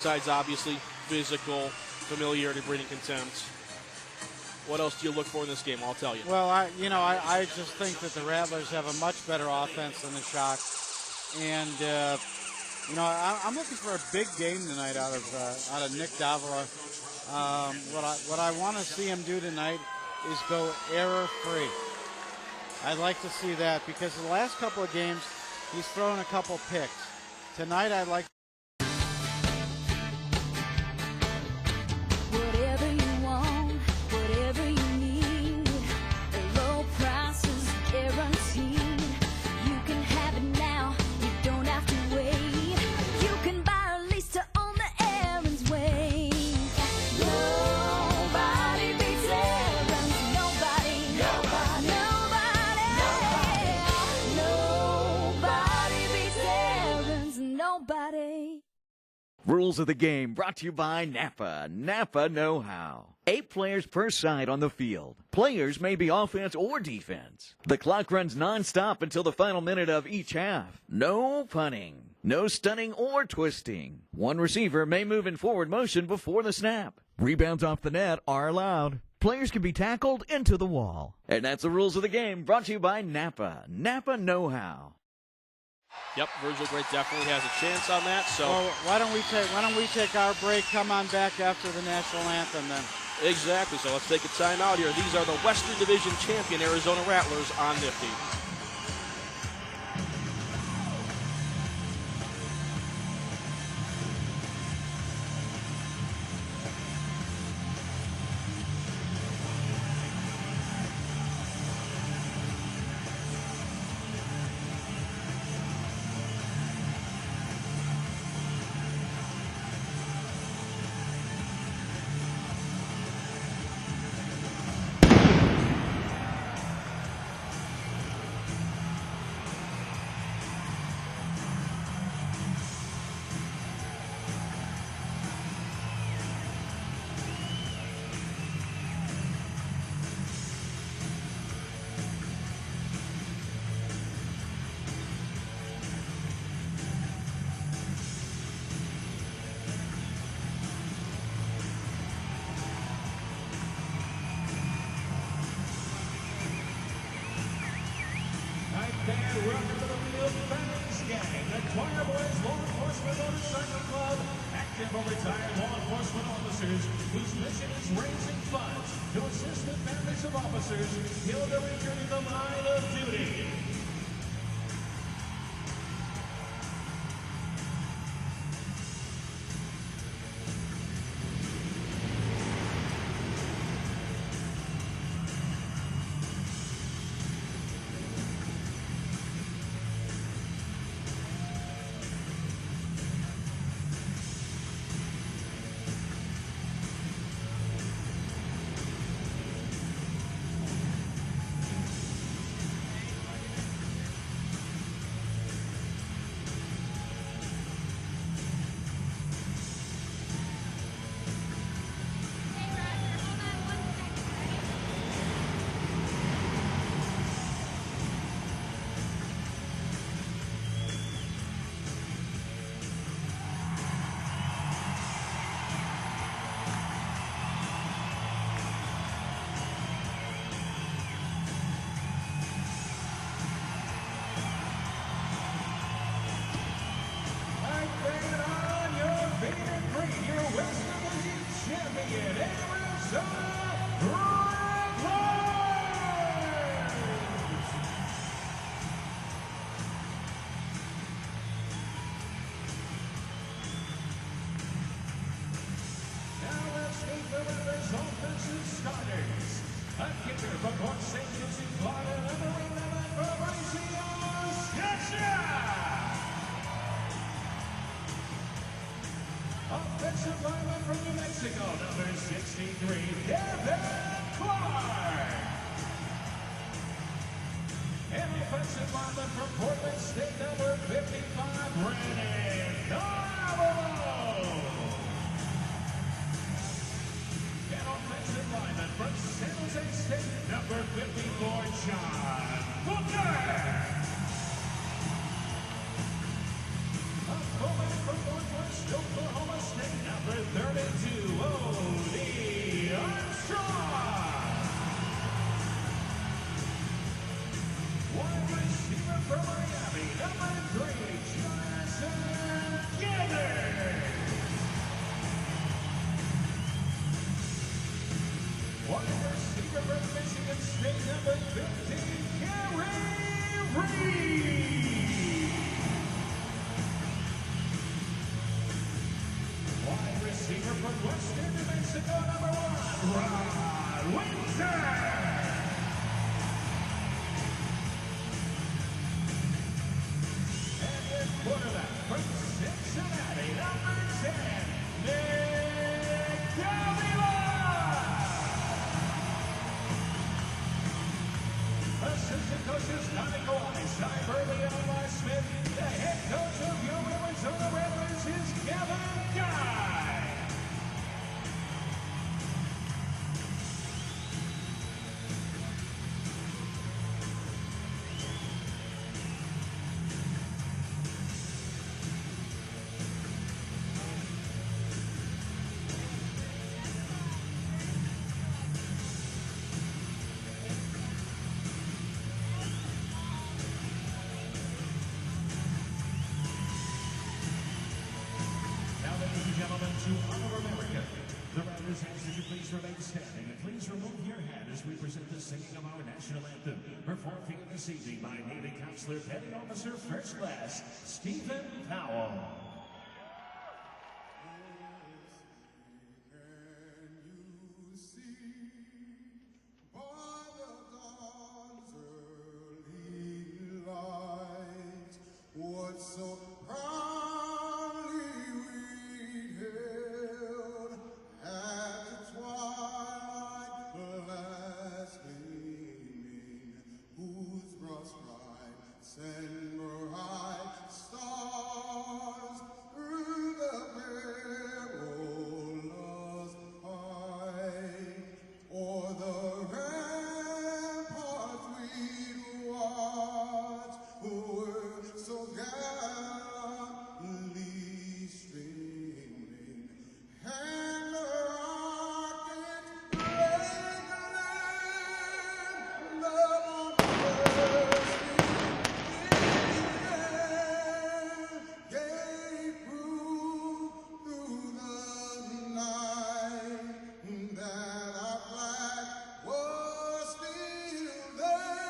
Besides, obviously, physical, familiarity, breeding contempt. What else do you look for in this game? I'll tell you. Well, I just think that the Rattlers have a much better offense than the Shock. And, I'm looking for a big game tonight out of Nick Davila. What I want to see him do tonight is go error-free. I'd like to see that because the last couple of games, he's thrown a couple picks. Tonight, I'd like whatever you want, whatever you need, the low prices guaranteed. You can have it now, you don't have to wait. You can buy a lease to own the Aaron's way. Nobody beats Aaron's, nobody, nobody beats Aaron's, nobody. Rules of the game brought to you by Napa. Napa know-how. 8 players per side on the field. Players may be offense or defense. The clock runs non-stop until the final minute of each half. No punting. No stunning or twisting. One receiver may move in forward motion before the snap. Rebounds off the net are allowed. Players can be tackled into the wall. And that's the rules of the game brought to you by Napa. Napa know-how. Yep, Virgil Gray definitely has a chance on that. So why don't we take our break? Come on back after the national anthem then. Exactly. So let's take a timeout here. These are the Western Division champion Arizona Rattlers on Nifty. And welcome to the Field Fans Gang, the Choir Boys Law Enforcement Motorcycle Club, active or retired law enforcement officers whose mission is raising funds to assist the families of officers killed or injured in the line of duty. Offensive lineman from New Mexico, number 63, Devin Clark. And offensive lineman from Portland State, number 55, Brandon Navarro. And offensive lineman from San Jose State, number 54, John Booker. A fullback from Northwest Oklahoma State, number 15, Gary Reed. Wide receiver from Western New Mexico, number 1, Rod Winter. And your quarterback from Cincinnati, number 10, Nick Davila. Assistant coaches Connie Kawhi, Cy Burley, and Eli Smith. The head coach of your Arizona Rattlers is Kevin Guy. Now, ladies and gentlemen, to honor America, the Rattlers ask that you please remain standing and please remove your hat as we present the singing of our national anthem, performed here this evening by Navy Counselor Petty Officer First Class Stephen Powell. What so proudly we hailed at the twilight last gleaming, whose broad stripes send bright stars through the perilous fight. O'er the ramparts we'd watch, who were so gallantly streaming, and the rockets break the land, level gave proof through the night that our flag was still there.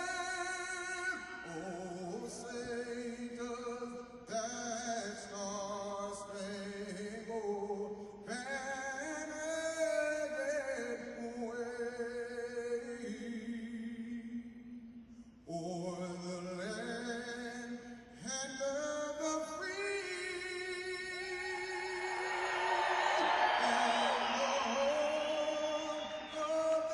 Oh, say does that star-spangled banner wave o'er the land and of the free and the home of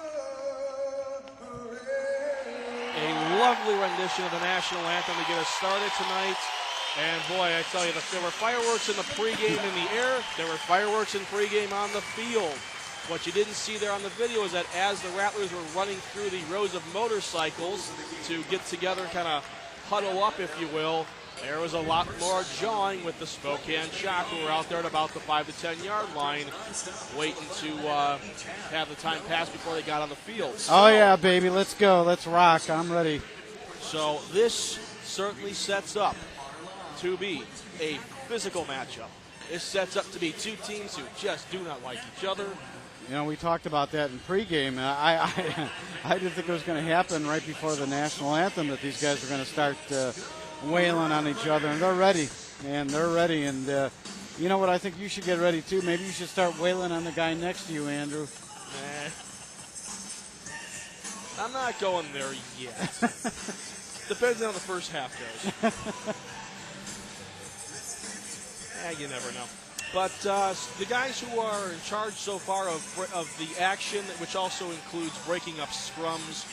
the brave. A lovely rendition of the national anthem to get us started tonight. And boy, I tell you, there were fireworks in the pregame in the air. There were fireworks in pregame on the field. What you didn't see there on the video is that as the Rattlers were running through the rows of motorcycles to get together, kind of huddle up, if you will, there was a lot more jawing with the Spokane Shock, who were out there at about the 5 to 10 yard line, waiting to have the time pass before they got on the field. Oh, yeah, baby. Let's go. Let's rock. I'm ready. So this certainly sets up to be a physical matchup. This sets up to be two teams who just do not like each other. You know, we talked about that in pregame. I didn't think it was going to happen right before the national anthem that these guys were going to start wailing on each other, and they're ready. And they're ready. And you know what? I think you should get ready too. Maybe you should start wailing on the guy next to you, Andrew. I'm not going there yet. Depends on how the first half goes. You never know. But the guys who are in charge so far of the action, which also includes breaking up scrums,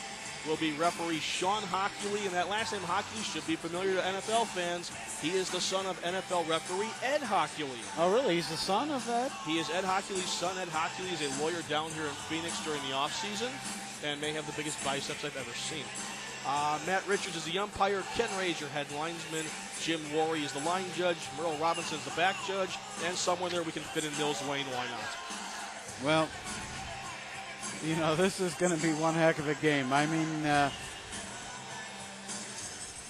will be referee Sean Hockley. And that last name, Hockley, should be familiar to NFL fans. He is the son of NFL referee Ed Hockley. Oh, really? He's the son of Ed? He is Ed Hockley's son. Ed Hockley is a lawyer down here in Phoenix during the offseason and may have the biggest biceps I've ever seen. Matt Richards is the umpire. Ken Ray is your head linesman. Jim Rory is the line judge. Merle Robinson is the back judge. And somewhere there we can fit in Mills Lane. Why not? Well, you know, this is going to be one heck of a game. I mean,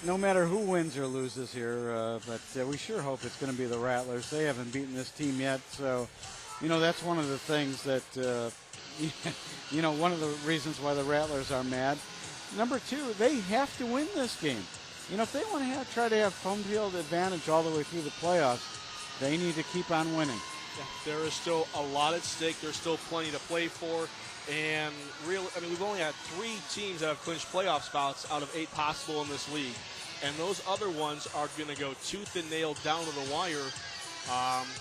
no matter who wins or loses here, but we sure hope it's going to be the Rattlers. They haven't beaten this team yet. So, you know, that's one of the things that, you know, one of the reasons why the Rattlers are mad. number two, they have to win this game. You know, if they want to try to have home field advantage all the way through the playoffs, they need to keep on winning. Yeah, there is still a lot at stake. There's still plenty to play for. And really, I mean, we've only had 3 teams that have clinched playoff spots out of 8 possible in this league. And those other ones are going to go tooth and nail down to the wire.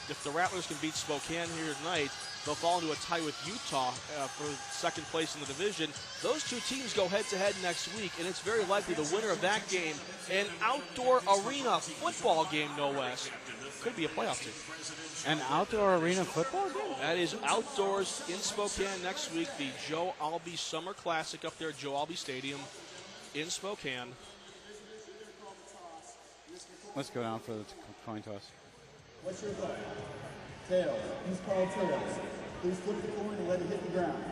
If the Rattlers can beat Spokane here tonight, they'll fall into a tie with Utah for second place in the division. Those 2 teams go head-to-head next week, and it's very likely the winner of that game, an outdoor arena football game, no less, could be a playoff team. An outdoor arena football game? That is outdoors in Spokane next week, the Joe Albee Summer Classic up there at Joe Albee Stadium in Spokane. Let's go down for the coin toss. What's your vote? Tails. He's called tails. Please flip the coin and let it hit the ground.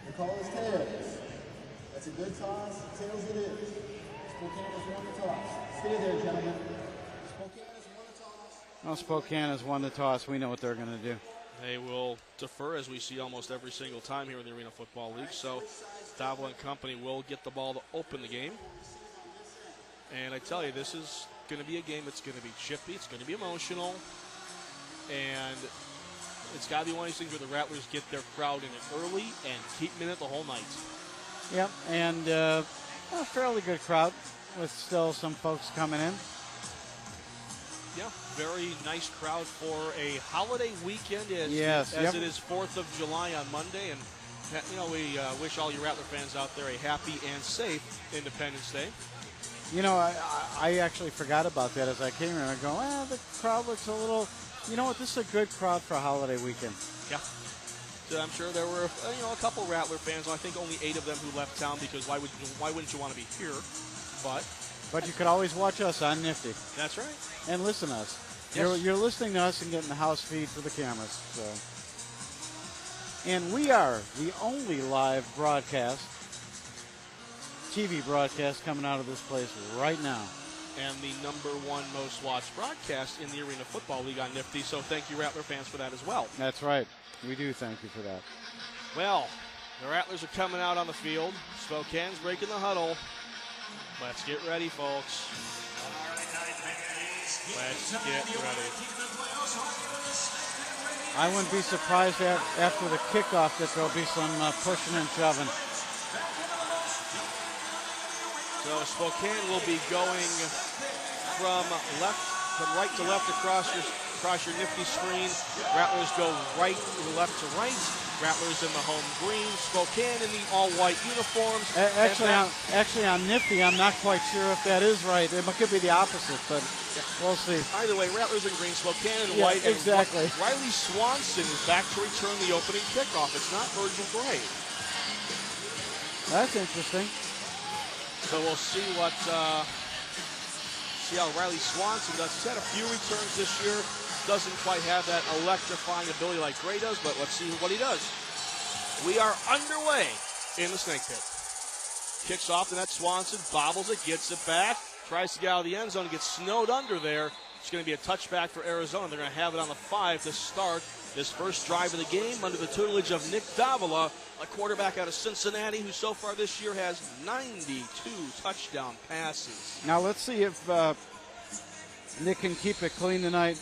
The call is tails. That's a good toss. Tails it is. Spokane has won the toss. Stay there, gentlemen. Spokane has won the toss. Well, Spokane has won the toss. We know what they're going to do. They will defer, as we see almost every single time here in the Arena Football League. So Davila and company will get the ball to open the game. And I tell you, this is going to be a game that's going to be chippy. It's going to be emotional. And it's got to be one of these things where the Rattlers get their crowd in it early and keep them in it the whole night. Yep, and a fairly good crowd with still some folks coming in. Yeah, very nice crowd for a holiday weekend as Yep. it is 4th of July on Monday. And, you know, we wish all you Rattler fans out there a happy and safe Independence Day. You know, I actually forgot about that as I came here. I go, the crowd looks a little, you know what, this is a good crowd for a holiday weekend. Yeah. So I'm sure there were, a couple Rattler fans. I think only 8 of them who left town because why wouldn't you want to be here? But you could always watch us on Nifty. That's right. And listen to us. Yes. You're listening to us and getting the house feed for the cameras. So. And we are the only live broadcast, TV broadcast coming out of this place right now. And the #1 most watched broadcast in the Arena Football League on Nifty. So thank you, Rattler fans, for that as well. That's right. We do thank you for that. Well, the Rattlers are coming out on the field. Spokane's breaking the huddle. Let's get ready, folks. Let's get ready. I wouldn't be surprised after the kickoff that there'll be some pushing and shoving. So Spokane will be going from right to left across your Nifty screen. Rattlers go left to right. Rattlers in the home green. Spokane in the all-white uniforms. Actually, on Nifty, I'm not quite sure if that is right. It could be the opposite, but we'll see. Either way, Rattlers in green, Spokane in white. Exactly. And Riley Swanson is back to return the opening kickoff. It's not Virgil Gray. That's interesting. So we'll see see how Riley Swanson does. He's had a few returns this year. Doesn't quite have that electrifying ability like Gray does, but let's see what he does. We are underway in the snake pit. Kicks off the net. Swanson bobbles it, gets it back, tries to get out of the end zone, gets snowed under there. It's going to be a touchback for Arizona. They're going to have it on the 5 to start this first drive of the game under the tutelage of Nick Davila, a quarterback out of Cincinnati who so far this year has 92 touchdown passes. Now let's see if Nick can keep it clean tonight.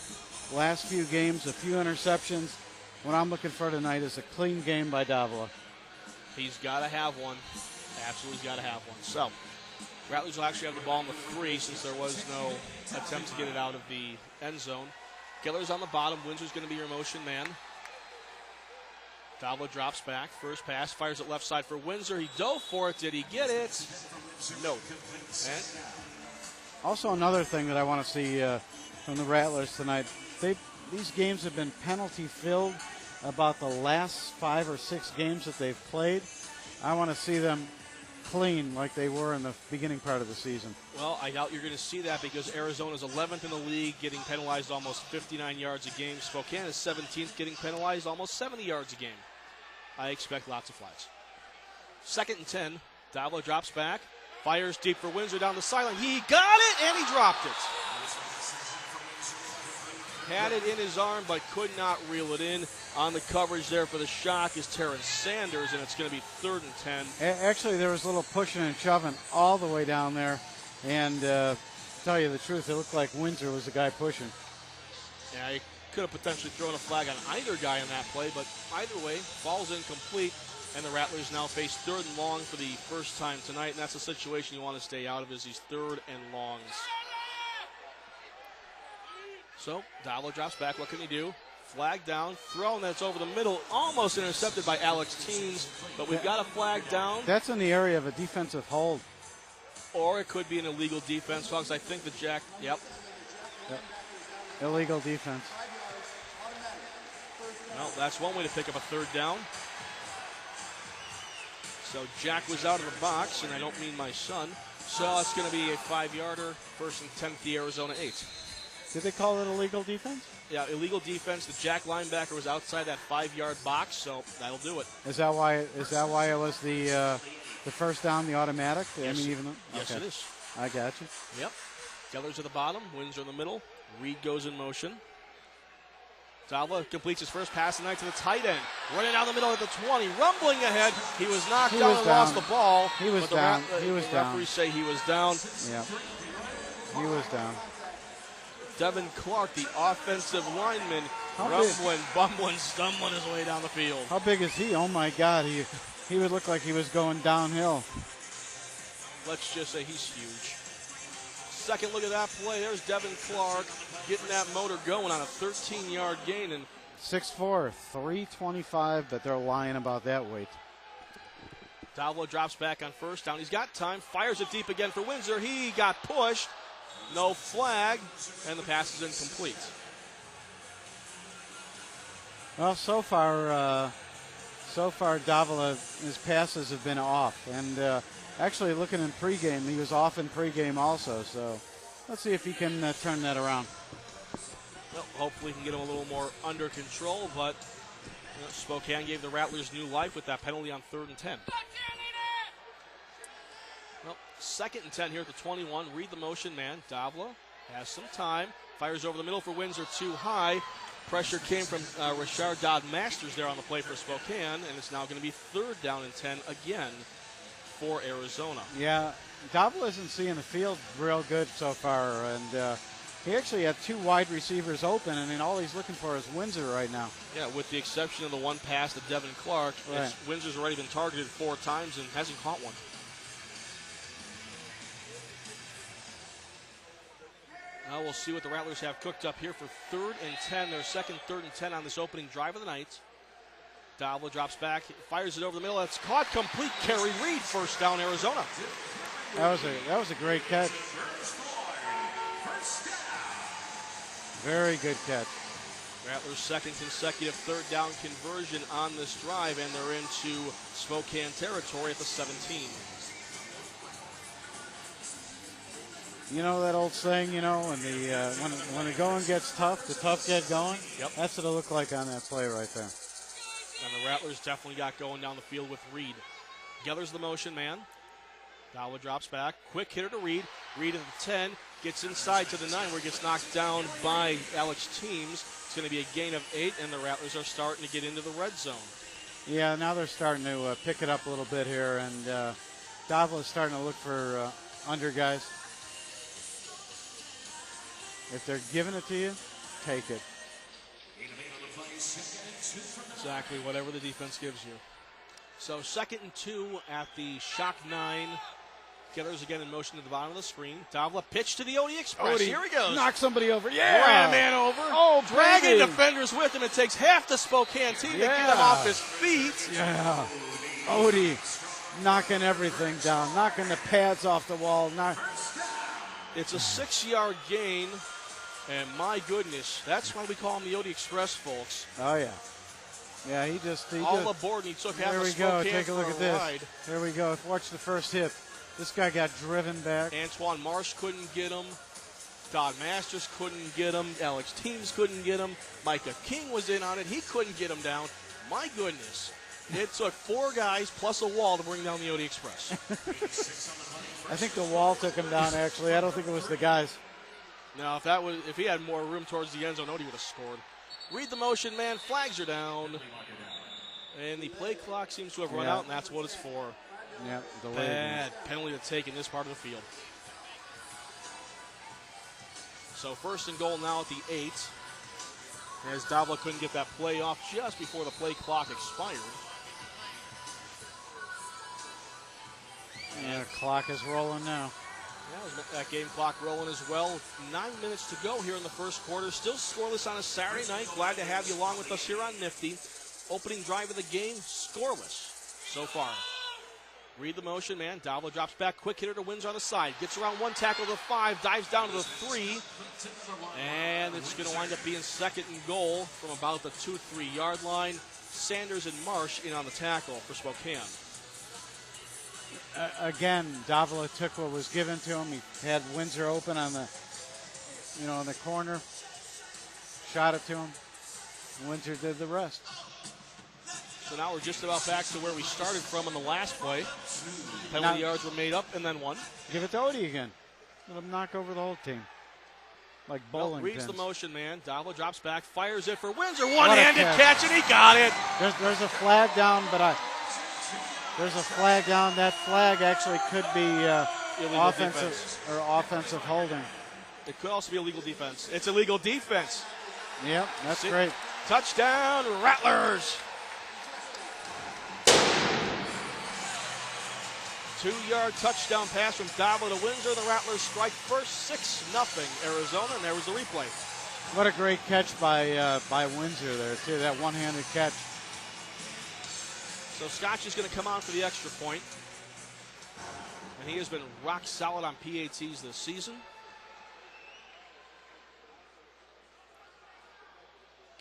Last few games, a few interceptions. What I'm looking for tonight is a clean game by Davila. He's got to have one. Absolutely got to have one. So, Rattlers will actually have the ball on the 3 since there was no attempt to get it out of the end zone. Killer's on the bottom. Windsor's going to be your motion man. Davila drops back. First pass. Fires it left side for Windsor. He dove for it. Did he get it? No. And also another thing that I want to see from the Rattlers tonight, these games have been penalty-filled about the last 5 or 6 games that they've played. I want to see them clean like they were in the beginning part of the season. Well, I doubt you're going to see that because Arizona's 11th in the league, getting penalized almost 59 yards a game. Spokane is 17th, getting penalized almost 70 yards a game. I expect lots of flags. 2nd and 10. Davila drops back, fires deep for Windsor down the sideline. He got it, and he dropped it. Had it in his arm, but could not reel it in. On the coverage there for the shock is Terrence Sanders, and it's going to be 3rd and 10. Actually, there was a little pushing and shoving all the way down there. And to tell you the truth, it looked like Windsor was the guy pushing. Yeah, he could have potentially thrown a flag on either guy on that play, but either way, falls incomplete. And the Rattlers now face 3rd and long for the first time tonight, and that's a situation you want to stay out of, is these 3rd and longs. So Davila drops back. What can he do? Flag down, thrown. That's over the middle, almost intercepted by Alex Teams, but we've got a flag down. That's in the area of a defensive hold. Or it could be an illegal defense, folks. I think the Jack, yep. Illegal defense. Well, that's one way to pick up a 3rd down. So Jack was out of the box, and I don't mean my son. So it's going to be a 5-yarder, 1st and 10 at the Arizona 8. Did they call it illegal defense? Yeah, illegal defense. The Jack linebacker was outside that 5-yard box, so that'll do it. Is that why it was the first down, the automatic? Yes. I mean, even Yes, okay. it is. I got you. Yep. Geller's at the bottom, Windsor in the middle. Reed goes in motion. Davila completes his first pass tonight to the tight end. Running down the middle at the 20, rumbling ahead. He was knocked down and lost the ball. He was down. He was down. Referees say he was down. Yeah. He was down. Devin Clark, the offensive lineman, How rumbling, bumbling, stumbling his way down the field. How big is he? Oh my God, he would look like he was going downhill. Let's just say he's huge. Second look at that play. There's Devin Clark getting that motor going on a 13-yard gain. And 6'4", 325, but they're lying about that weight. Davila drops back on first down. He's got time, fires it deep again for Windsor. He got pushed. No flag, and the pass is incomplete. Well, so far, Davila, his passes have been off. And actually, looking in pregame, he was off in pregame also. So let's see if he can turn that around. Well, hopefully he can get him a little more under control, but Spokane gave the Rattlers new life with that penalty on 3rd and 10. Well, 2nd and 10 here at the 21. Read the motion man. Davila has some time. Fires over the middle for Windsor, too high. Pressure came from Richard Dodd-Masters there on the play for Spokane, and it's now going to be 3rd down and 10 again for Arizona. Yeah, Davila isn't seeing the field real good so far, and he actually had 2 wide receivers open, and then all he's looking for is Windsor right now. Yeah, with the exception of the one pass to Devin Clark, right. Windsor's already been targeted 4 times and hasn't caught one. Now we'll see what the Rattlers have cooked up here for 3rd and 10. Their second 3rd and 10 on this opening drive of the night. Davila drops back, fires it over the middle. That's caught complete. Kerry Reed, 1st down, Arizona. That was a great catch. Very good catch. Rattlers' second consecutive 3rd down conversion on this drive, and they're into Spokane territory at the 17. You know that old saying, when the going gets tough, the tough get going? Yep. That's what it looked like on that play right there. And the Rattlers definitely got going down the field with Reed. Geller's the motion man. Davila drops back. Quick hitter to Reed. Reed at the 10. Gets inside to the 9 where he gets knocked down by Alex Teams. It's going to be a gain of 8, and the Rattlers are starting to get into the red zone. Yeah, now they're starting to pick it up a little bit here, and Davila's starting to look for under guys. If they're giving it to you, take it. Exactly, whatever the defense gives you. So 2nd and 2 at the shock 9. Geller's again in motion to the bottom of the screen. Davila pitch to the Odie Express. Here he goes. Knock somebody over. Yeah. Ran a man over. Oh, dragging baby. defenders with him. It takes half the Spokane team to get him off his feet. Yeah. Odie knocking everything down, knocking the pads off the wall. It's a 6-yard gain, and my goodness, that's why we call him the Odie Express, folks. Oh, yeah. Yeah, he all aboard, and he took half There of we Spokane go. Take a look for at this. ride. There we go. Watch the first hit. This guy got driven back. Antoine Marsh couldn't get him. Dodd Masters couldn't get him. Alex Teams couldn't get him. Micah King was in on it. He couldn't get him down. My goodness. It took 4 guys plus a wall to bring down the Odie Express. I think the wall took him down, actually. I don't think it was the guys. Now, if he had more room towards the end zone, he would have scored. Read the motion, man. Flags are down. And the play clock seems to have run out, and that's what it's for. Yep, bad penalty to take in this part of the field. So first and goal now at the 8. As Davila couldn't get that play off just before the play clock expired. And the clock is rolling now. Yeah, that game clock rolling as well. 9 minutes to go here in the first quarter. Still scoreless on a Saturday night. Glad to have you along with us here on Nifty. Opening drive of the game, scoreless so far. Read the motion, man. Davila drops back. Quick hitter to Windsor on the side. Gets around one tackle to the 5. Dives down to the 3. And it's going to wind up being second and goal from about the 2-3 yard line. Sanders and Marsh in on the tackle for Spokane. Again, Davila took what was given to him. He had Windsor open on the, in the corner. Shot it to him. Windsor did the rest. So now we're just about back to where we started from on the last play. Penalty yards were made up and then one. Give it to Odie again. Let him knock over the whole team. Like bowling reads pins. the motion, man. Davila drops back, fires it for Windsor. One-handed catch, and he got it. There's a flag down, but there's a flag down. That flag actually could be offensive holding. It could also be illegal defense. It's illegal defense. Yep, that's great. Touchdown, Rattlers. 2-yard touchdown pass from Davila to Windsor. The Rattlers strike first, 6-0 Arizona, and there was the replay. What a great catch by Windsor there, too, that one-handed catch. So Scotch is going to come on for the extra point. And he has been rock solid on PATs this season.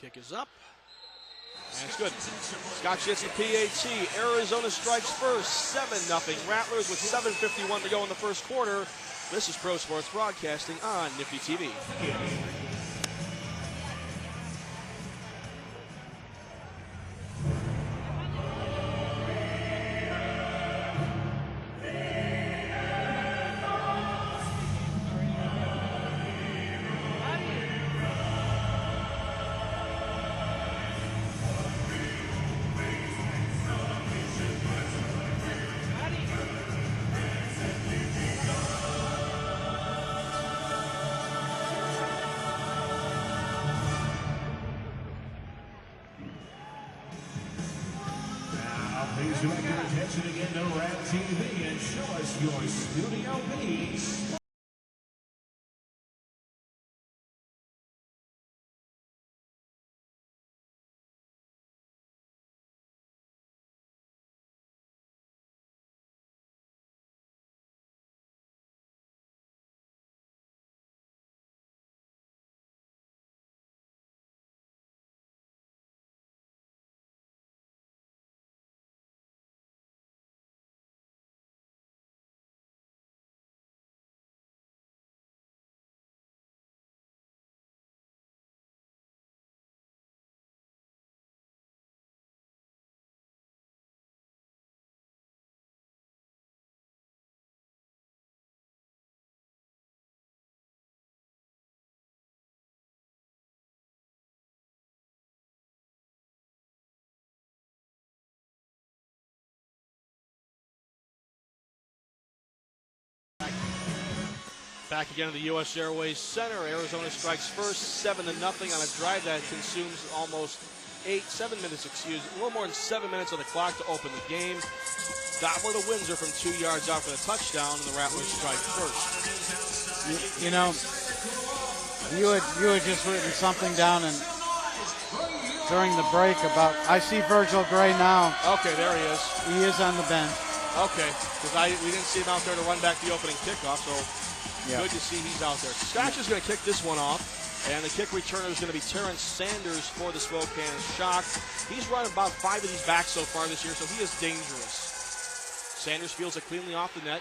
Kick is up. And it's good. Scotch hits the PAT. Arizona strikes first. 7-0 Rattlers with 7:51 to go in the first quarter. This is Pro Sports Broadcasting on Nifty TV. Please direct your attention again to Rad TV and show us your studio piece. Back again to the U.S. Airways Center. Arizona strikes first, 7-0 on a drive that consumes almost 7 minutes, a little more than 7 minutes of the clock to open the game. Davila to Windsor from 2 yards out for the touchdown, and the Rattlers strike first. You had just written something down during the break about, I see Virgil Gray now. Okay, there he is. He is on the bench. Okay, because we didn't see him out there to run back the opening kickoff, so good to see he's out there. Scotch is going to kick this one off, and the kick returner is going to be Terrence Sanders for the Spokane Shock. He's run about 5 of these backs so far this year, so he is dangerous. Sanders fields it cleanly off the net,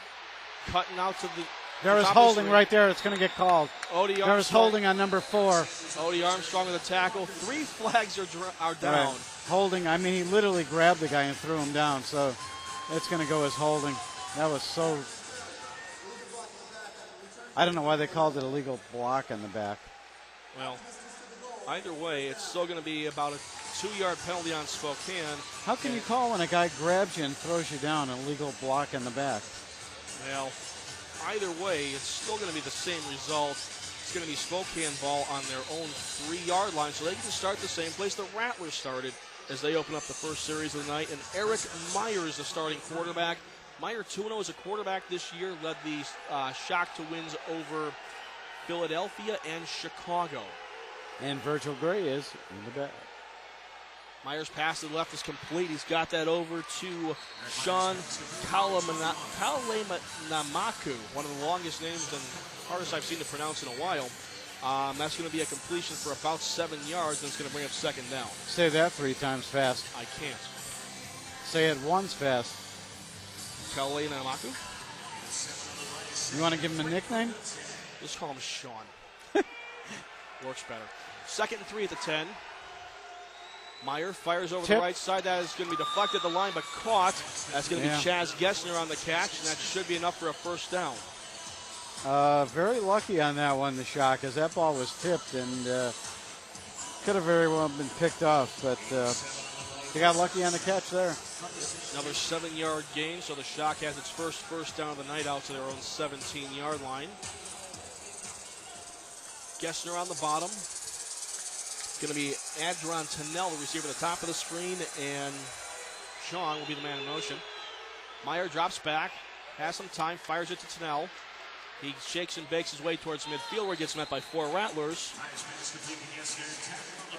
cutting out to the... There is holding right there. It's going to get called. There is holding on number 4. Odie Armstrong with a tackle. 3 flags are down. Right. Holding, I mean, he literally grabbed the guy and threw him down, so it's going to go as holding. That was so... I don't know why they called it a legal block on the back. Well, either way, it's still going to be about a 2-yard penalty on Spokane. How can you call when a guy grabs you and throws you down a legal block in the back? Well, either way, it's still going to be the same result. It's going to be Spokane ball on their own 3-yard line, so they can start the same place the Rattlers started as they open up the first series of the night. And Eric Meyer is the starting quarterback. Meyer 2-0 as a quarterback this year, led the Shock to wins over Philadelphia and Chicago. And Virgil Gray is in the back. Meyer's pass to the left is complete. He's got that over to Sean Kalamanamaku, one of the longest names and hardest I've seen to pronounce in a while. That's going to be a completion for about 7 yards, and it's going to bring up second down. Say that 3 times fast. I can't. Say it once fast. Kalamanamaku? You want to give him a nickname? Just call him Sean. Works better. 2nd and 3 at the 10. Meyer fires over the right side. That is going to be deflected at the line, but caught. That's going to be Chaz Gessner on the catch, and that should be enough for a first down. Very lucky on that one, the Shock, as that ball was tipped and could have very well been picked off, but they got lucky on the catch there. Another 7-yard gain, so the Shock has its first down of the night out to their own 17-yard line. Gessner on the bottom. Going to be Adron Tennell, the receiver at the top of the screen, and Sean will be the man in motion. Meyer drops back, has some time, fires it to Tennell. He shakes and bakes his way towards midfield where he gets met by 4 Rattlers.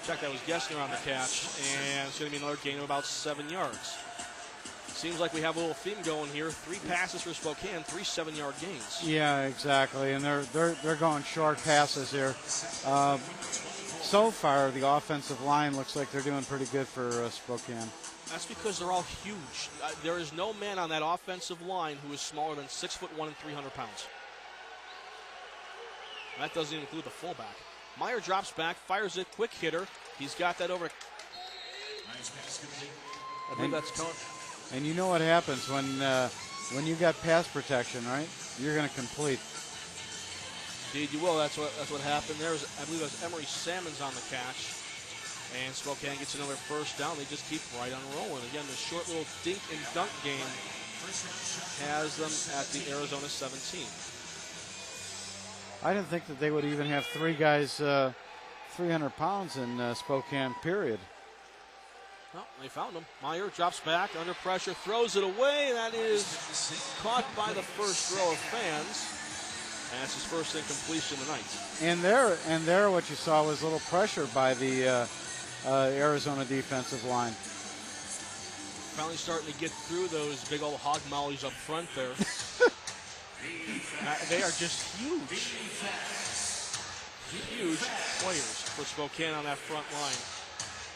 Check, that was Gessner on the catch, and it's going to be another gain of about 7 yards. Seems like we have a little theme going here. 3 passes for Spokane, 3 7-yard gains. Yeah, exactly, and they're going short passes here. So far, the offensive line looks like they're doing pretty good for Spokane. That's because they're all huge. There is no man on that offensive line who is smaller than 6'1" and 300 pounds. That doesn't even include the fullback. Meyer drops back, fires it, quick hitter. He's got that over. I believe that's coming. And you know what happens when you got pass protection, right? You're going to complete. Indeed, you will. That's what happened there. I believe it was Emery Salmons on the catch. And Spokane gets another first down. They just keep right on rolling. Again, the short little dink and dunk game has them at the Arizona 17. I didn't think that they would even have 3 guys 300 pounds in Spokane, period. Well, they found him. Meyer drops back under pressure, throws it away. That is caught by the first row of fans. And that's his first incompletion of the night. And there, what you saw was a little pressure by the Arizona defensive line. Finally starting to get through those big old hog mollies up front there. They are just huge. Huge players for Spokane on that front line.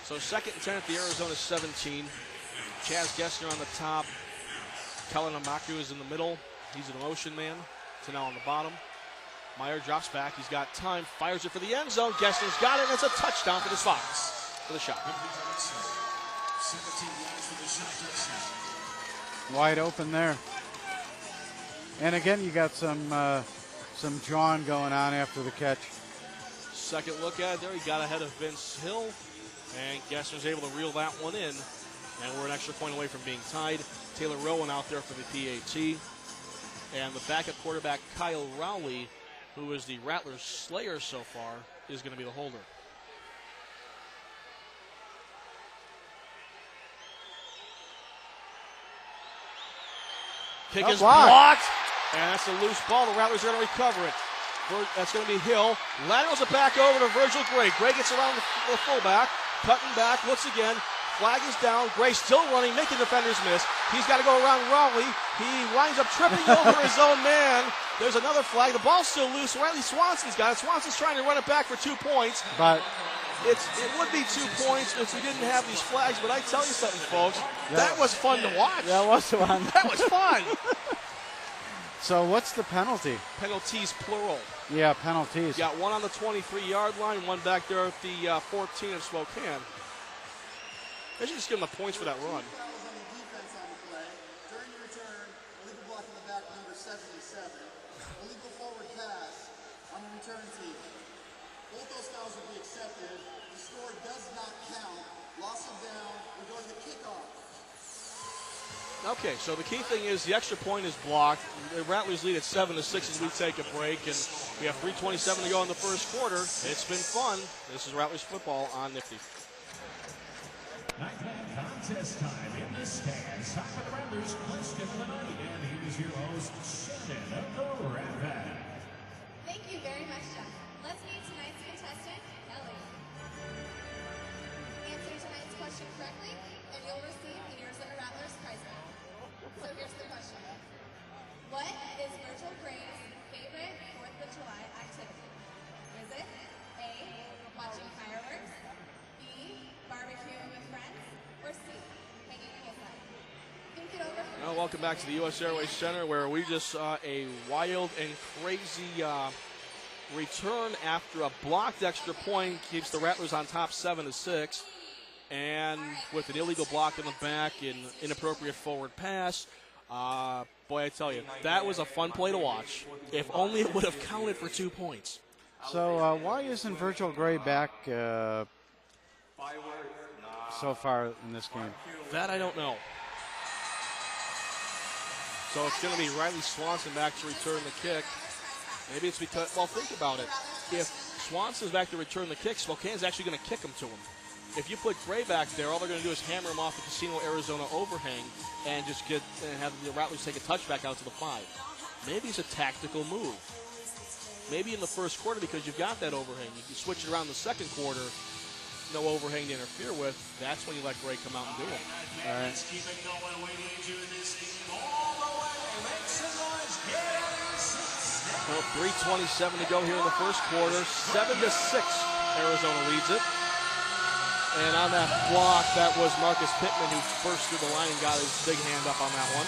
So 2nd and 10 at the Arizona 17. Chaz Gessner on the top. Kalanamaku is in the middle. He's an motion man. Tennell on the bottom. Meyer drops back. He's got time. Fires it for the end zone. Gessner's got it. And it's a touchdown for the Fox. For the Shock. Wide open there. And again, you got some John going on after the catch. Second look at it there. He got ahead of Vince Hill. And Gessner's able to reel that one in. And we're an extra point away from being tied. Taylor Rowan out there for the PAT. And the backup quarterback, Kyle Rowley, who is the Rattlers slayer so far, is going to be the holder. Kick is blocked. And that's a loose ball. The Rattlers are going to recover it. That's going to be Hill. Laterals it back over to Virgil Gray. Gray gets around the fullback. Cutting back, looks again. Flag is down. Gray still running, making defenders miss. He's got to go around Rowley. He winds up tripping over his own man. There's another flag. The ball's still loose. Riley Swanson's got it. Swanson's trying to run it back for 2 points. But it would be 2 points if we didn't have these flags. But I tell you something, folks. That was fun to watch. That was fun. That was fun. So what's the penalty? Penalties, plural. Yeah, penalties. You got one on the 23-yard line, one back there at the 14 of Spokane. They should just give them the points for that run. During the return, illegal block in the back, number 77. illegal forward pass on the return team. Both those fouls will be accepted. The score does not count. Loss of down. We go to the kickoff. Okay, so the key thing is the extra point is blocked. The Rattlers lead at 7-6 as we take a break, and we have 3:27 to go in the first quarter. It's been fun. This is Rattlers football on Nifty. Nightman contest time in the stands. Top of the Rattlers, question of the night, and here's your host, Shannon the Rat. Thank you very much, Jeff. Let's meet tonight's contestant, Ellie. Answer tonight's question correctly, and you'll receive the Arizona Rattlers prize bag. So here's the question. What is Virgil Gray's favorite 4th of July activity? Is it A, watching fireworks, B, barbecuing with friends, or C, hanging poolside? Think it over. Well, welcome back to the U.S. Airways Center, where we just saw a wild and crazy return after a blocked extra point keeps the Rattlers on top 7-6, and with an illegal block in the back and inappropriate forward pass. Boy, I tell you, that was a fun play to watch. If only it would have counted for 2 points. So why isn't Virgil Gray back so far in this game? That I don't know. So it's going to be Riley Swanson back to return the kick. Maybe it's because, well, think about it. If Swanson's back to return the kick, Spokane's actually going to kick him to him. If you put Gray back there, all they're going to do is hammer him off the Casino Arizona overhang and just have the Rattlers take a touchback out to the 5. Maybe it's a tactical move. Maybe in the first quarter, because you've got that overhang. You can switch it around the second quarter, no overhang to interfere with. That's when you let Gray come out and do it. All right. Keep it going, waiting to this game all the way. Make some noise, get it. Well, 3:27 to go here in the first quarter. 7-6, Arizona leads it. And on that block, that was Marcus Pittman who burst through the line and got his big hand up on that one.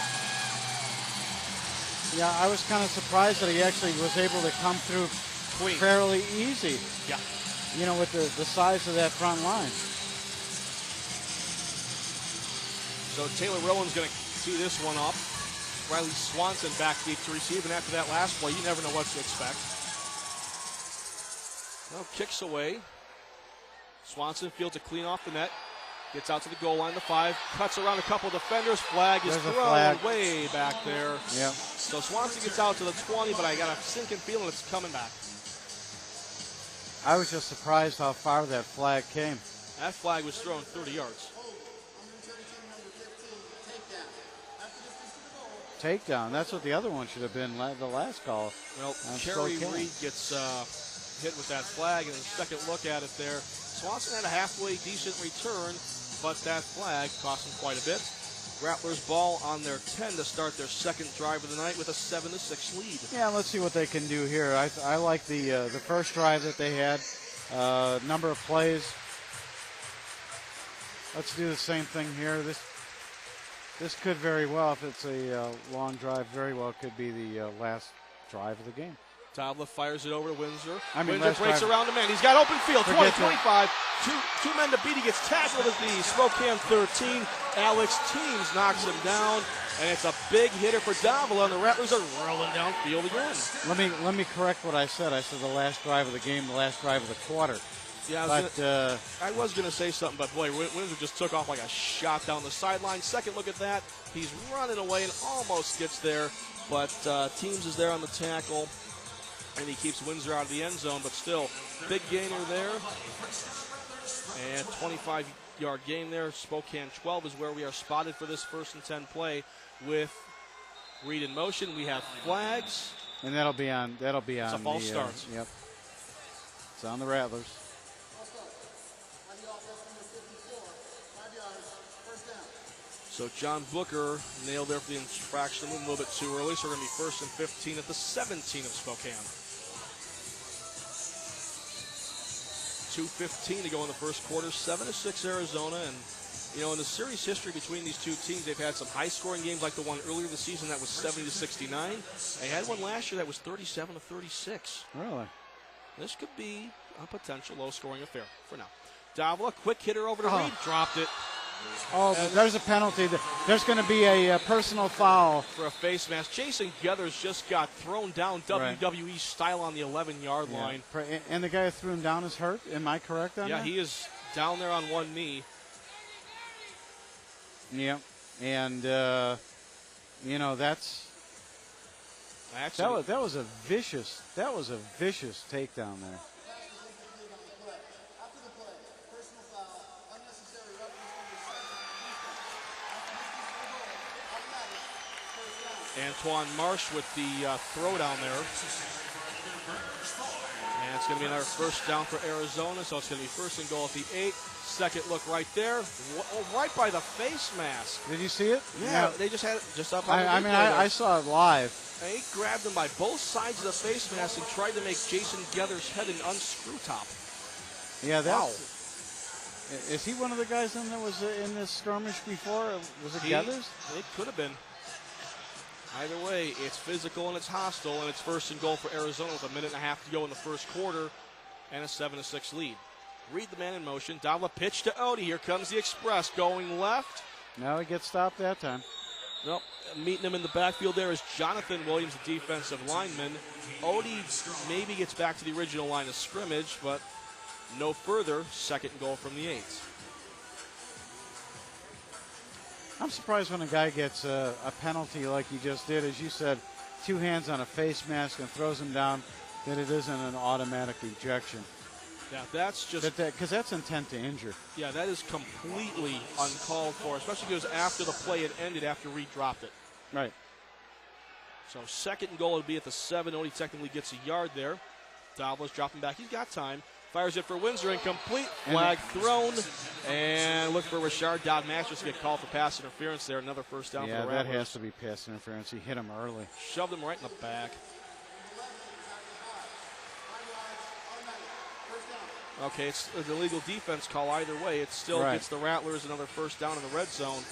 Yeah, I was kind of surprised that he actually was able to come through fairly easy. Yeah. You know, with the size of that front line. So Taylor Rowan's going to tee this one up. Riley Swanson back deep to receive, and after that last play, you never know what to expect. Well, kicks away. Swanson fields a clean off the net. Gets out to the goal line, the 5. Cuts around a couple of defenders. Flag is thrown way back there. Yeah. So Swanson gets out to the 20, but I got a sinking feeling it's coming back. I was just surprised how far that flag came. That flag was thrown 30 yards. Takedown. That's what the other one should have been, the last call. Well, Kerry Reed gets hit with that flag, and a second look at it there. Swanson had a halfway decent return, but that flag cost him quite a bit. Rattlers ball on their 10 to start their second drive of the night with a 7-6 lead. Yeah, let's see what they can do here. I like the first drive that they had, number of plays. Let's do the same thing here. This could very well, if it's a long drive, very well could be the last drive of the game. Tavla fires it over to Windsor. Windsor breaks around the man. He's got open field. 20, 25. Two men to beat. He gets tackled at the Spokane 13. Alex Teams knocks him down, and it's a big hitter for Davila, and the Rattlers are rolling downfield again. Let me correct what I said. I said the last drive of the game, the last drive of the quarter. Yeah, I was going to say something, but boy, Windsor just took off like a shot down the sideline. Second look at that. He's running away and almost gets there, but Teams is there on the tackle. And he keeps Windsor out of the end zone, but still, big gainer there. And 25-yard gain there. Spokane 12 is where we are spotted for this 1st and 10 play with Reed in motion. We have flags. And that'll be on. It's a false start. Yep. It's on the Rattlers. So John Booker nailed there for the infraction, a little bit too early. So we're going to be 1st and 15 at the 17 of Spokane. 2:15 to go in the first quarter. 7-6 Arizona, and you know, in the series history between these two teams, they've had some high-scoring games, like the one earlier this season that was 70-69. They had one last year that was 37-36. Really? This could be a potential low-scoring affair for now. Davila, quick hitter over to Reed, dropped it. Oh, there's a penalty. There's going to be a personal foul. For a face mask. Jason Geathers just got thrown down WWE style on the 11-yard line. And the guy who threw him down is hurt. Am I correct on that? Yeah, he is down there on one knee. Yeah, and that's Actually, that was a vicious takedown there. After the play, personal foul, unnecessary roughness on the side. Antoine Marsh with the throw down there. And it's going to be another first down for Arizona, so it's going to be first and goal at the 8. Second look right there, right by the face mask. Did you see it? Yeah, they just had it just up on the I mean, I saw it live. And he grabbed him by both sides of the face mask and tried to make Jason Geathers' head an unscrew top. Yeah, is he one of the guys that was in this skirmish before? Was it Geathers? It could have been. Either way, it's physical and it's hostile, and it's first and goal for Arizona with a minute and a half to go in the first quarter and a 7-6 lead. Read the man in motion. Davila pitch to Odie. Here comes the Express going left. No, he gets stopped that time. Nope. Meeting him in the backfield there is Jonathan Williams, the defensive lineman. Odie maybe gets back to the original line of scrimmage, but no further. Second goal from the 8. I'm surprised when a guy gets a penalty like he just did, as you said, 2 hands on a face mask and throws him down, that it isn't an automatic ejection. Yeah, that's just... Because that's intent to injure. Yeah, that is completely uncalled for, especially because after the play had ended after Reed dropped it. Right. So second and goal would be at the 7. Odie technically gets a yard there. Davila's dropping back. He's got time. Fires it for Windsor, incomplete. Flag thrown. And look for Richard Dodd-Masters to get called for pass interference there. Another first down for the Rattlers. Yeah, that has to be pass interference. He hit him early. Shoved him right in the back. Okay, it's an illegal defense call either way. It still gets the Rattlers another first down in the red zone.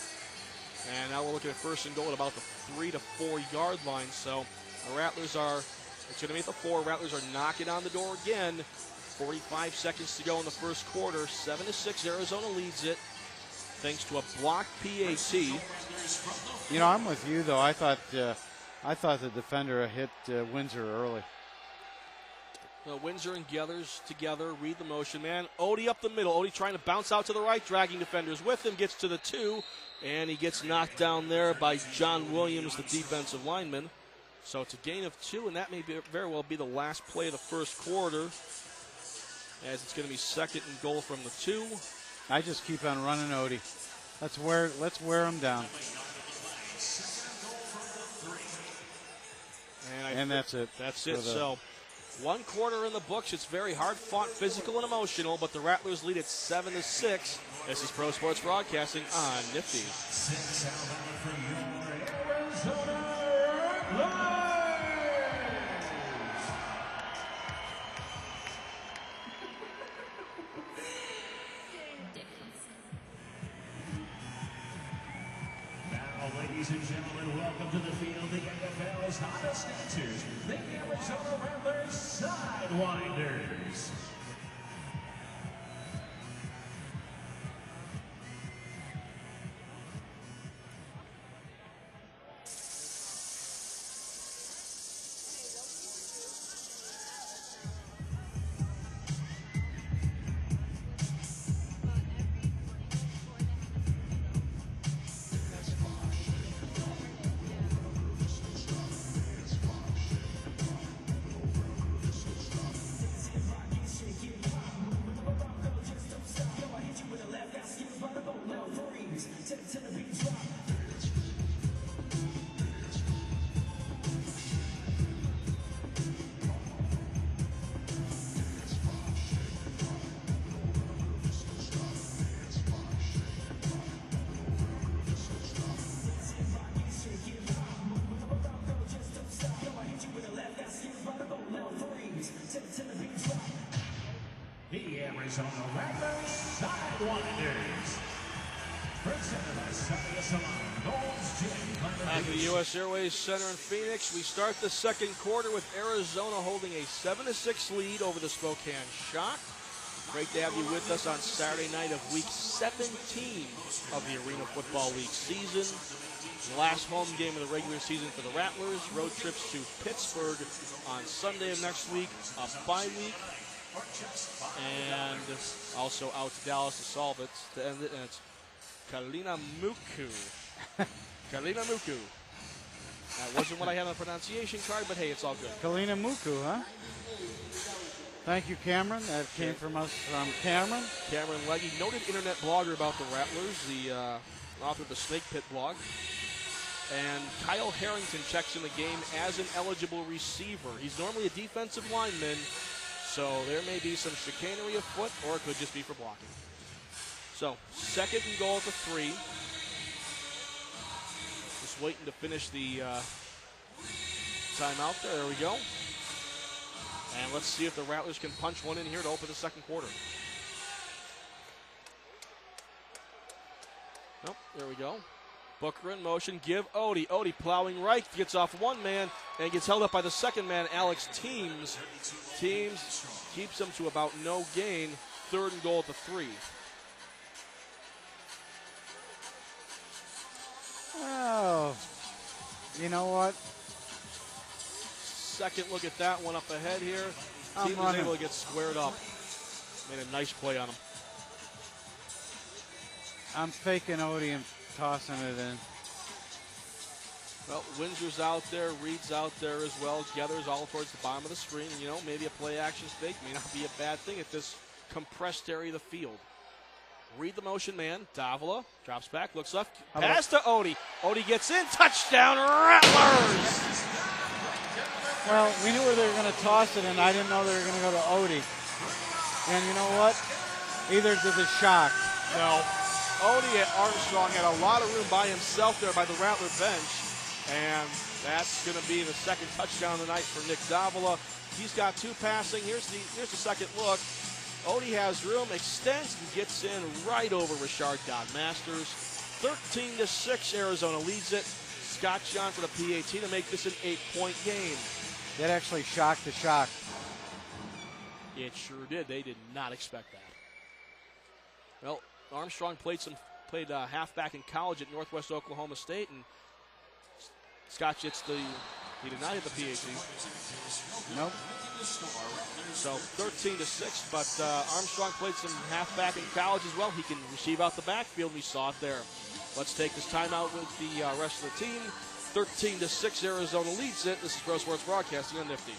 And now we're looking at first and goal at about the 3 to 4 yard line. So the Rattlers it's going to be at the 4. Rattlers are knocking on the door again. 45 seconds to go in the first quarter. 7-6, Arizona leads it thanks to a blocked PAT. You know, I'm with you though. I thought the defender hit Windsor early. Windsor and Geathers together, read the motion, man. Odie up the middle. Odie trying to bounce out to the right, dragging defenders with him, gets to the 2, and he gets knocked down there by John Williams, the defensive lineman. So it's a gain of 2, and that may very well be the last play of the first quarter, as it's going to be second and goal from the 2. I just keep on running Odie. Let's wear him down. And that's it. That's it. So 1 quarter in the books. It's very hard fought, physical, and emotional, but the Rattlers lead at 7-6. This is Pro Sports Broadcasting on Nifty. 6 out for your Arizona Rattlers. Now, ladies and gentlemen, welcome to the field, the NFL's hottest dancers, the Arizona Rattlers Sidewinders. The Arizona Rattlers Sidewinders. Presented by Sunny Salon, Gold's Gym. Back at the U.S. Airways Center in Phoenix, we start the second quarter with Arizona holding a 7-6 lead over the Spokane Shock. Great to have you with us on Saturday night of week 17 of the Arena Football League season. The last home game of the regular season for the Rattlers. Road trips to Pittsburgh on Sunday of next week, a bye week. And also out to Dallas to solve it to end it. And it's Kalina Muku. Kalina Muku. That wasn't what I had on the pronunciation card, but hey, it's all good. Kalina Muku, huh? Thank you, Cameron. That came from us from Cameron. Cameron Legge, noted internet blogger about the Rattlers, the author of the Snake Pit blog. And Kyle Harrington checks in the game as an eligible receiver. He's normally a defensive lineman, so there may be some chicanery afoot, or it could just be for blocking. So, 2nd and goal at the 3. Just waiting to finish the timeout there. There we go. And let's see if the Rattlers can punch one in here to open the second quarter. Nope, there we go. Booker in motion, give Odie. Odie plowing right, gets off one man and gets held up by the second man, Alex Teams. Teams keeps him to about no gain. 3rd and goal at the 3. Oh, you know what? Second look at that one up ahead here. Teams was able to get squared up. Made a nice play on him. I'm faking Odie and tossing it in. Well, Windsor's out there, Reed's out there as well. Gathers all towards the bottom of the screen. And, you know, maybe a play action fake may not be a bad thing at this compressed area of the field. Reed the motion man. Davila drops back, looks left. Pass to Odie. Odie gets in. Touchdown, Rattlers! Well, we knew where they were going to toss it, and I didn't know they were going to go to Odie. And you know what? Either did the shock. No. Odie at Armstrong had a lot of room by himself there by the Rattler bench. And that's going to be the second touchdown of the night for Nick Davila. He's got 2 passing. Here's the second look. Odie has room, extends, and gets in right over Richard Godmasters. 13-6, Arizona leads it. Scott John for the PAT to make this an 8-point game. That actually shocked the shock. It sure did. They did not expect that. Well, Armstrong played halfback in college at Northwest Oklahoma State, and Scott gets he did not hit the PAT. Nope. So 13-6, but Armstrong played some halfback in college as well. He can receive out the backfield, and we saw it there. Let's take this timeout with the rest of the team. 13-6, Arizona leads it. This is Pro Sports Broadcasting on Nifty.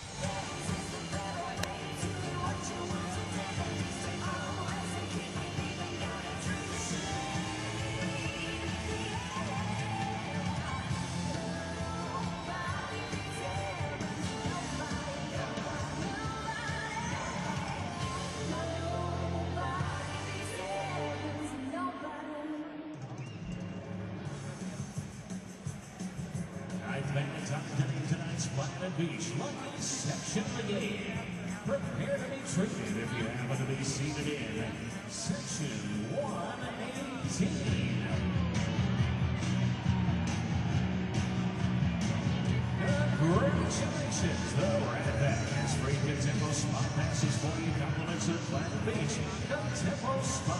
Beach, lucky section of the game. Prepare to be treated if you happen to be seated in section 118. Congratulations, the Ratbacks has free tempo spot passes for you. Compliments of Platinum Beach, the Tempo Spa.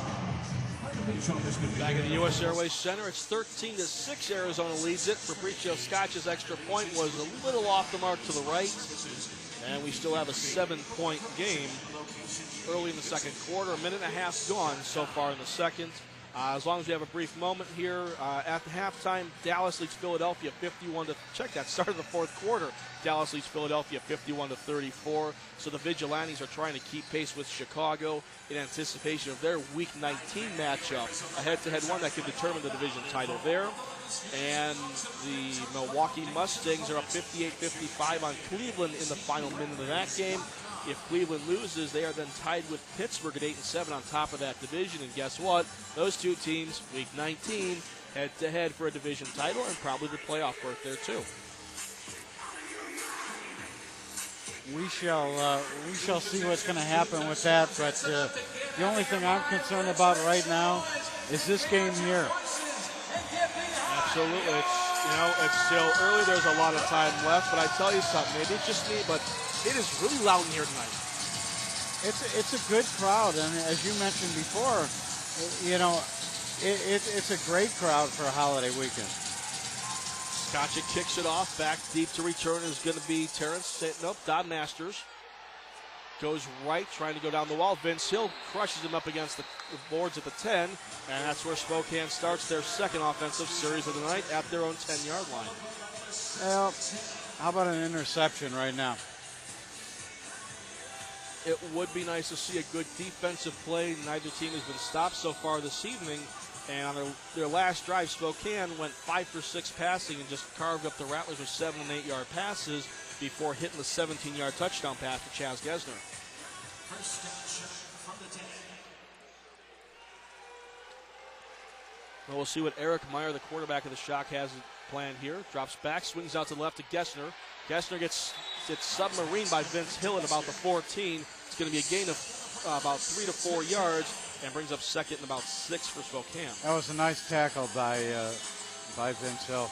Back at the U.S. Airways Center, it's 13-6. Arizona leads it. Fabricio Scotch's extra point was a little off the mark to the right, and we still have a 7-point game early in the second quarter. A minute and a half gone so far in the second. As long as we have a brief moment here, at the halftime, Dallas leads Philadelphia 51 to check that start of the fourth quarter. Dallas leads Philadelphia 51-34. So the Vigilantes are trying to keep pace with Chicago in anticipation of their Week 19 matchup, a head-to-head one that could determine the division title there. And the Milwaukee Mustangs are up 58-55 on Cleveland in the final minute of that game. If Cleveland loses, they are then tied with Pittsburgh at 8-7 on top of that division. And guess what? Those two teams, Week 19, head-to-head for a division title and probably the playoff berth there too. We shall see what's going to happen with that. But the only thing I'm concerned about right now is this game here. Absolutely. It's still early. There's a lot of time left. But I tell you something, maybe it's just me, but it is really loud in here tonight. It's a good crowd, and as you mentioned before, you know, it's a great crowd for a holiday weekend. Gotcha kicks it off. Back deep to return is going to be Don Masters. Goes right, trying to go down the wall. Vince Hill crushes him up against the boards at the 10, and that's where Spokane starts their second offensive series of the night at their own 10-yard line. Well, how about an interception right now? It would be nice to see a good defensive play. Neither team has been stopped so far this evening. And on their last drive, Spokane went 5 for 6 passing and just carved up the Rattlers with 7 and 8-yard passes before hitting the 17-yard touchdown pass for Chaz Gesner. First down shot from the 10. Well, we'll see what Eric Meyer, the quarterback of the Shock, has planned here. Drops back, swings out to the left to Gesner. Gesner gets submarined by Vince Hill at about the 14. It's going to be a gain of about 3 to 4 yards and brings up second and about 6 for Spokane. That was a nice tackle by Vince Hill.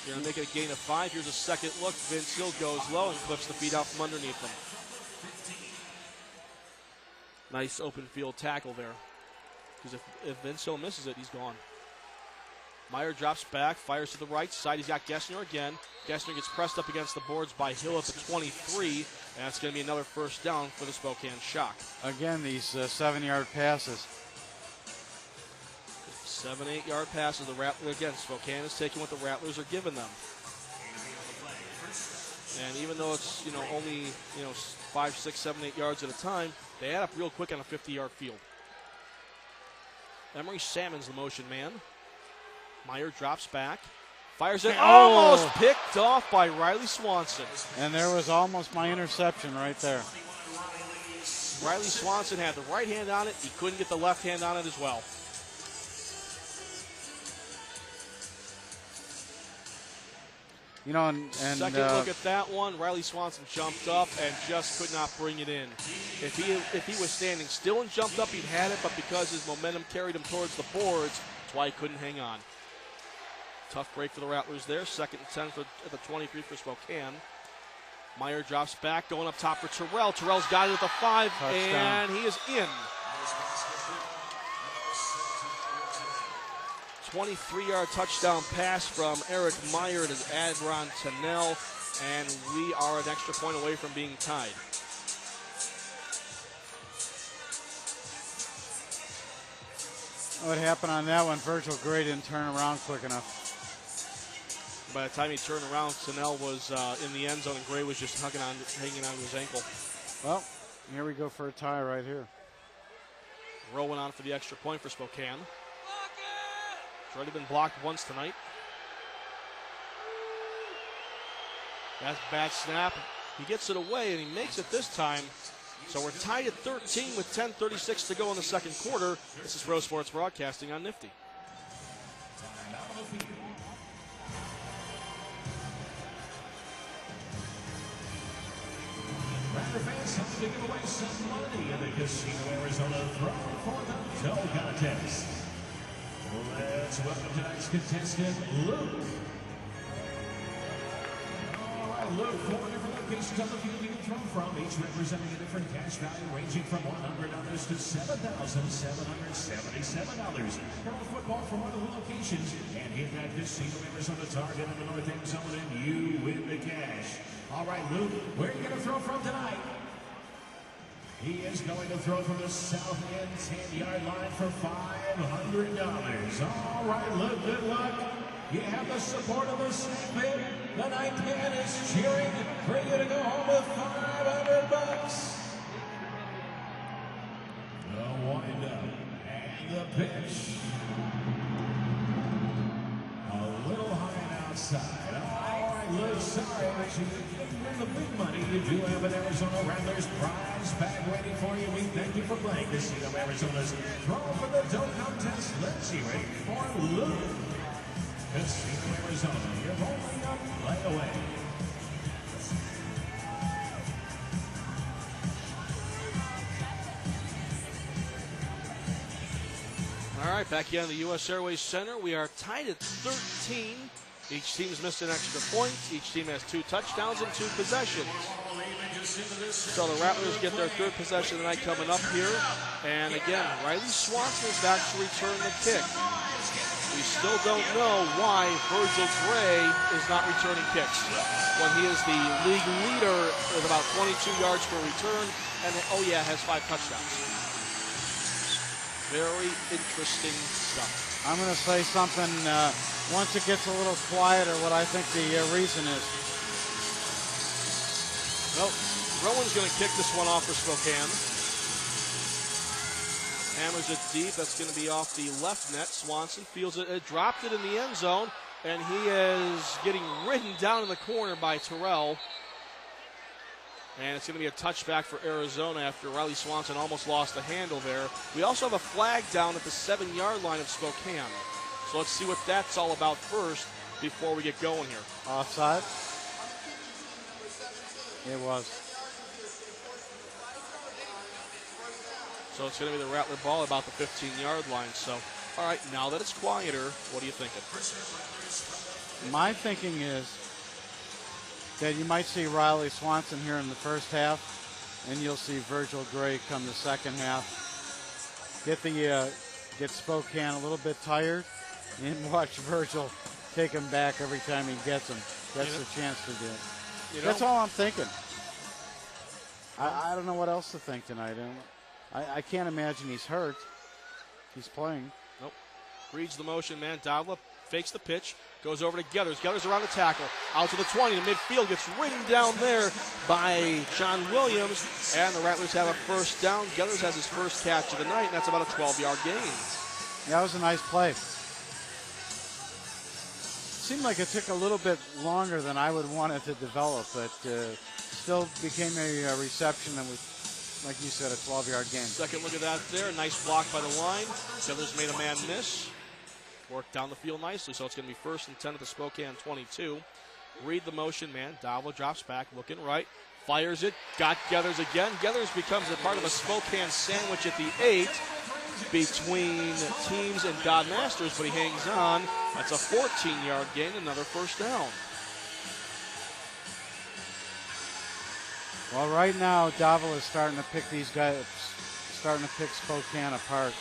You're going to make it a gain of 5. Here's a second look. Vince Hill goes low and clips the feet out from underneath him. Nice open field tackle there. Because if Vince Hill misses it, he's gone. Meyer drops back, fires to the right side. He's got Gesner again. Gesner gets pressed up against the boards by Hill at the 23, and that's going to be another first down for the Spokane Shock. Again, these 7-yard passes. 7, 8-yard passes. Again, Spokane is taking what the Rattlers are giving them. And even though it's only 5, 6, 7, 8 yards at a time, they add up real quick on a 50-yard field. Emery Salmon's the motion man. Meyer drops back, fires it, almost picked off by Riley Swanson. And there was almost my interception right there. Riley Swanson had the right hand on it. He couldn't get the left hand on it as well. And second look at that one. Riley Swanson jumped up and just could not bring it in. If he was standing still and jumped up, he'd had it, but because his momentum carried him towards the boards, that's why he couldn't hang on. Tough break for the Rattlers there. 2nd and 10 at the 23 for Spokane. Meyer drops back, going up top for Terrell. Terrell's got it at the 5, touchdown. And he is in. 23-yard touchdown pass from Eric Meyer to Adron Tennell, and we are an extra point away from being tied. What happened on that one? Virgil Gray didn't turn around quick enough. By the time he turned around, Tennell was in the end zone, and Gray was just hanging on to his ankle. Well, here we go for a tie right here. Rolling on for the extra point for Spokane. It's already been blocked once tonight. That's a bad snap. He gets it away, and he makes it this time. So we're tied at 13 with 10:36 to go in the second quarter. This is Pro Sports Broadcasting on Nifty. Rattler fans have to give away some money in the Casino Arizona Throw for the Toe Contest. Let's welcome tonight's contestant, Luke. All right, Luke, 4 different locations on the field you can throw from, each representing a different cash value ranging from $100 to $7,777. Throw a football from one of the locations and hit that Casino Arizona target in the north end zone, and you win the cash. All right, Luke, where are you going to throw from tonight? He is going to throw from the south end 10-yard line for $500. All right, Luke, good luck. You have the support of the segment. The night man is cheering for you to go home with $500. The wind-up and the pitch. A little high and outside. All right, Luke, sorry, but you didn't win the big money. You do have an Arizona Rattlers prize bag waiting for you. We thank you for playing Casino Arizona's Throw for the Dough Contest. Let's hear it for Luke. Casino Arizona, you're holding up, play away. All right, back here on the U.S. Airways Center. We are tied at 13. Each team has missed an extra point. Each team has 2 touchdowns and 2 possessions. So the Rattlers get their third possession of the night coming up here. And again, Riley Swanson has actually returned the kick. We still don't know why Virgil Gray is not returning kicks when he is the league leader with about 22 yards per return and, has 5 touchdowns. Very interesting stuff. I'm going to say something once it gets a little quieter, what I think the reason is. Well, Rowan's going to kick this one off for Spokane. Hammers it deep. That's going to be off the left net. Swanson feels it. It dropped it in the end zone, and he is getting ridden down in the corner by Terrell. And it's going to be a touchback for Arizona after Riley Swanson almost lost the handle there. We also have a flag down at the 7-yard line of Spokane. So let's see what that's all about first before we get going here. Offside? It was. So it's going to be the Rattler ball about the 15-yard line. So, all right, now that it's quieter, what are you thinking? My thinking is that you might see Riley Swanson here in the first half, and you'll see Virgil Gray come the second half. Get Spokane a little bit tired, and watch Virgil take him back every time he gets him. Gets the chance to do it. That's all I'm thinking. I don't know what else to think tonight. I can't imagine he's hurt. He's playing. Nope. Reads the motion, man. Davila fakes the pitch, goes over to Geathers. Geathers around the tackle, out to the 20, the midfield, gets ridden down there by Sean Williams, and the Rattlers have a first down. Geathers has his first catch of the night, and that's about a 12-yard gain. Yeah, that was a nice play. Seemed like it took a little bit longer than I would want it to develop, but still became a reception that was, like you said, a 12-yard gain. Second look at that there. Nice block by the line. Geathers made a man miss. Worked down the field nicely, so it's going to be 1st and 10 at the Spokane 22. Read the motion, man. Davila drops back, looking right. Fires it. Got Geathers again. Geathers becomes a part of a Spokane sandwich at the 8 between Teams and God Masters, but he hangs on. That's a 14-yard gain, another first down. Well, right now, Davila is starting to pick these guys, starting to pick Spokane apart.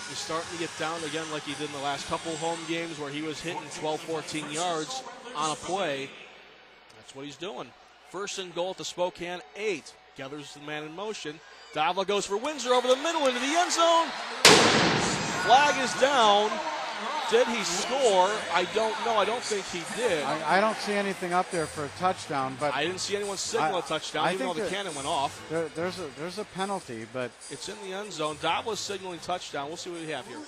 He's starting to get down again like he did in the last couple home games where he was hitting 12, 14 yards on a play. That's what he's doing. 1st and goal at the Spokane 8. Geathers the man in motion. Davila goes for Windsor over the middle into the end zone. Flag is down. Did he score? I don't know. I don't think he did. I don't see anything up there for a touchdown, but I didn't see anyone signal a touchdown, even though the cannon went off. There's a penalty, but it's in the end zone. Davila's signaling touchdown. We'll see what we have here.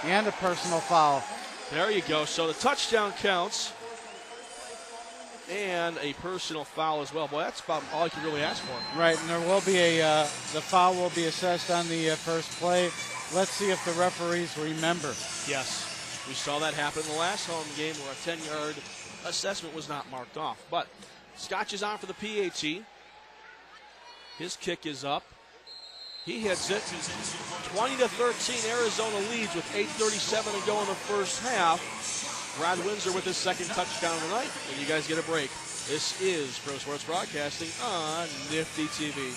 And a personal foul. There you go. So the touchdown counts. And a personal foul as well. Boy, that's about all you can really ask for. Right, and there will be the foul will be assessed on the first play. Let's see if the referees remember. Yes, we saw that happen in the last home game where a 10-yard assessment was not marked off. But Scotch is on for the PAT. His kick is up. He hits it. 20-13, Arizona leads with 8:37 to go in the first half. Brad Windsor with his second touchdown tonight, and you guys get a break. This is Pro Sports Broadcasting on Nifty TV.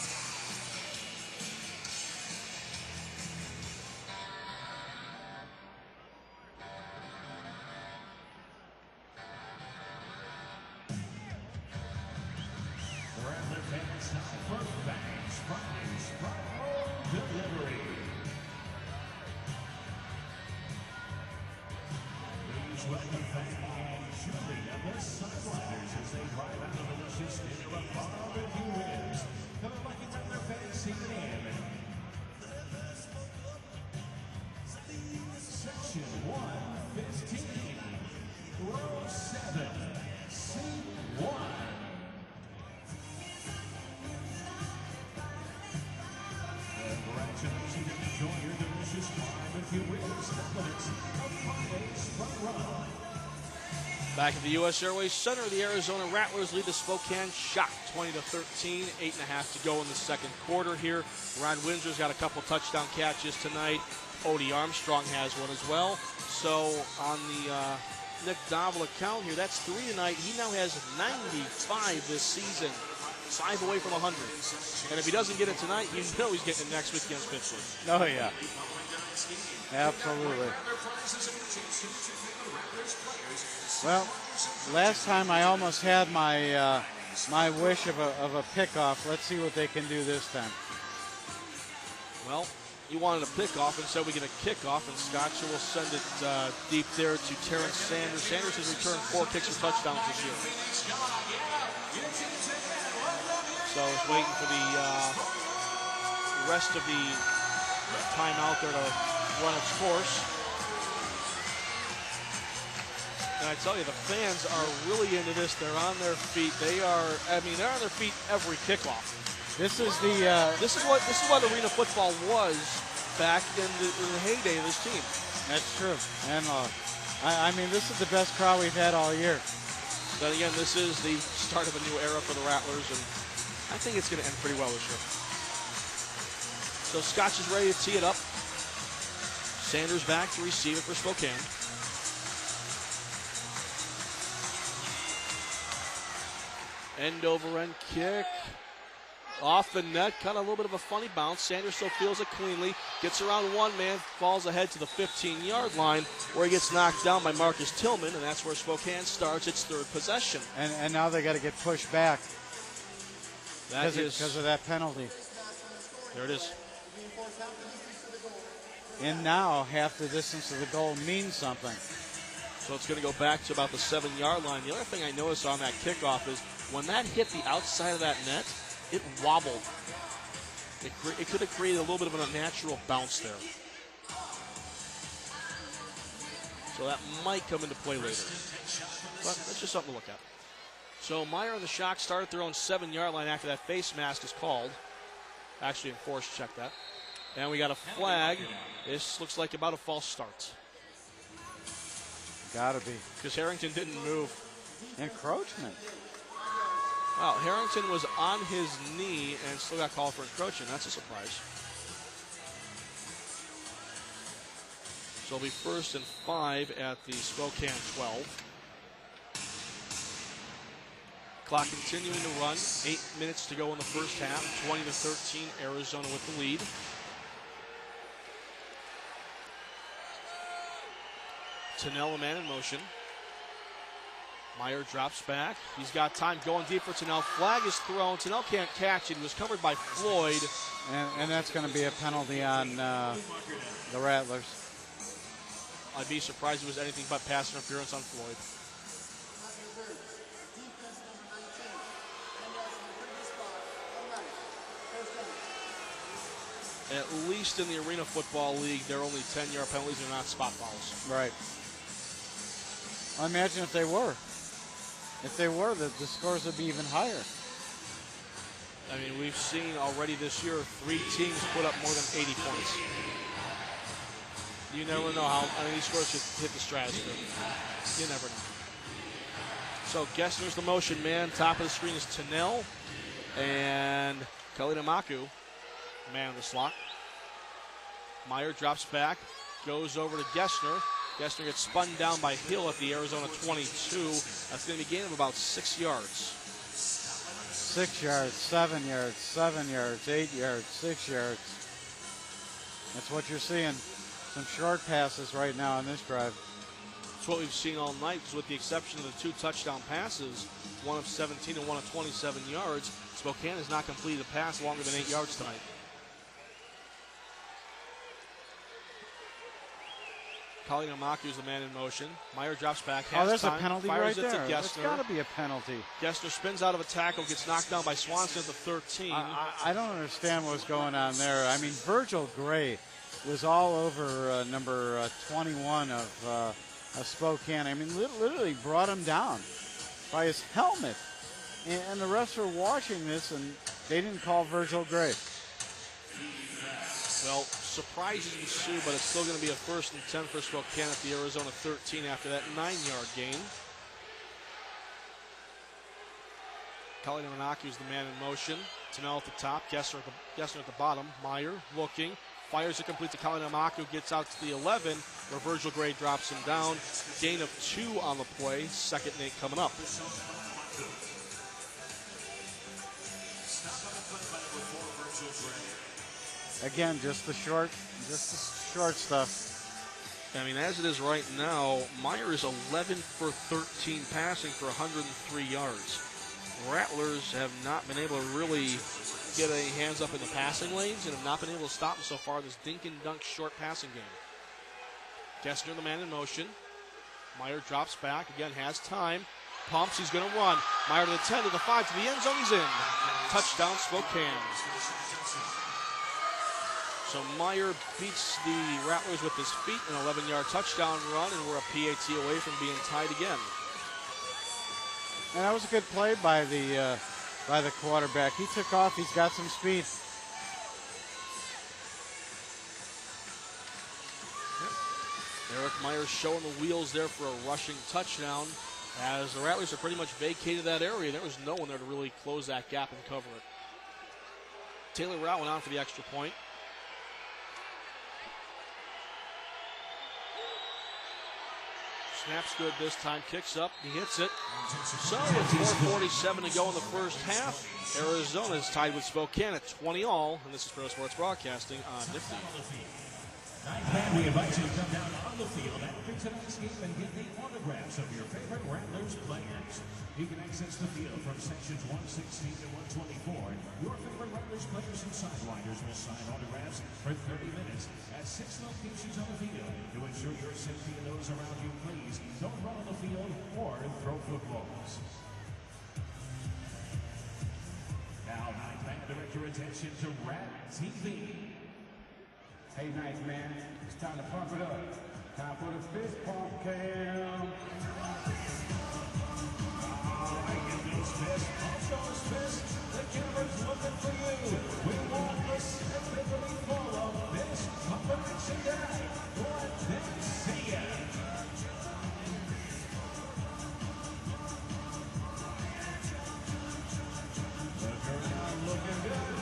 Rattler fans now first bangs from delivery. Please welcome back and Julie and the Sunriders as they drive out the delicious dinner of barbecue ribs. Come on, like it's on their fancy in. Section 115, row 7, seat 1. Congratulations and enjoy your delicious barbecue ribs. Compliments of Friday's Front Run. Back at the U.S. Airways Center, the Arizona Rattlers lead the Spokane Shock 20-13. 8.5 to go in the second quarter here. Ryan Windsor's got a couple touchdown catches tonight. Odie Armstrong has one as well. So on the Nick Davila count here, that's 3 tonight. He now has 95 this season. 5 away from 100. And if he doesn't get it tonight, you know he's getting it next week against Pittsburgh. Oh, yeah. Absolutely. Well, last time I almost had my my wish of a pickoff. Let's see what they can do this time. Well, you wanted a pickoff, and so we get a kickoff, and Scotcher will send it deep there to Terrence Sanders. Sanders has returned 4 kicks for touchdowns this year. So it's waiting for the rest of the timeout there to run its course. And I tell you, the fans are really into this. They're on their feet. They're on their feet every kickoff. This is the This is what arena football was back in the heyday of this team. That's true. And I mean, this is the best crowd we've had all year. Then again, this is the start of a new era for the Rattlers, and I think it's going to end pretty well this year. So Scotch is ready to tee it up. Sanders back to receive it for Spokane. End over end kick. Off the net, kind of a little bit of a funny bounce. Sanders still feels it cleanly. Gets around one man, falls ahead to the 15-yard line where he gets knocked down by Marcus Tillman, and that's where Spokane starts its 3rd possession. And now they got to get pushed back because of that penalty. There it is. And now half the distance to the goal means something. So it's going to go back to about the 7-yard line. The other thing I noticed on that kickoff is when that hit the outside of that net, it wobbled. It could have created a little bit of an unnatural bounce there. So that might come into play later. But that's just something to look at. So Meyer and the Shock start at their own 7-yard line after that face mask is called. Actually enforced, check that. And we got a flag. This looks like about a false start. Gotta be. Because Harrington didn't move. Encroachment. Wow, Harrington was on his knee and still got called for encroachment. That's a surprise. So it'll be 1st and 5 at the Spokane 12. Clock continuing to run. 8 minutes to go in the first half. 20-13, Arizona with the lead. Tennell, a man in motion. Meyer drops back. He's got time going deep for Tennell. Flag is thrown. Tennell can't catch it. He was covered by Floyd. And that's going to be a penalty on the Rattlers. I'd be surprised if it was anything but pass interference on Floyd. At least in the Arena Football League, they're only 10-yard penalties. They're not spot fouls. Right. I imagine if they were. If they were, the scores would be even higher. I mean, we've seen already this year 3 teams put up more than 80 points. You never know how many scores could hit the stratosphere. You never know. So Gessner's the motion man. Top of the screen is Tennell. And Kalina Maku, man of the slot. Meyer drops back, goes over to Gessner. Gessner gets spun down by Hill at the Arizona 22. That's going to be a gain of about 6 yards. 6 yards, 7 yards, 7 yards, 8 yards, 6 yards. That's what you're seeing. Some short passes right now on this drive. That's what we've seen all night, because with the exception of the 2 touchdown passes, one of 17 and one of 27 yards, Spokane has not completed a pass longer than 8 yards tonight. Kalina Maku is the man in motion. Meyer drops back. There's time, a penalty fires right it there. to There's Gessner. got to be a penalty. Gessner spins out of a tackle, gets knocked down by Swanson at the 13. I don't understand what's going on there. I mean, Virgil Gray was all over number 21 of Spokane. I mean, literally brought him down by his helmet. And the refs were watching this, and they didn't call Virgil Gray. Well, surprises ensue, but it's still going to be a 1st and 10 for Spokane at the Arizona 13 after that 9-yard gain. Kalina Manaku is the man in motion. Tennell at the top, Gessner at the bottom. Meyer looking, Fires it complete to Kalinamaku, gets out to the 11, where Virgil Gray drops him down. Gain of 2 on the play. Second and 8 coming up. Again, just the short stuff. I mean, as it is right now, Meyer is 11 for 13 passing for 103 yards. Rattlers have not been able to really get any hands up in the passing lanes and have not been able to stop them so far in this dink and dunk short passing game. Kestner, the man in motion. Meyer drops back, again has time. Pumps, he's going to run. Meyer to the 10, to the 5, to the end zone, he's in. Touchdown, Spokane. So Meyer beats the Rattlers with his feet, an 11-yard touchdown run, and we're a PAT away from being tied again. And that was a good play by the quarterback. He took off. He's got some speed. Eric Meyer showing the wheels there for a rushing touchdown, as the Rattlers have pretty much vacated that area. There was no one there to really close that gap and cover it. Taylor Rout went on for the extra point. Snap's good this time, kicks up, he hits it. So with 4:47 to go in the first half, Arizona is tied with Spokane at 20 all, and this is Pro Sports Broadcasting on Nifty. Ninth man, we invite you to come down on the field after tonight's game and get the autographs of your favorite Rattlers players. You can access the field from sections 116 to 124. Your favorite Rattlers players and sidewinders will sign autographs for 30 minutes at 6 locations on the field. To ensure your safety and those around you, please don't run on the field or throw footballs. Now, ninth man, direct your attention to Rat TV. Hey, ninth man, it's time to pump it up. Time for the fist pump cam. Get those fists, pump those fists. The camera's looking for you. We want the significantly full of fist pumping action guy. Let them see ya. Looking around, looking good.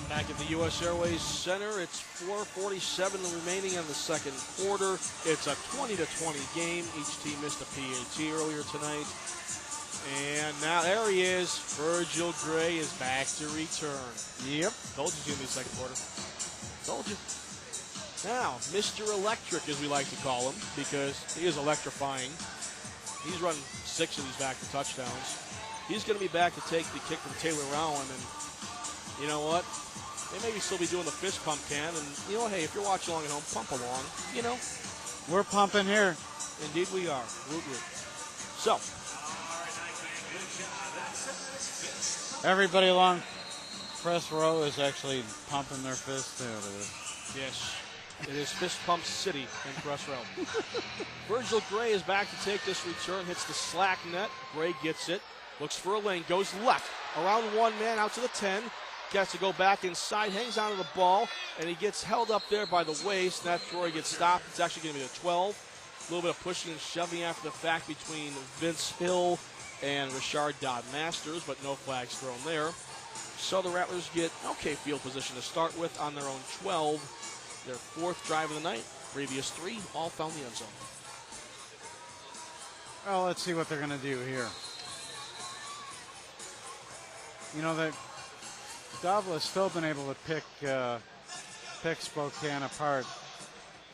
Back at the U.S. Airways Center, it's 4:47 remaining in the second quarter. It's a 20-20 game. Each team missed a PAT earlier tonight. And now there he is. Virgil Gray is back to return. Yep. Told you he's going to be second quarter. Told you. Now, Mr. Electric, as we like to call him, because he is electrifying. He's run 6 of these back to touchdowns. He's going to be back to take the kick from Taylor Rowan. And you know what? They maybe still be doing the fist pump can. And, you know, hey, if you're watching along at home, pump along. You know. We're pumping here. Indeed we are. Root, root. So. Everybody along press row is actually pumping their fists too. Yes. It is Fist Pump City in press row. Virgil Gray is back to take this return, hits the slack net. Gray gets it, looks for a lane, goes left, around one man, out to the 10. Gets to go back inside, hangs onto the ball, and he gets held up there by the waist. And that's where he gets stopped. It's actually going to be the 12. A little bit of pushing and shoving after the fact between Vince Hill and Richard Dodd Masters, but no flags thrown there. So the Rattlers get okay field position to start with on their own 12. Their 4th drive of the night. Previous 3 all found the end zone. Well, let's see what they're going to do here. You know, Davla's still been able to pick Spokane apart.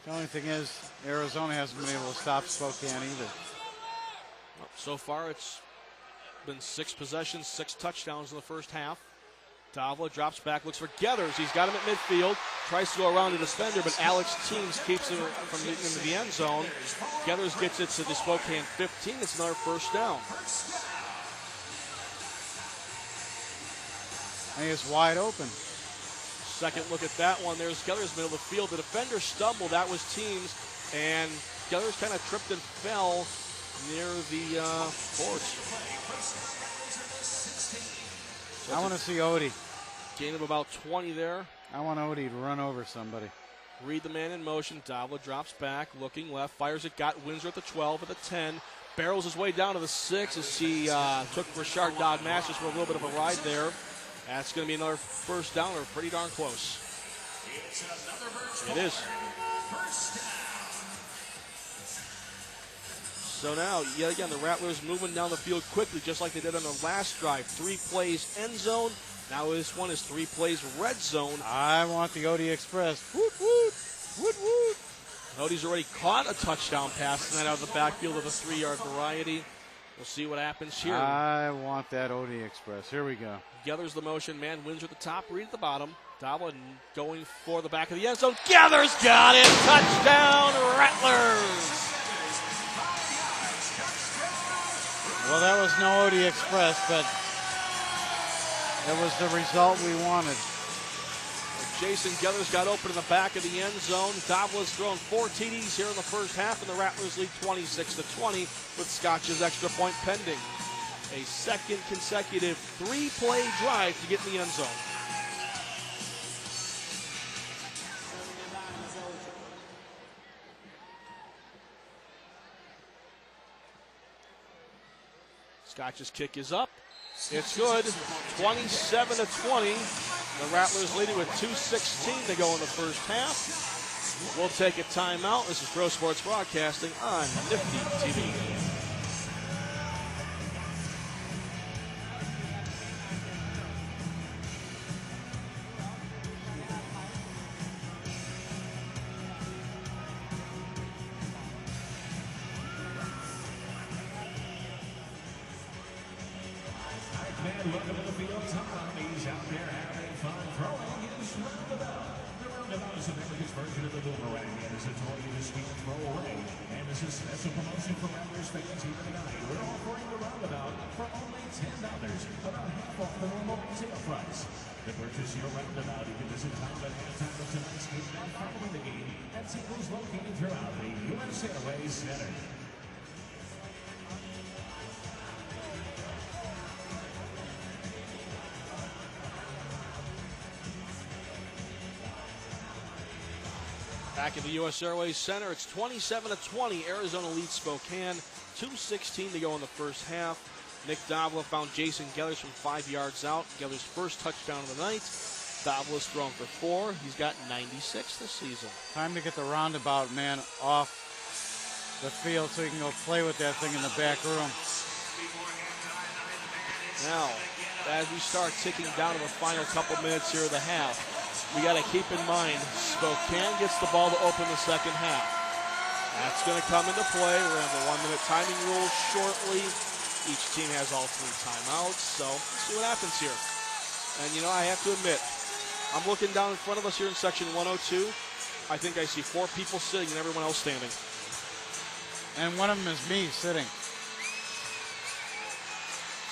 The only thing is, Arizona hasn't been able to stop Spokane either. Well, so far, it's been 6 possessions, 6 touchdowns in the first half. Davla drops back, looks for Geathers. He's got him at midfield, tries to go around the defender, but Alex Teams keeps him from getting into the end zone. Geathers gets it to the Spokane 15. It's another first down. And he's wide open. Second look at that one. There's Geathers middle of the field. The defender stumbled. That was Teams. And Geathers kind of tripped and fell near the boards. I want to see Odie. Gain of about 20 there. I want Odie to run over somebody. Read the man in motion. Davila drops back, looking left, fires it, got Windsor at the 12, at the 10. Barrels his way down to the 6 as he took Richard Dodd Masters for a little bit of a ride there. That's going to be another first down, or pretty darn close. It is. So now, yet again, the Rattlers moving down the field quickly, just like they did on the last drive. 3 plays end zone. Now this one is 3 plays red zone. I want the Odie Express. Woot, woot, woot, woot. Odie's already caught a touchdown pass tonight out of the backfield of a 3-yard variety. We'll see what happens here. I want that Odie Express. Here we go. Gathers the motion, man wins at the top, Reed at the bottom. Davila going for the back of the end zone. Gathers, got it. Touchdown, Rattlers. Well, that was no Odie Express, but it was the result we wanted. Jason Gathers got open in the back of the end zone. Davila's thrown 4 TDs here in the first half, and the Rattlers lead 26-20 with Scotch's extra point pending. A second consecutive 3-play drive to get in the end zone. Scotch's kick is up. It's good. 27-20. The Rattlers leading with 2:16 to go in the first half. We'll take a timeout. This is Pro Sports Broadcasting on Nifty TV. Man, welcome to the field. Tom, he's out there having fun throwing his roundabout. The roundabout is America's version of the boomerang, and is a toy you just can't throw away. And this is a special promotion for Rattlers fans here tonight. We're offering the roundabout for only $10, about half off the normal retail price. To purchase your roundabout, you can visit Tom at halftime of tonight's game and following the game at tables located throughout the U.S. Airways Center. Back at the U.S. Airways Center, it's 27-20. Arizona leads Spokane. 2:16 to go in the first half. Nick Davila found Jason Gathers from 5 yards out. Gathers' first touchdown of the night. Davila's thrown for 4. He's got 96 this season. Time to get the roundabout man off the field so he can go play with that thing in the back room. Now, as we start ticking down to the final couple minutes here of the half, we got to keep in mind Spokane gets the ball to open the second half. That's going to come into play. We're going to have the 1-minute timing rule shortly. Each team has all 3 timeouts, so let's see what happens here. And, you know, I have to admit, I'm looking down in front of us here in section 102. I think I see 4 people sitting and everyone else standing. And one of them is me sitting.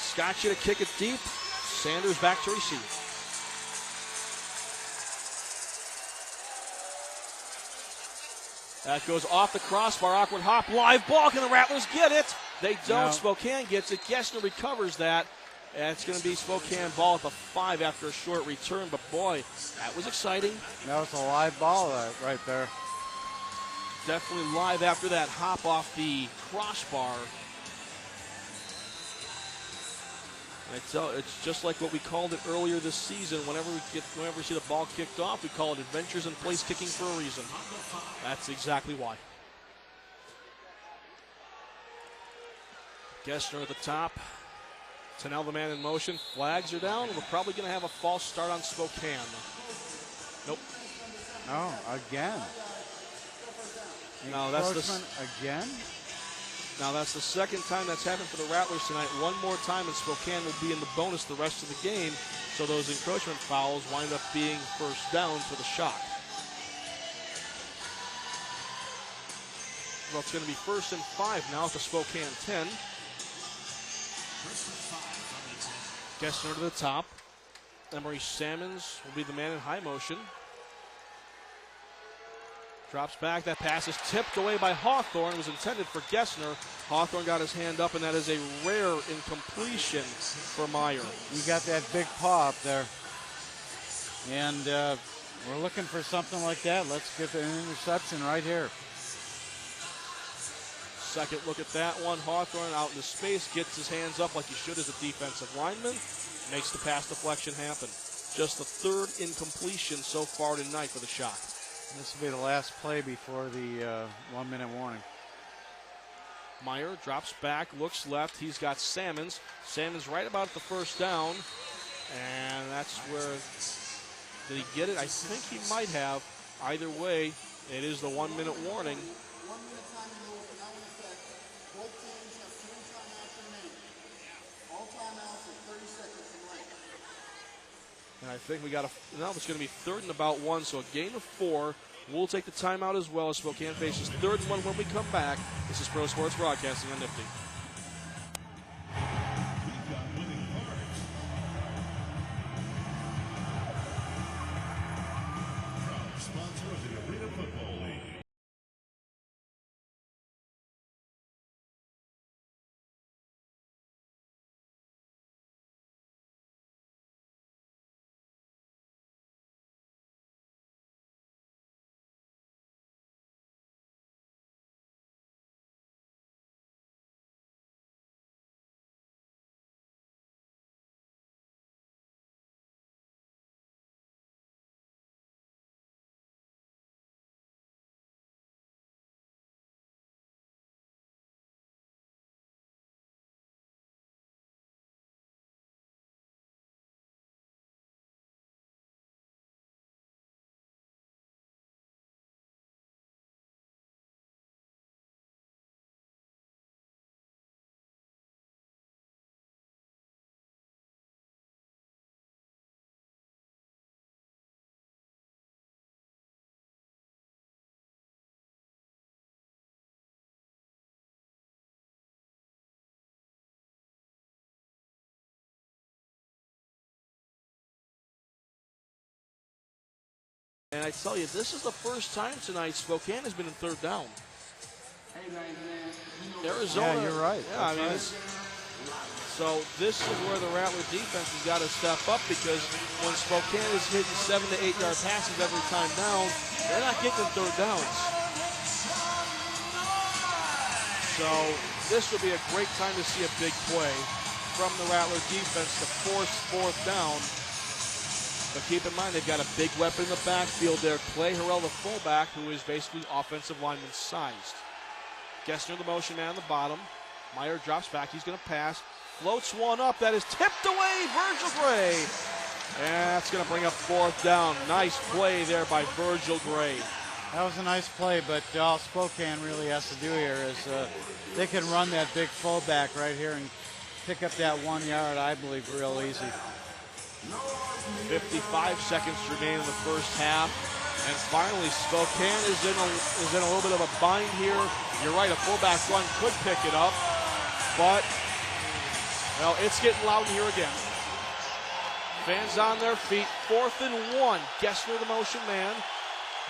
Scotch to kick it deep. Sanders back to receive. That goes off the crossbar, awkward hop, live ball. Can the Rattlers get it? They don't. No. Spokane gets it. Gessner recovers that. And it's going to be Spokane ball at the 5 after a short return. But boy, that was exciting. That was a live ball right there. Definitely live after that hop off the crossbar. It's just like what we called it earlier this season. Whenever we see the ball kicked off, we call it adventures in place kicking for a reason. That's exactly why. Gessner at the top. Tennell the man in motion. Flags are down. We're probably going to have a false start on Spokane. Nope. No, again. No, that's again. Now that's the second time that's happened for the Rattlers tonight. One more time and Spokane will be in the bonus the rest of the game. So those encroachment fouls wind up being first down for the Shock. Well, it's going to be 1st and 5 now at the Spokane 10. Gessner to the top. Emery Salmons will be the man in high motion. Drops back. That pass is tipped away by Hawthorne. It was intended for Gessner. Hawthorne got his hand up, and that is a rare incompletion for Meyer. He got that big paw up there. And we're looking for something like that. Let's get an interception right here. Second look at that one. Hawthorne out in the space, gets his hands up like he should as a defensive lineman, makes the pass deflection happen. Just the third incompletion so far tonight for the Shock. This will be the last play before the 1 minute warning. Meyer drops back, looks left. He's got Salmons. Salmons right about the first down. And that's where, did he get it? I think he might have. Either way, it is the 1 minute warning. 1 minute time rule now in effect. Both teams have 3 timeouts remaining. All timeouts are 30 seconds in length. And I think we got now it's going to be 3rd and about 1, so a gain of 4. We'll take the timeout as well as Spokane faces 3rd and 1 when we come back. This is Pro Sports Broadcasting on Nifty. We've got winning hearts. Proud sponsor of the Arena Football League. And I tell you, this is the first time tonight Spokane has been in 3rd down. Arizona. Yeah, you're right. Yeah, I mean, right. So this is where the Rattler defense has got to step up, because when Spokane is hitting 7 to 8 yard passes every time down, they're not getting 3rd downs. So this would be a great time to see a big play from the Rattler defense to force 4th down. But keep in mind, they've got a big weapon in the backfield there. Clay Harrell, the fullback, who is basically offensive lineman sized. Gessner, the motion man on the bottom. Meyer drops back. He's going to pass. Floats one up. That is tipped away. Virgil Gray. And that's going to bring up 4th down. Nice play there by Virgil Gray. That was a nice play, but all Spokane really has to do here is they can run that big fullback right here and pick up that 1 yard, I believe, real easy. 55 seconds remain in the first half. And finally, Spokane is in a little bit of a bind here. You're right, a fullback run could pick it up. But, well, it's getting loud here again. Fans on their feet. 4th and 1. Gessner, the motion man.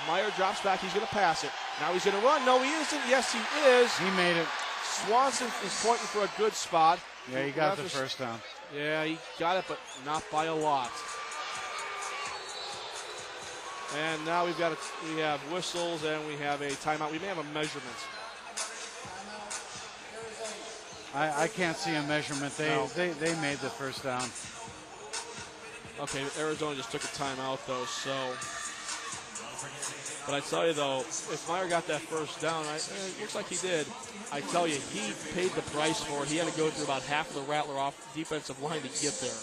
Meyer drops back. He's going to pass it. Now he's going to run. No, he isn't. Yes, he is. He made it. Swanson is pointing for a good spot. Yeah, he got the first down. Yeah, he got it, but not by a lot. And now we have whistles and we have a timeout. We may have a measurement. I can't see a measurement. They made the first down. Okay, Arizona just took a timeout though, so. But I tell you though, if Meyer got that first down, it looks like he did. I tell you, he paid the price for it. He had to go through about half of the Rattler off defensive line to get there.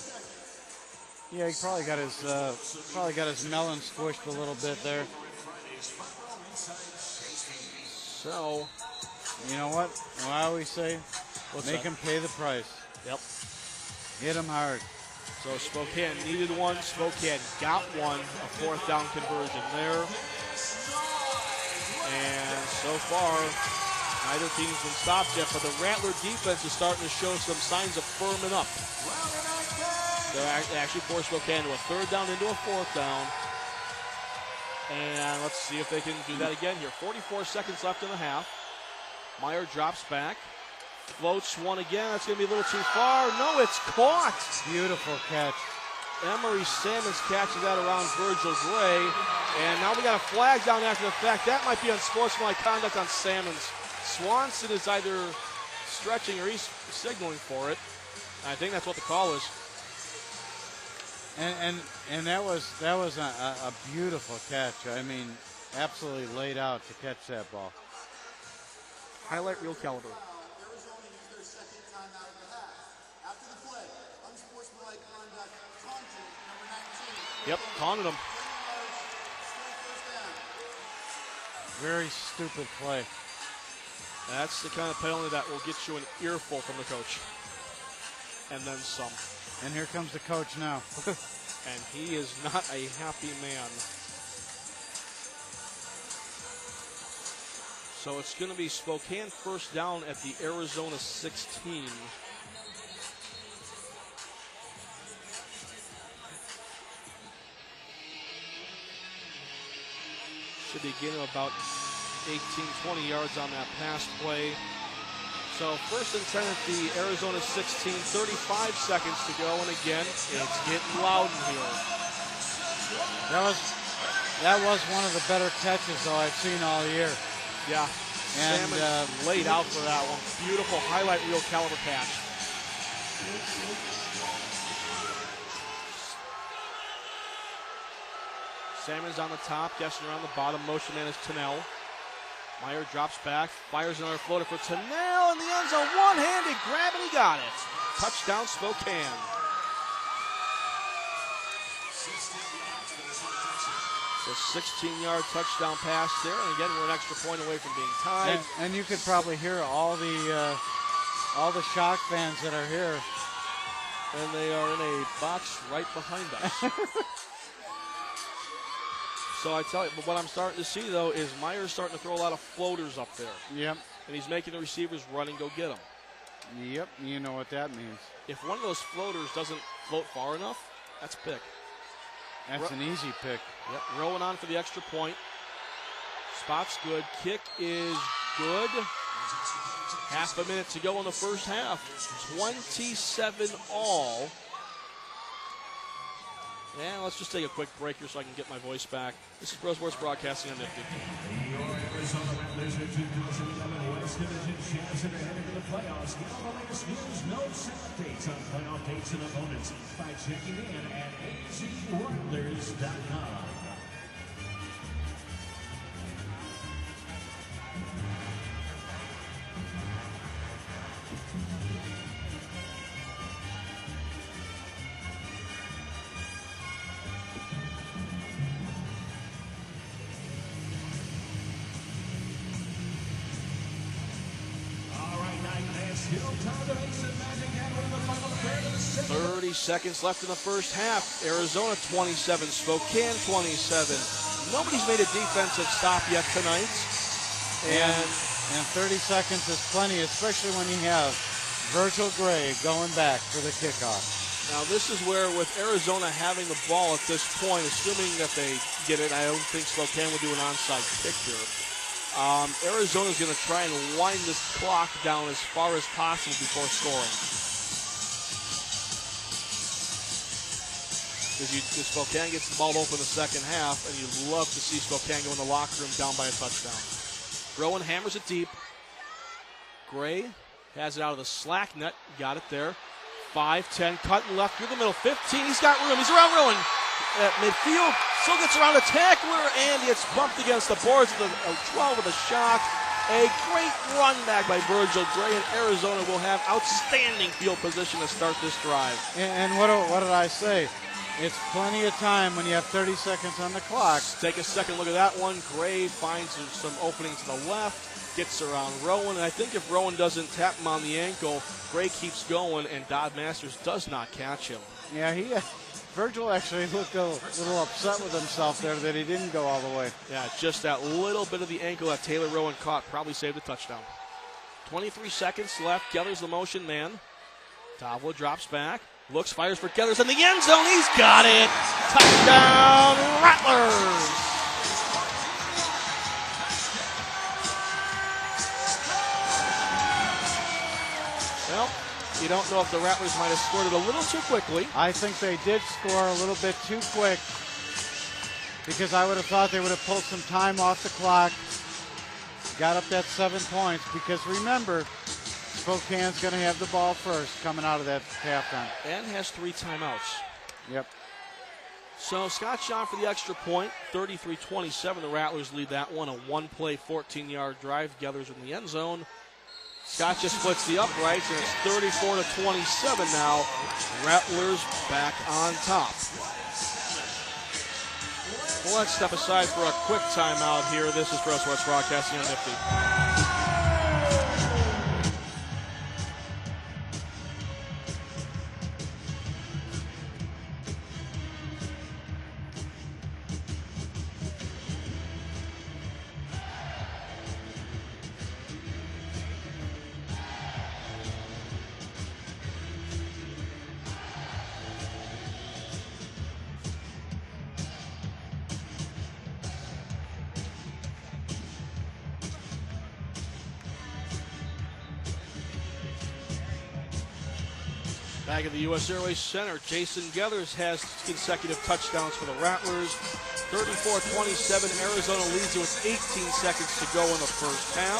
Yeah, he probably got his melon squished a little bit there. So, you know what? I always say, make him pay the price. Yep. Hit him hard. So Spokane needed one. Spokane got one. A 4th down conversion there. And so far, neither team's been stopped yet, but the Rattler defense is starting to show some signs of firming up. They're actually forced Spokane to a 3rd down into a 4th down. And let's see if they can do that again here. 44 seconds left in the half. Meyer drops back. Floats one again. That's going to be a little too far. No, it's caught. Beautiful catch. Emery Salmons catches that around Virgil Gray. And now we got a flag down after the fact. That might be unsportsmanlike conduct on Salmons. Swanson is either stretching or he's signaling for it. I think that's what the call is. And that was a beautiful catch. I mean, absolutely laid out to catch that ball. Highlight reel caliber. Arizona used their second timeout of the half. After the play, unsportsmanlike conduct, taunting number 19. Yep, taunted him. 10 yards, still first down. Very stupid play. That's the kind of penalty that will get you an earful from the coach. And then some. And here comes the coach now. And he is not a happy man. So it's going to be Spokane first down at the Arizona 16. Should be getting about 18, 20 yards on that pass play. So first and 10 at the Arizona 16, 35 seconds to go. And again, it's getting loud in here. That was one of the better catches, though, I've seen all year. Yeah, and Salmons laid out for that one. Beautiful highlight reel caliber catch. Salmons on the top, guessing around the bottom. Motion man is Tennell. Meyer drops back, fires another floater for Tennell in the end zone. One-handed grab and he got it. Touchdown Spokane. So 16-yard touchdown pass there, and again we're an extra point away from being tied. And you could probably hear all the Shock fans that are here. And they are in a box right behind us. So I tell you, but what I'm starting to see though is Meyer's starting to throw a lot of floaters up there. Yep. And he's making the receivers run and go get them. Yep, you know what that means. If one of those floaters doesn't float far enough, that's a pick. That's an easy pick. Yep, Rowan on for the extra point. Spot's good. Kick is good. Half a minute to go in the first half. 27 all. And let's just take a quick break here so I can get my voice back. This is Pro Sports Broadcasting on Nifty. Your Arizona Rattlers are 2011 West Division champs and are headed to the playoffs. Get all the latest news, notes, and updates on playoff dates and opponents by checking in at azrattlers.com. All right, Night Man, still time to make some magic happen in the final third of the second. 30 seconds left in the first half. Arizona 27, Spokane 27. Nobody's made a defensive stop yet tonight. And 30 seconds is plenty, especially when you have Virgil Gray going back for the kickoff. Now this is where with Arizona having the ball at this point, assuming that they get it, I don't think Spokane will do an onside kick here. Arizona's going to try and wind this clock down as far as possible before scoring. Because Spokane gets the ball open the second half, and you'd love to see Spokane go in the locker room down by a touchdown. Rowan hammers it deep. Gray has it out of the slack net. Got it there. 5-10, cutting left through the middle. 15, he's got room. He's around Rowan. At midfield, still gets around a tackler, and it's bumped against the boards with a 12 with a shock. A great run back by Virgil Gray, and Arizona will have outstanding field position to start this drive. And what did I say? It's plenty of time when you have 30 seconds on the clock. Let's take a second look at that one. Gray finds some opening to the left, gets around Rowan, and I think if Rowan doesn't tap him on the ankle, Gray keeps going, and Dodd Masters does not catch him. Yeah, Virgil actually looked a little upset with himself there that he didn't go all the way. Yeah, just that little bit of the ankle that Taylor Rowan caught probably saved a touchdown. 23 seconds left. Geller's the motion man. Davila drops back. Looks, fires for Geller's in the end zone. He's got it. Touchdown, Rattlers. You don't know if the Rattlers might have scored it a little too quickly. I think they did score a little bit too quick because I would have thought they would have pulled some time off the clock, got up that 7 points, because remember, Spokane's going to have the ball first coming out of that halftime. And has 3 timeouts. Yep. So Scott shot for the extra point, 33-27. The Rattlers lead that one. A one-play, 14-yard drive gathers in the end zone. Scott just splits the uprights, and it's 34-27 now. Rattlers back on top. Well, let's step aside for a quick timeout here. This is Press West Broadcasting on Nifty. Back at the U.S. Airways Center, Jason Geathers has consecutive touchdowns for the Rattlers. 34-27, Arizona leads it with 18 seconds to go in the first half.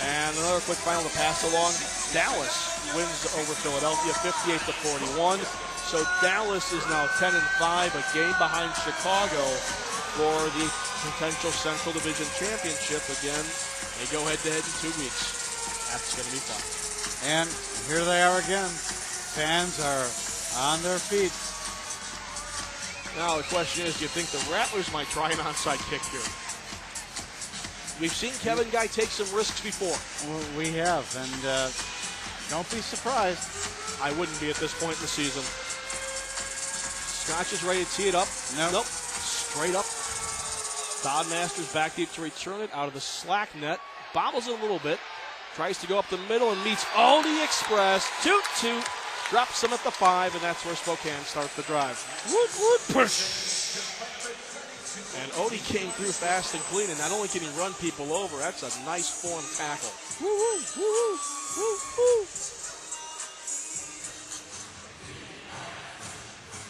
And another quick final to pass along. Dallas wins over Philadelphia 58-41. So Dallas is now 10-5, a game behind Chicago for the potential Central Division Championship. Again, they go head-to-head in 2 weeks. That's going to be fun. And here they are again. Fans are on their feet. Now the question is, do you think the Rattlers might try an onside kick here? We've seen Kevin Guy take some risks before. Well, we have, and don't be surprised. I wouldn't be at this point in the season. Scotch is ready to tee it up. Nope. Straight up. Todd Masters back deep to return it out of the slack net. Bobbles it a little bit. Tries to go up the middle and meets Aldi Express. Toot. Drops him at the 5, and that's where Spokane starts the drive. Woot, push. And Odie came through fast and clean, and not only can he run people over, that's a nice form tackle.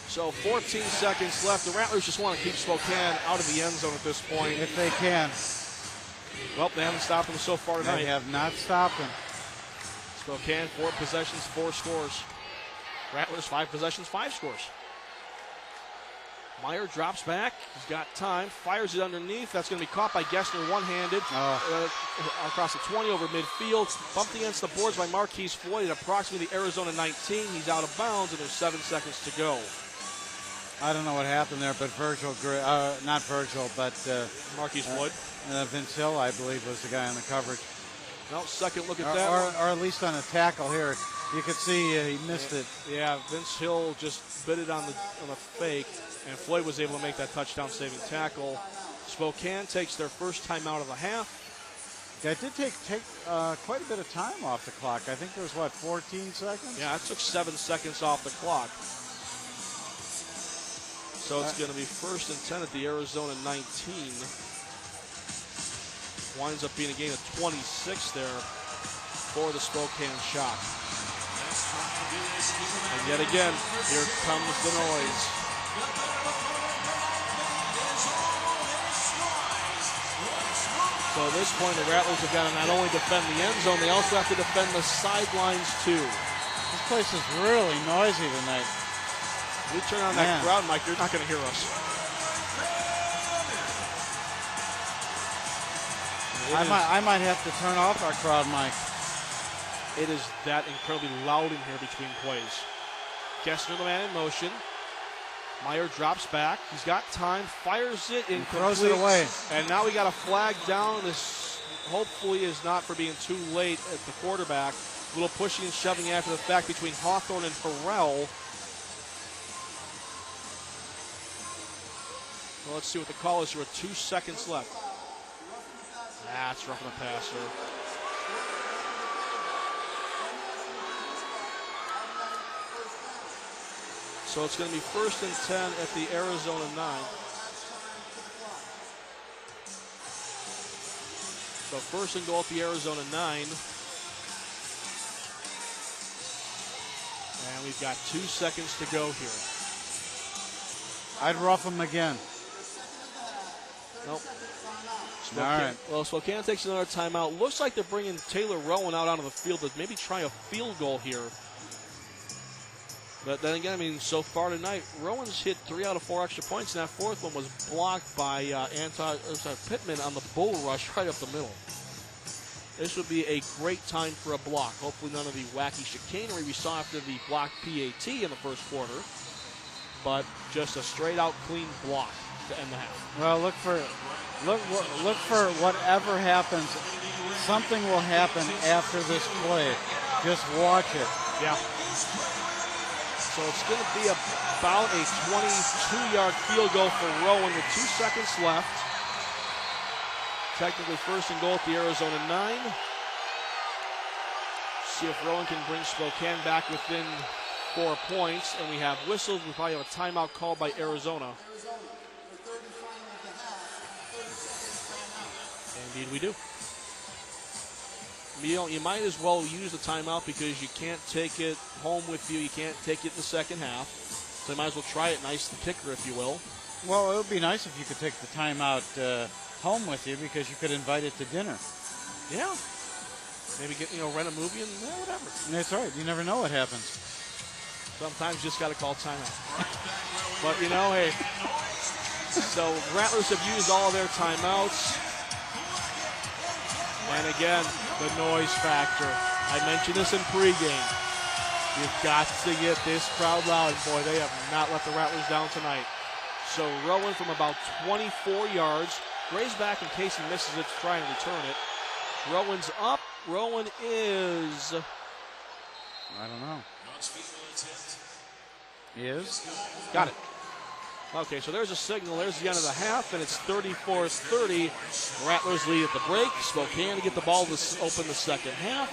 So 14 seconds left. The Rattlers just want to keep Spokane out of the end zone at this point. If they can. Well, they haven't stopped him so far tonight. They have not stopped him. Spokane, 4 possessions, 4 scores. Rattlers, 5 possessions, 5 scores. Meyer drops back. He's got time. Fires it underneath. That's going to be caught by Gessner one-handed. Across the 20 over midfield. Bumped against the boards by Marquise Floyd at approximately the Arizona 19. He's out of bounds, and there's 7 seconds to go. I don't know what happened there, but not Virgil, but Marquise Floyd. Vince Hill, I believe, was the guy on the coverage. No, second look at that. Or at least on a tackle here. You could see he missed it. Yeah, Vince Hill just bit it on the fake, and Floyd was able to make that touchdown-saving tackle. Spokane takes their first time out of the half. That did take quite a bit of time off the clock. I think there was, 14 seconds? Yeah, it took 7 seconds off the clock. So it's going to be 1st and 10 at the Arizona 19. Winds up being a gain of 26 there for the Spokane Shock. And yet again, here comes the noise. So at this point, the Rattlers have got to not only defend the end zone, they also have to defend the sidelines too. This place is really noisy tonight. We turn on that crowd mic, you're not going to hear us. I might have to turn off our crowd mic. It is that incredibly loud in here between plays. Gessner, the man in motion. Meyer drops back. He's got time, fires it in, throws it away. And now we got a flag down. This hopefully is not for being too late at the quarterback. A little pushing and shoving after the fact between Hawthorne and Harrell. Well, let's see what the call is. There were 2 seconds left. That's roughing the passer. So it's going to be 1st and 10 at the Arizona 9. So 1st and goal at the Arizona 9. we've got 2 seconds to go here. I'd rough them again. Nope. All right. Well, Spokane takes another timeout. Looks like they're bringing Taylor Rowan out onto the field to maybe try a field goal here. But then again, I mean, so far tonight, Rowan's hit 3 out of 4 extra points, and that fourth one was blocked by Pittman on the bull rush right up the middle. This would be a great time for a block. Hopefully none of the wacky chicanery we saw after the blocked PAT in the first quarter, but just a straight-out clean block to end the half. Well, look for whatever happens. Something will happen after this play. Just watch it. Yeah. So it's going to be about a 22-yard field goal for Rowan with 2 seconds left. Technically first and goal at the Arizona 9. See if Rowan can bring Spokane back within 4 points. And we have whistles. We probably have a timeout called by Arizona. Indeed we do. You might as well use the timeout because you can't take it home with you. You can't take it in the second half. So you might as well try it nice and kicker, if you will. Well, it would be nice if you could take the timeout home with you because you could invite it to dinner. Yeah. Maybe rent a movie and whatever. That's right. You never know what happens. Sometimes you just got to call timeout. But, hey. So Rattlers have used all their timeouts. And again, the noise factor. I mentioned this in pregame. You've got to get this crowd loud. And boy, they have not let the Rattlers down tonight. So Rowan from about 24 yards. Gray's back in case he misses it to try and return it. Rowan's up. Rowan is... I don't know. He is? Got it. Okay, so there's a signal. There's the end of the half, and it's 34-30. Rattlers lead at the break. Spokane to get the ball to open the second half.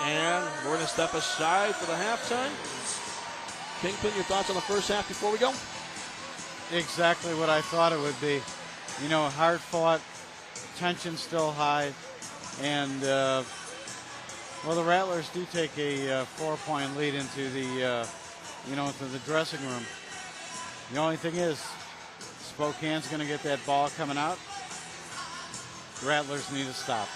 And we're going to step aside for the halftime. Kingpin, your thoughts on the first half before we go? Exactly what I thought it would be. Hard fought, tension still high, and the Rattlers do take a 4-point lead into the into the dressing room. The only thing is, Spokane's going to get that ball coming out. The Rattlers need to stop.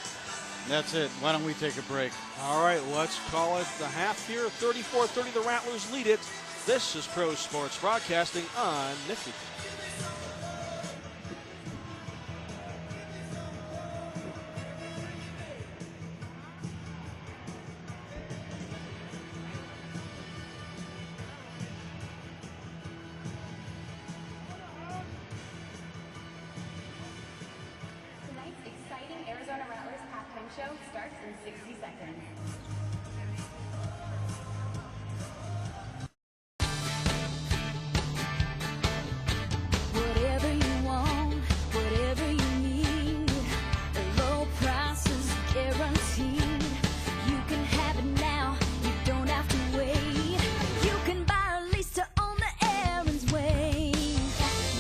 That's it. Why don't we take a break? All right, let's call it the half here. 34-30, the Rattlers lead it. This is Pro Sports Broadcasting on Nifty. Show starts in 60 seconds. Whatever you want, whatever you need, the low prices guaranteed. You can have it now, you don't have to wait. You can buy a lease to own the Aaron's way.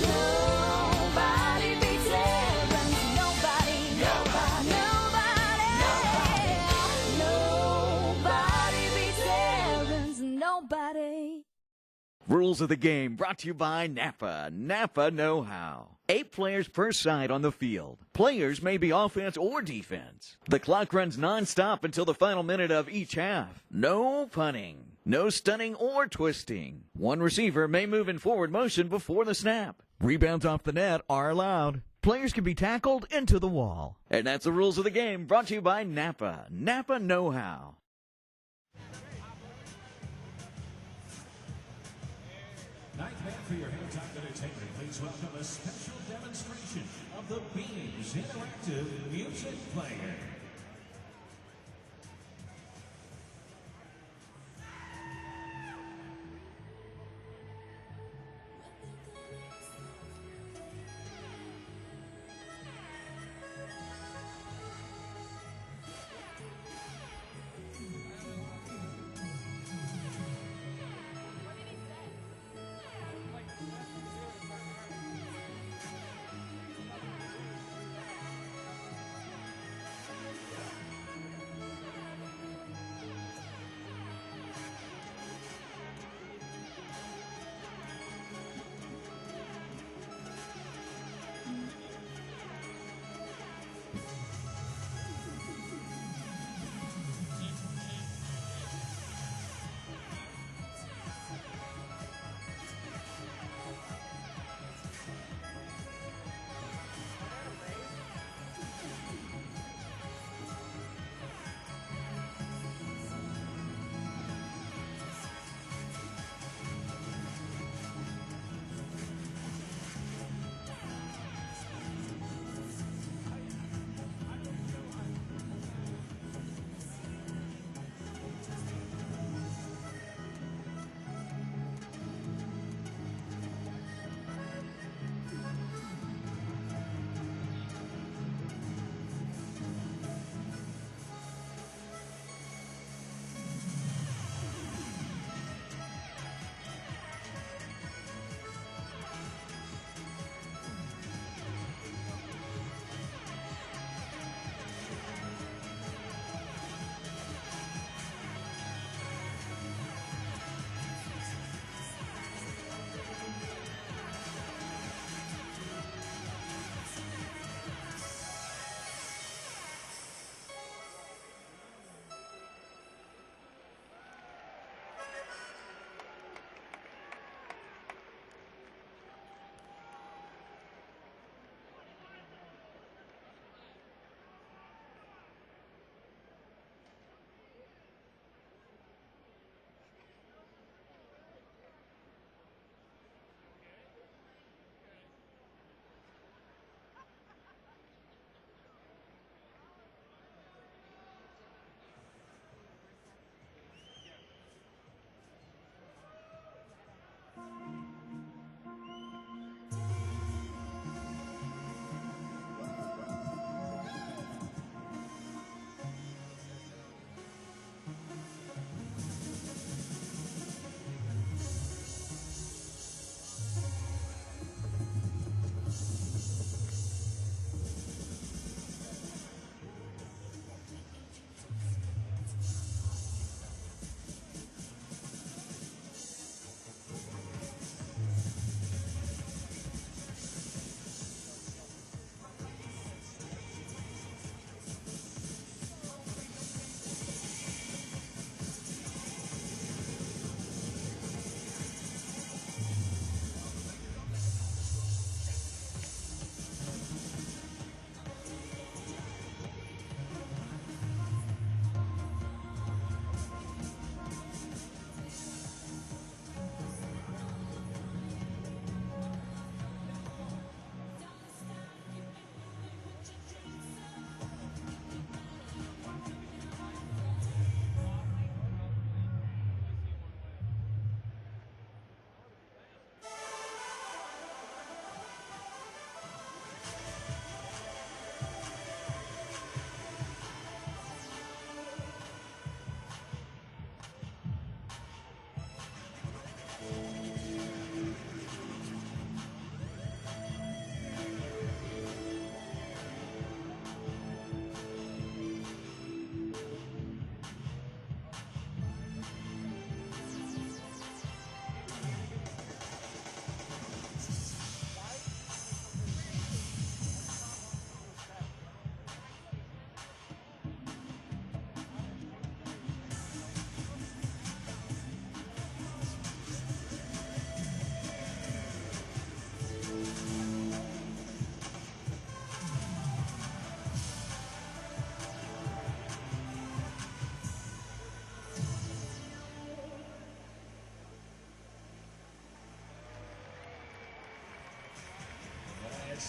Nobody beats Aaron's, nobody. Nobody. Rules of the game brought to you by Napa. Napa know-how. 8 players per side on the field. Players may be offense or defense. The clock runs non-stop until the final minute of each half. No punting. No stunning or twisting. One receiver may move in forward motion before the snap. Rebounds off the net are allowed. Players can be tackled into the wall. And that's the rules of the game brought to you by Napa. Napa know-how. Ninth man for your halftime entertainment, please welcome a special demonstration of the Beams Interactive Music Player.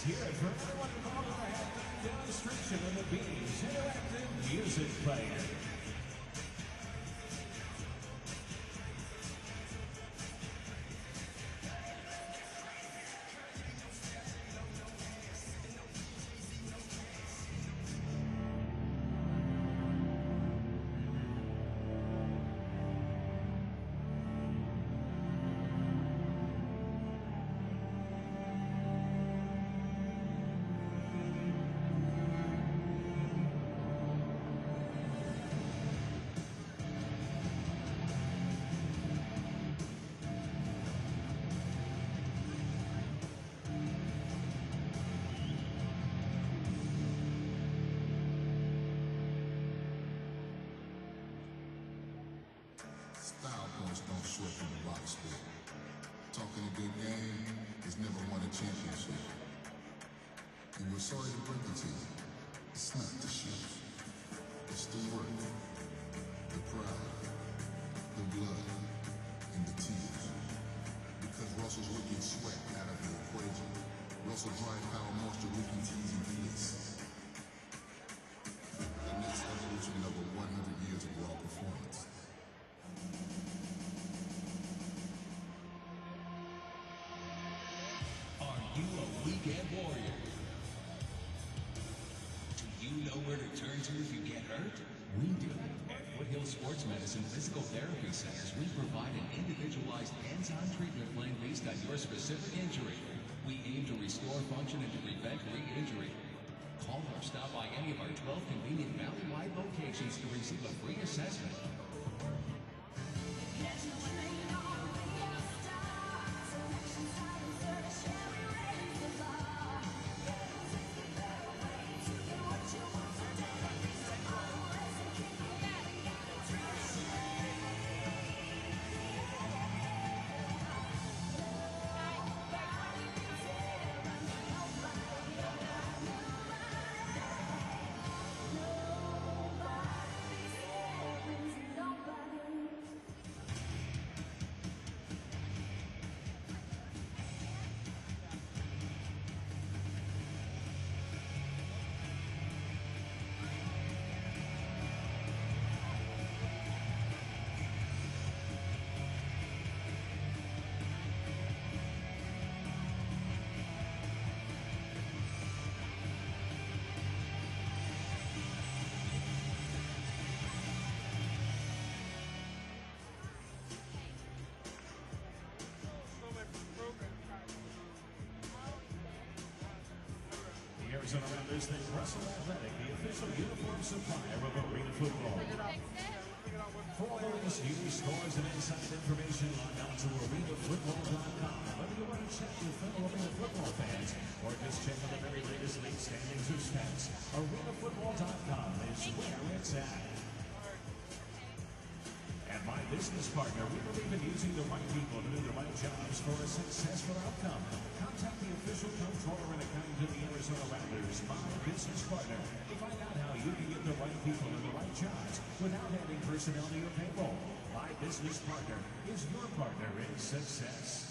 hear it for everyone involved in the halftime demonstration of the Bees Interactive Music Player. Style points don't show up in the box score. Talking a good game has never won a championship. And we're sorry to break it to you. It's not the shoes. It's the work, the pride, the blood, and the tears. Because Russell's wicked sweat out of the equation. Russell dry power monster Ricky T's and Felix. The next evolution of a 100 years of raw performance. Are you a weekend warrior? Do you know where to turn to if you get hurt? We do. At Foothill Sports Medicine Physical Therapy Centers, we provide an individualized hands-on treatment plan based on your specific injury. We aim to restore function and to prevent re-injury. Call or stop by any of our 12 convenient valley-wide locations to receive a free assessment. The Arizona Rattlers thank Russell Athletic, the official uniform supplier of Arena Football. For all the latest news, scores, and inside information, log on to arenafootball.com. Whether you want to check your fellow Arena Football fans or just check on the very latest league standings or stats, arenafootball.com is where it's at. And my business partner, we believe in using the right people to do the right jobs for a successful outcome. Contact the official controller and accountant of the Arizona Rattlers, my business partner, to find out how you can get the right people in the right jobs without adding personnel to your payroll. My business partner is your partner in success.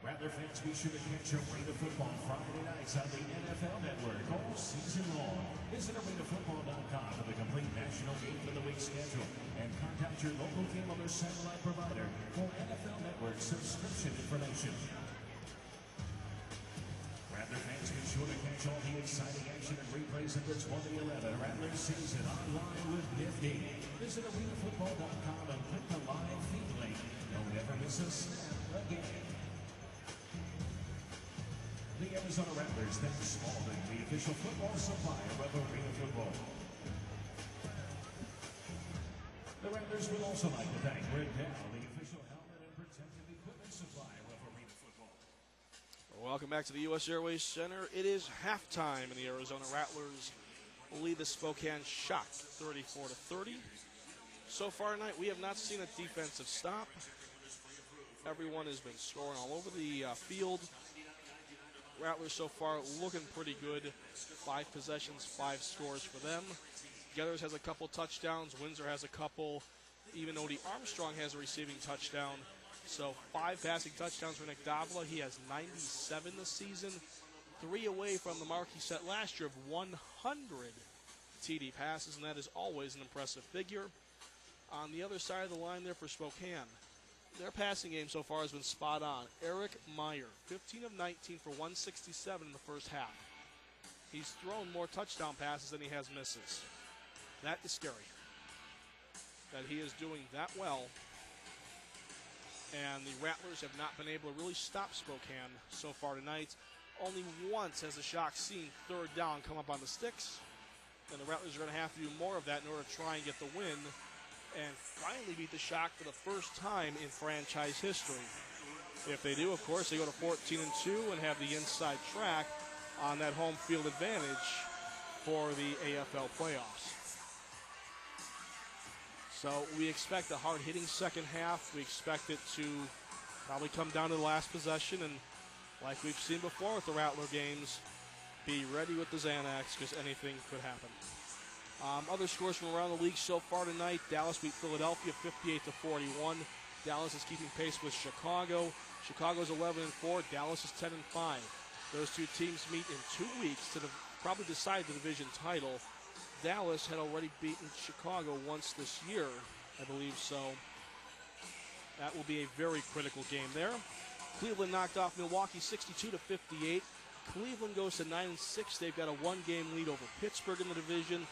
Rattler fans, be sure to catch Arena Football Friday nights on the NFL Network all season long. Visit arenafootball.com for the complete National Game of the Week schedule and contact your local cable or satellite provider for NFL Network subscription information. Rattler fans, be sure to catch all the exciting action and replays of the 2011 Rattlers season online with Nifty. Visit arenafootball.com and click the live feed link. Don't ever miss a snap again. The Arizona Rattlers thank Spalding, the official football supplier of Arena Football. The Rattlers would also like to thank Rick Dow, the official helmet and protective equipment supplier of Arena Football. Welcome back to the U.S. Airways Center. It is halftime, and the Arizona Rattlers lead the Spokane Shock 34-30. So far tonight, we have not seen a defensive stop. Everyone has been scoring all over the field. Rattlers so far looking pretty good. 5 possessions, 5 scores for them. Getters has a couple touchdowns. Windsor has a couple. Even Odie Armstrong has a receiving touchdown. So 5 passing touchdowns for Nick Davila. He has 97 this season. 3 away from the mark he set last year of 100 TD passes, and that is always an impressive figure. On the other side of the line there for Spokane, their passing game so far has been spot on. Eric Meyer, 15 of 19 for 167 in the first half. He's thrown more touchdown passes than he has misses. That is scary, that he is doing that well. And the Rattlers have not been able to really stop Spokane so far tonight. Only once has the Shock seen 3rd down come up on the sticks. And the Rattlers are going to have to do more of that in order to try and get the win and finally beat the Shock for the first time in franchise history. If they do, of course, they go to 14-2 and have the inside track on that home field advantage for the AFL playoffs. So we expect a hard-hitting second half. We expect it to probably come down to the last possession, and like we've seen before with the Rattler games, be ready with the Xanax because anything could happen. Other scores from around the league so far tonight: Dallas beat Philadelphia 58-41. Dallas is keeping pace with Chicago. Chicago's 11-4. Dallas is 10-5. Those two teams meet in 2 weeks to probably decide the division title. Dallas had already beaten Chicago once this year, I believe, so that will be a very critical game there. Cleveland knocked off Milwaukee 62-58. Cleveland goes to 9-6. They've got a 1-game lead over Pittsburgh in the division.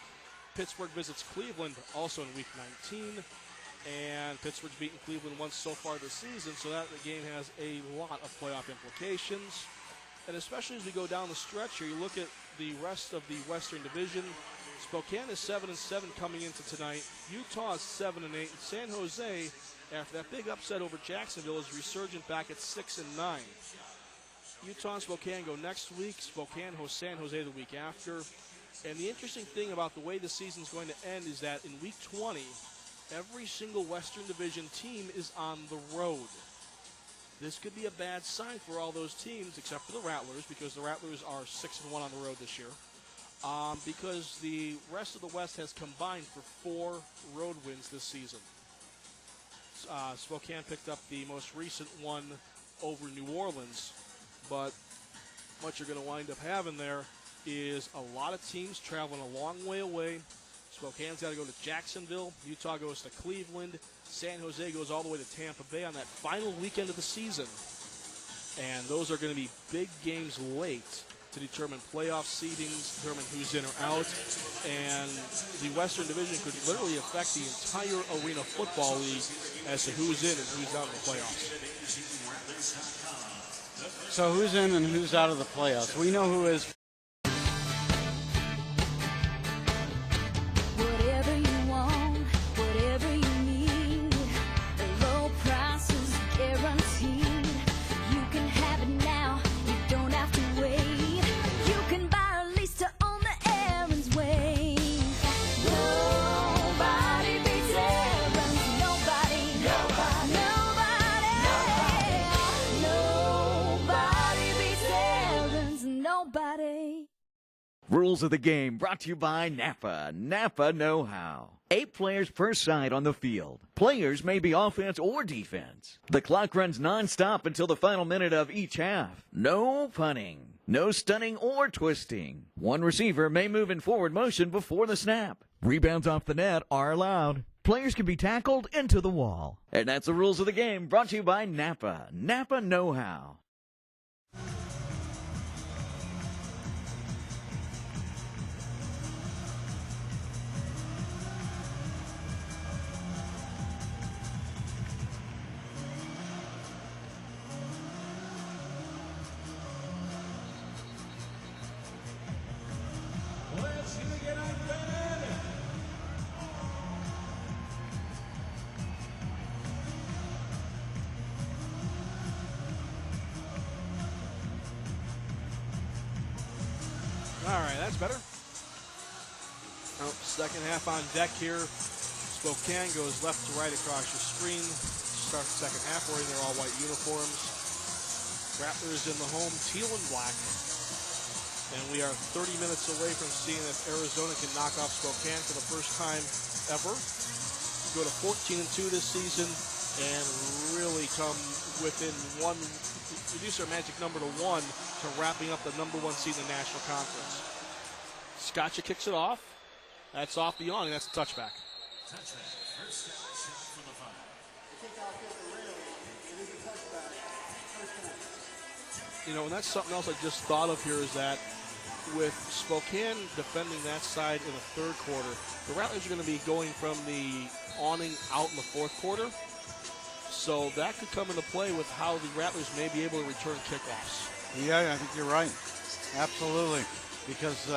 Pittsburgh visits Cleveland also in Week 19. And Pittsburgh's beaten Cleveland once so far this season, so that game has a lot of playoff implications. And especially as we go down the stretch here, you look at the rest of the Western Division. Spokane is 7-7 coming into tonight. Utah is 7-8. And San Jose, after that big upset over Jacksonville, is resurgent back at 6-9. Utah and Spokane go next week. Spokane hosts San Jose the week after. And the interesting thing about the way the season's going to end is that in Week 20, every single Western Division team is on the road. This could be a bad sign for all those teams except for the Rattlers, because the Rattlers are 6-1 on the road this year. Because the rest of the West has combined for 4 road wins this season. Spokane picked up the most recent one over New Orleans, but what you're going to wind up having there is a lot of teams traveling a long way away. Spokane's got to go to Jacksonville. Utah goes to Cleveland. San Jose goes all the way to Tampa Bay on that final weekend of the season. And those are going to be big games late to determine playoff seedings, determine who's in or out. And the Western Division could literally affect the entire Arena Football League as to who's in and who's out of the playoffs. So who's in and who's out of the playoffs? We know who is. Whatever you want, whatever you need, the low price is guaranteed. You can have it now, you don't have to wait. You can buy a lease to own the Aaron's way. Nobody beats Aaron's, nobody, nobody beats Aaron's, nobody. Rules of the game brought to you by Napa. Napa know-how. 8 players per side on the field. Players may be offense or defense. The clock runs nonstop until the final minute of each half. No punting. No stunning or twisting. One receiver may move in forward motion before the snap. Rebounds off the net are allowed. Players can be tackled into the wall. And that's the rules of the game brought to you by Napa. Napa know-how. Let's see the get out band. All right, that's better. Second half on deck here. Spokane goes left to right across your screen. Start the second half wearing their all-white uniforms. Rattlers in the home, teal and black. And we are 30 minutes away from seeing if Arizona can knock off Spokane for the first time ever. Go to 14-2 this season. and really come within one, reduce their magic number to 1 to wrapping up the number 1 seed in the National Conference. Scotcha kicks it off. That's off the awning. That's a touchback. You know, and that's something else I just thought of here is that with Spokane defending that side in the third quarter, the Rattlers are going to be going from the awning out in the fourth quarter. So that could come into play with how the Rattlers may be able to return kickoffs. Yeah, I think you're right. Absolutely. Because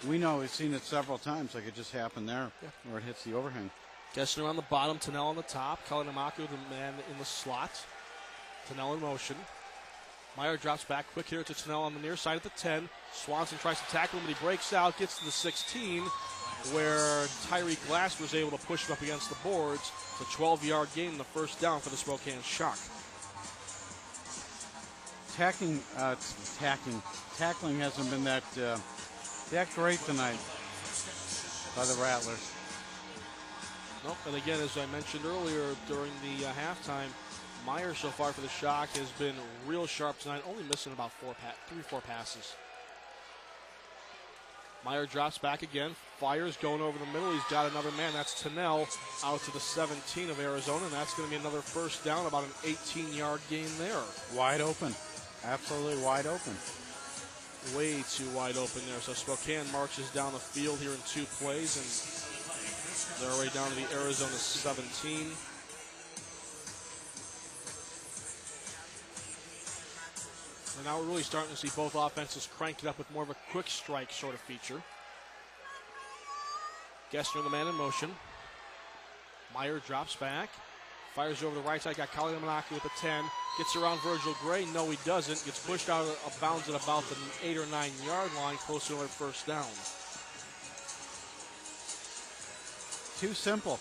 we know we've seen it several times, like it just happened there, where it hits the overhang. Gessner on the bottom, Tannell on the top. Kalinamaki, the man in the slot. Tannell in motion. Meyer drops back quick here to Tannell on the near side at the 10. Swanson tries to tackle him, but he breaks out, gets to the 16, where Tyreek Glasper is able to push him up against the boards. It's a 12-yard gain and the first down for the Spokane Shock. Tackling hasn't been that great tonight by the Rattlers. Nope. And again, as I mentioned earlier during the halftime, Meyer so far for the Shock has been real sharp tonight, only missing about 3-4 passes. Meyer drops back again, fires going over the middle. He's got another man. That's Tannell out to the 17 of Arizona, and that's going to be another first down, about an 18-yard gain there. Wide open. Absolutely wide open. Way too wide open there. So Spokane marches down the field here in 2 plays, and they're already down to the Arizona 17. And now we're really starting to see both offenses crank it up with more of a quick strike sort of feature. Gessner, the man in motion. Meyer drops back. Fires over the right side. Got Kalinamaki with the 10. Gets around Virgil Gray. No, he doesn't. Gets pushed out of bounds at about the 8 or 9 yard line, close to another first down. Too simple.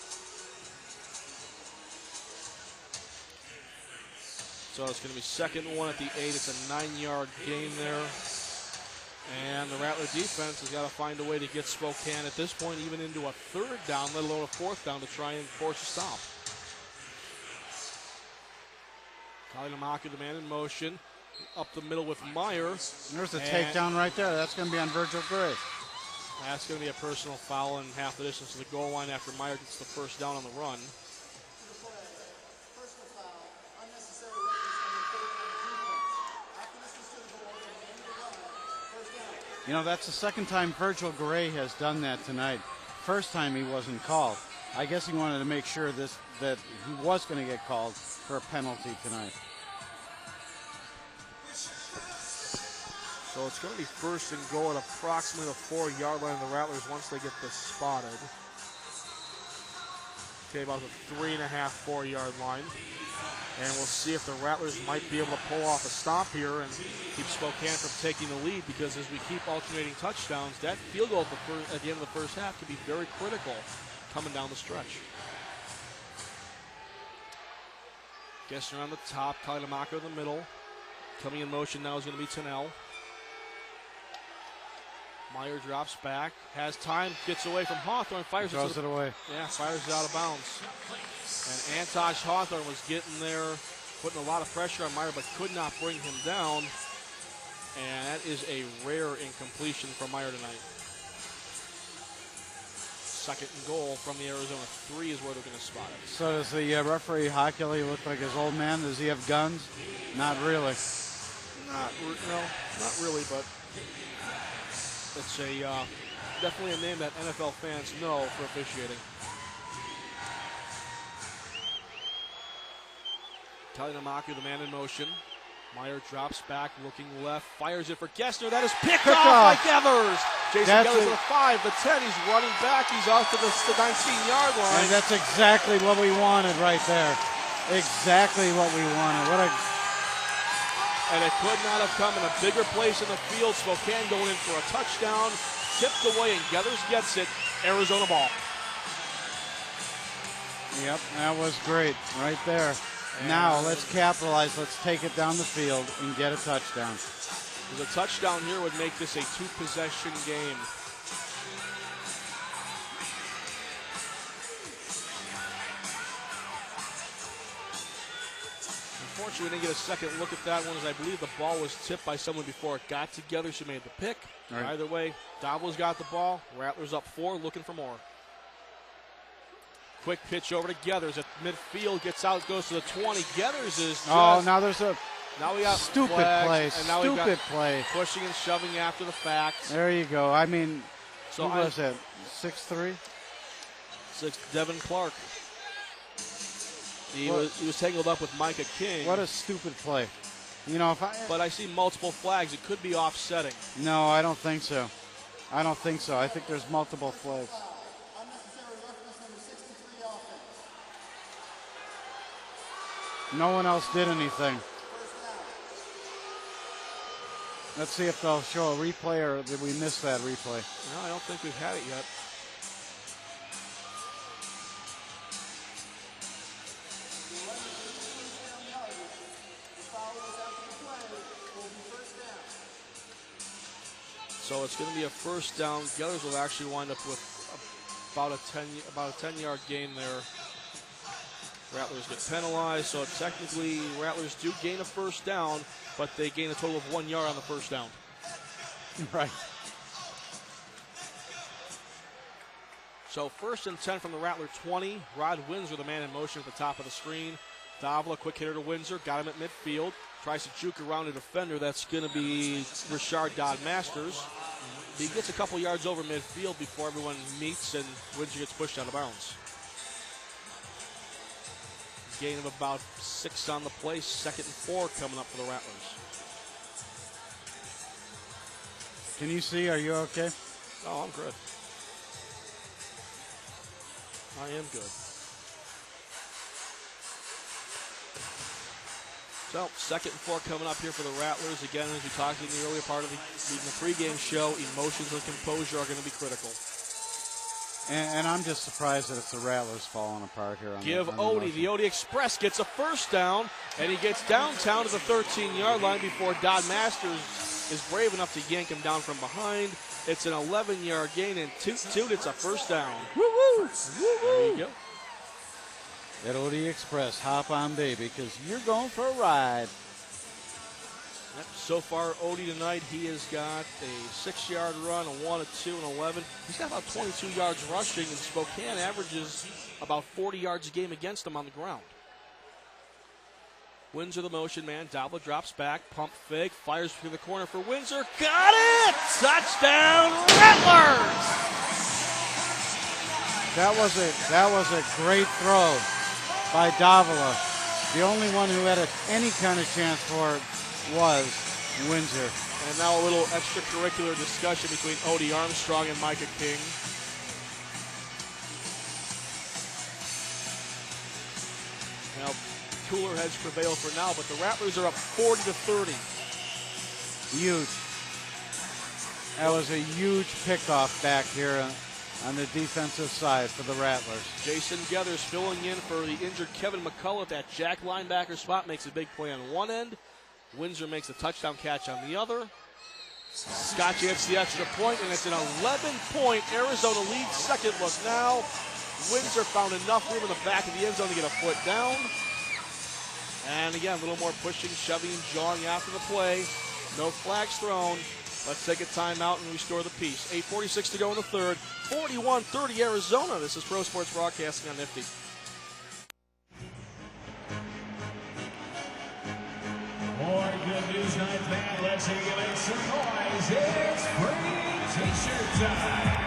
So it's going to be 2nd and 1 at the 8. It's a 9-yard gain there. And the Rattler defense has got to find a way to get Spokane at this point even into a 3rd down, let alone a 4th down, to try and force a stop. Kalinamaki, the man in motion, up the middle with Meyer. There's a takedown right there. That's going to be on Virgil Gray. That's going to be a personal foul in half the distance to the goal line after Meyer gets the first down on the run. You know, that's the 2nd time Virgil Gray has done that tonight. First time he wasn't called. I guess he wanted to make sure that he was going to get called for a penalty tonight. So it's going to be 1st and goal at approximately the 4-yard line of the Rattlers once they get this spotted. Okay, about the 3.5, 4-yard line. And we'll see if the Rattlers might be able to pull off a stop here and keep Spokane from taking the lead, because as we keep alternating touchdowns, that field goal at the end of the first half could be very critical coming down the stretch. Gessner on the top, Kalinamaki in the middle. Coming in motion now is going to be Tannell. Meyer drops back, has time, gets away from Hawthorne, fires it away. Yeah, fires it out of bounds. And Antosh Hawthorne was getting there, putting a lot of pressure on Meyer, but could not bring him down. And that is a rare incompletion from Meyer tonight. 2nd and goal from the Arizona 3 is where they're going to spot it. So does the referee Hockley look like his old man? Does he have guns? Not really. Not really, but it's definitely a name that NFL fans know for officiating. Kalinamaki, the man in motion. Meyer drops back, looking left, fires it for Gessner. That is picked off by Evers. Jason Gellers to the 5, the 10. He's running back. He's off to the 19-yard line. And that's exactly what we wanted right there. Exactly what we wanted. And it could not have come in a bigger place in the field. Spokane going in for a touchdown. Tipped away, and Gellers gets it. Arizona ball. Yep, that was great right there. Now let's capitalize. Let's take it down the field and get a touchdown. Because a touchdown here would make this a 2-possession game. Unfortunately, we didn't get a second look at that one, as I believe the ball was tipped by someone before it got together. She made the pick. Right. Either way, Davla's got the ball. Rattlers up 4, looking for more. Quick pitch over to Geathers at midfield. Gets out, goes to the 20. Geathers is just... Oh, now there's a now we got stupid flags, play. And now we've got play. pushing and shoving after the fact. There you go. I mean, So who was that? 6'3"? 6, Devin Clark. He was tangled up with Micah King. What a stupid play. You know, But I see multiple flags. It could be offsetting. No, I don't think so. I don't think so. I think there's multiple flags. No one else did anything. Let's see if they'll show a replay, or did we miss that replay? No, I don't think we've had it yet. So it's going to be a first down. Geathers will actually wind up with about a 10-yard gain there. Rattlers get penalized, so technically Rattlers do gain a first down, but they gain a total of 1 yard on the first down. Right. So 1st and 10 from the Rattler 20. Rod Windsor, the man in motion at the top of the screen. Davila, quick hitter to Windsor, got him at midfield. Tries to juke around a defender. That's going to be Richard Dodd-Masters. He gets a couple yards over midfield before everyone meets, and Windsor gets pushed out of bounds. Gain of about 6 on the play. 2nd and 4 coming up for the Rattlers. Can you see? Are you okay? Oh, I'm good. I am good. So, 2nd and 4 coming up here for the Rattlers. Again, as we talked in the earlier part of the pregame show, emotions and composure are going to be critical. And I'm just surprised that it's the Rattlers falling apart here. Give Odie. The Odie Express gets a first down, and he gets downtown to the 13-yard line before Dodd Masters is brave enough to yank him down from behind. It's an 11-yard gain, and toot, it's a first down. Woo-woo! There you go. That Odie Express, hop on, baby, because you're going for a ride. Yep. So far, Odie tonight, he has got a 6-yard run, a 1, a 2, and 11. He's got about 22 yards rushing, and Spokane averages about 40 yards a game against him on the ground. Windsor, the motion man. Davila drops back, pump fake, fires through the corner for Windsor. Got it! Touchdown, Rattlers! That was a great throw by Davila. The only one who had any kind of chance for it was Windsor. And now a little extracurricular discussion between Odie Armstrong and Micah King. Now, cooler heads prevail for now, but the Rattlers are up 40-30. Huge. That was a huge pickoff back here on the defensive side for the Rattlers. Jason Geathers filling in for the injured Kevin McCullough at that jack linebacker spot, makes a big play on one end. Windsor makes a touchdown catch on the other. Scott gets the extra point, and it's an 11-point Arizona lead. Second look now. Windsor found enough room in the back of the end zone to get a foot down. And again, a little more pushing, shoving, and jawing after the play. No flags thrown. Let's take a timeout and restore the peace. 8:46 to go in the third. 41-30 Arizona. This is Pro Sports Broadcasting on Nifty. More good news night, man. Let's hear you make some noise. It's free t-shirt time.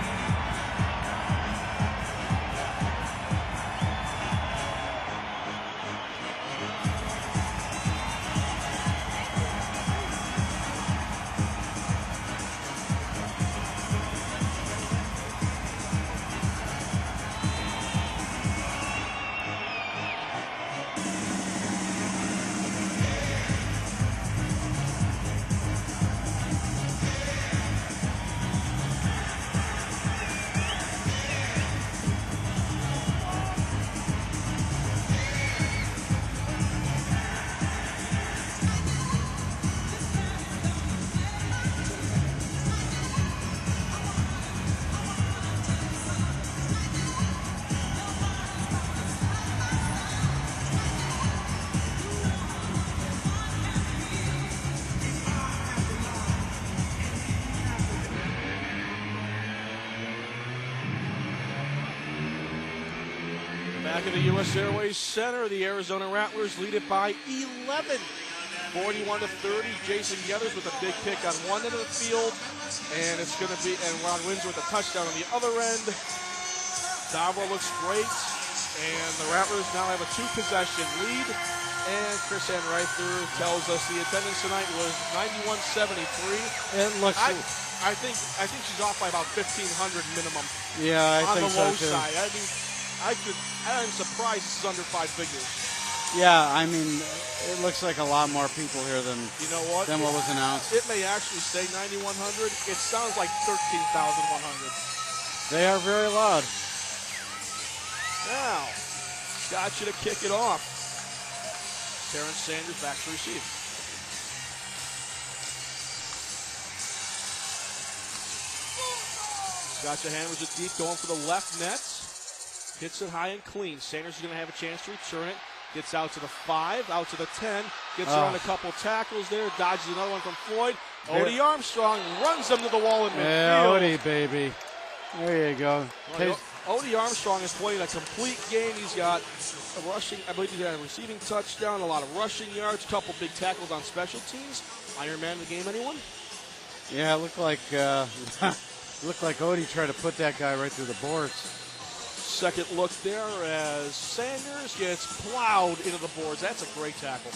Back in the U.S. Airways Center, the Arizona Rattlers lead it by 11. 41-30. Jason Geathers with a big kick on one end of the field. And it's going to be, and Ron Windsor with a touchdown on the other end. Davila looks great. And the Rattlers now have a 2-possession lead. And Chris Anreither tells us the attendance tonight was 9173. It looks. I think she's off by about 1,500 minimum. Yeah, I on think the so low too. side. I mean, I'm surprised this is under 5 figures. Yeah, I mean, it looks like a lot more people here than You know what? than what was announced. It may actually say 9,100. It sounds like 13,100. They are very loud. Now, got you to kick it off. Terrence Sanders back to receive. Gotcha hammers it deep, going for the left net. Hits it high and clean. Sanders is going to have a chance to return it. Gets out to the 5, out to the 10. Gets around a couple tackles there. Dodges another one from Floyd. Odie Armstrong runs them to the wall in midfield. Yeah, Odie, baby. There you go. Odie Armstrong is playing a complete game. He's got a rushing, I believe he's got a receiving touchdown, a lot of rushing yards, a couple big tackles on special teams. Iron Man of the game, anyone? Yeah, it looked like Odie tried to put that guy right through the boards. Second look there as Sanders gets plowed into the boards. That's a great tackle.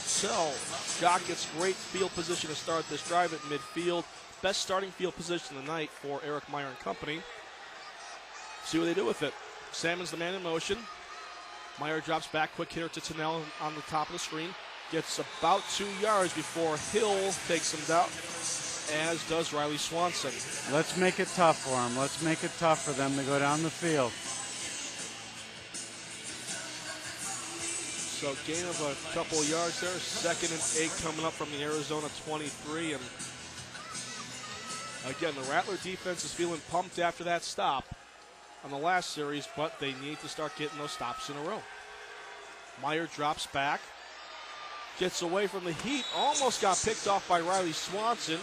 So, Jock gets great field position to start this drive at midfield. Best starting field position of the night for Eric Meyer and company. See what they do with it. Salmon's the man in motion. Meyer drops back, quick hitter to Tennell on the top of the screen. Gets about 2 yards before Hill takes him down, as does Riley Swanson. Let's make it tough for them. Let's make it tough for them to go down the field. So gain of a couple of yards there. 2nd and 8 coming up from the Arizona 23. And again, the Rattler defense is feeling pumped after that stop on the last series, but they need to start getting those stops in a row. Meyer drops back. Gets away from the heat, almost got picked off by Riley Swanson.